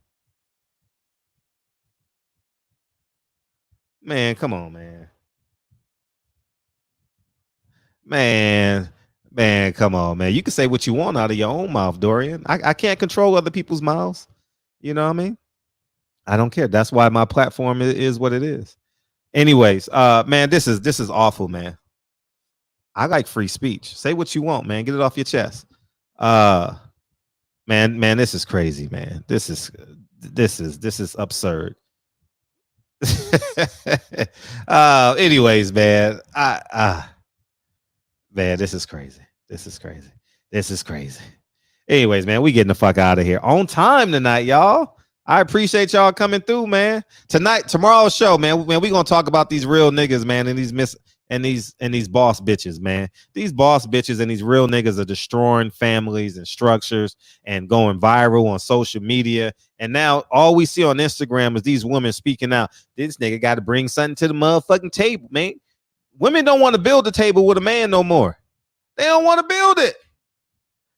Man, come on, man. Man, come on, man. You can say what you want out of your own mouth, Dorian. I can't control other people's mouths. You know what I mean? I don't care. That's why my platform is what it is. Anyways, man, this is awful, man. I like free speech. Say what you want, man. Get it off your chest. Man, this is crazy, man. This is absurd. Anyways, man. Man, this is crazy. This is crazy. Anyways, man, we getting the fuck out of here on time tonight, y'all. I appreciate y'all coming through, man. Tomorrow's show, man. We gonna talk about these real niggas, man, and these boss bitches, man. These boss bitches and these real niggas are destroying families and structures and going viral on social media. And now all we see on Instagram is these women speaking out. This nigga got to bring something to the motherfucking table, man. Women don't want to build the table with a man no more. They don't want to build it.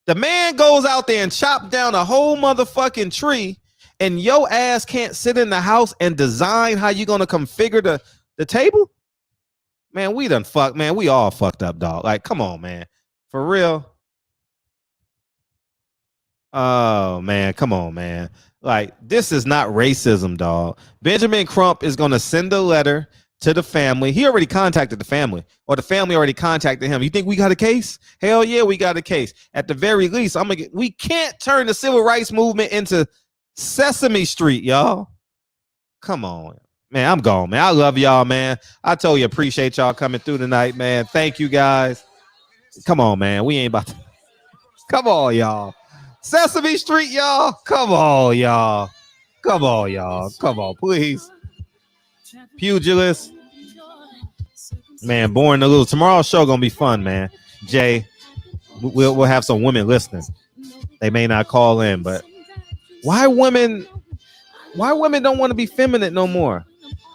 The man goes out there and chop down a whole motherfucking tree, and your ass can't sit in the house and design how you gonna configure the table. Man, we done fucked, man. We all fucked up, dog. Like, come on, man. For real. Oh, man. Come on, man. Like, this is not racism, dog. Benjamin Crump is going to send a letter to the family. He already contacted the family, or the family already contacted him. You think we got a case? Hell yeah, we got a case. At the very least, we can't turn the civil rights movement into Sesame Street, y'all. Come on. Man, I'm gone, man. I love y'all, man. I told you, appreciate y'all coming through tonight, man. Thank you, guys. Come on, man. We ain't about to. Come on, y'all. Sesame Street, y'all. Come on, y'all. Come on, y'all. Come on, please. Pugilist. Man, Born to Lose. Tomorrow's show gonna be fun, man. Jay, we'll have some women listening. They may not call in, but why women don't want to be feminine no more?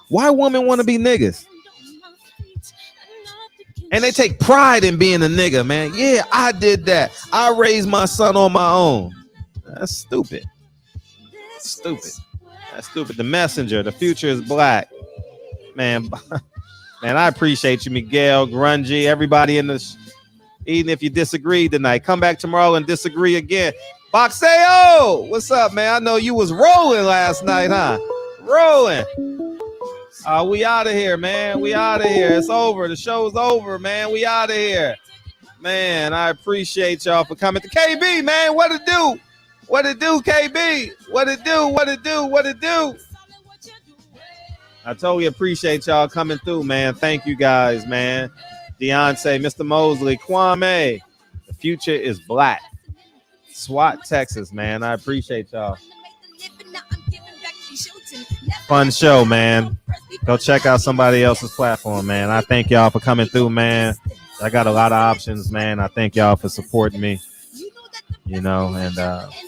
Why women want to be niggas? And they take pride in being a nigga, man. Yeah, I did that. I raised my son on my own. That's stupid. Stupid. That's stupid. The messenger. The future is black. Man, man, I appreciate you, Miguel, Grungy, everybody in this. Even if you disagree tonight, come back tomorrow and disagree again. Boxeo, what's up, man? I know you was rolling last night, huh? Rolling. We out of here, man. We out of here. It's over. The show's over, man. We out of here. Man, I appreciate y'all for coming to KB, man. What it do? What it do, KB? What it do? What it do? What it do? I totally appreciate y'all coming through, man. Thank you guys, man. Deontay, Mr. Mosley, Kwame. The future is black. SWAT, Texas, man. I appreciate y'all. Fun show, man. Go check out somebody else's platform, man. I thank y'all for coming through, man. I got a lot of options, man. I thank y'all for supporting me. You know, and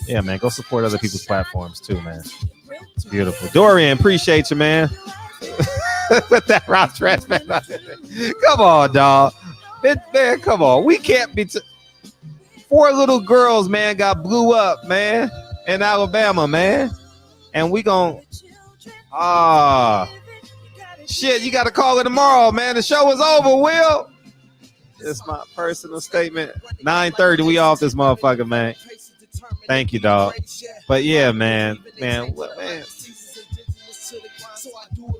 yeah, man, go support other people's platforms too, man. It's beautiful. Dorian, appreciate you, man. With that rock dress, man. Come on, dog. Man, come on. We can't be 4 little girls, man, got blew up, man, in Alabama, man. And we gon' shit, you gotta call it tomorrow, man. The show is over, Will. It's my personal statement. 9:30, we off this motherfucker, man. Thank you, dog. But yeah, man.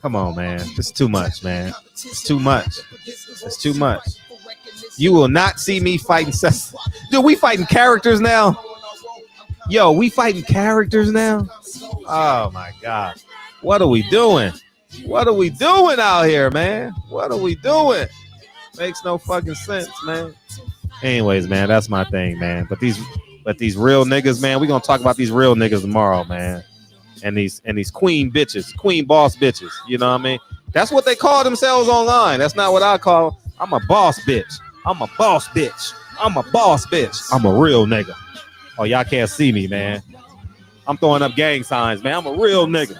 Come on, man. It's too much, man. It's too much. It's too much. You will not see me fighting. Dude, we fighting characters now. Yo, we fighting characters now. Oh my God. What are we doing? What are we doing out here, man? What are we doing? Makes no fucking sense, man. Anyways, man, that's my thing, man. But these real niggas, man, we're gonna talk about these real niggas tomorrow, man. And these queen bitches, queen boss bitches. You know what I mean? That's what they call themselves online. That's not what I call them. I'm a boss bitch. I'm a boss bitch. I'm a boss bitch. I'm a real nigga. Oh, y'all can't see me, man. I'm throwing up gang signs, man. I'm a real nigga.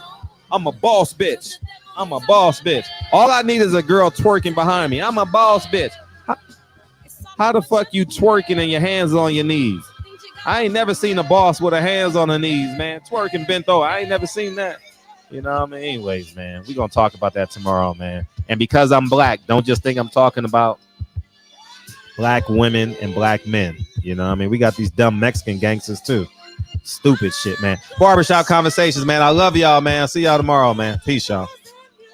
I'm a boss bitch. I'm a boss bitch. All I need is a girl twerking behind me. I'm a boss bitch. How the fuck you twerking and your hands on your knees? I ain't never seen a boss with her hands on her knees, man. Twerking bent over. I ain't never seen that. You know what I mean? Anyways, man, we're going to talk about that tomorrow, man. And because I'm black, don't just think I'm talking about black women and black men. You know what I mean? We got these dumb Mexican gangsters, too. Stupid shit, man. Barbershop Conversations, man. I love y'all, man. See y'all tomorrow, man. Peace, y'all.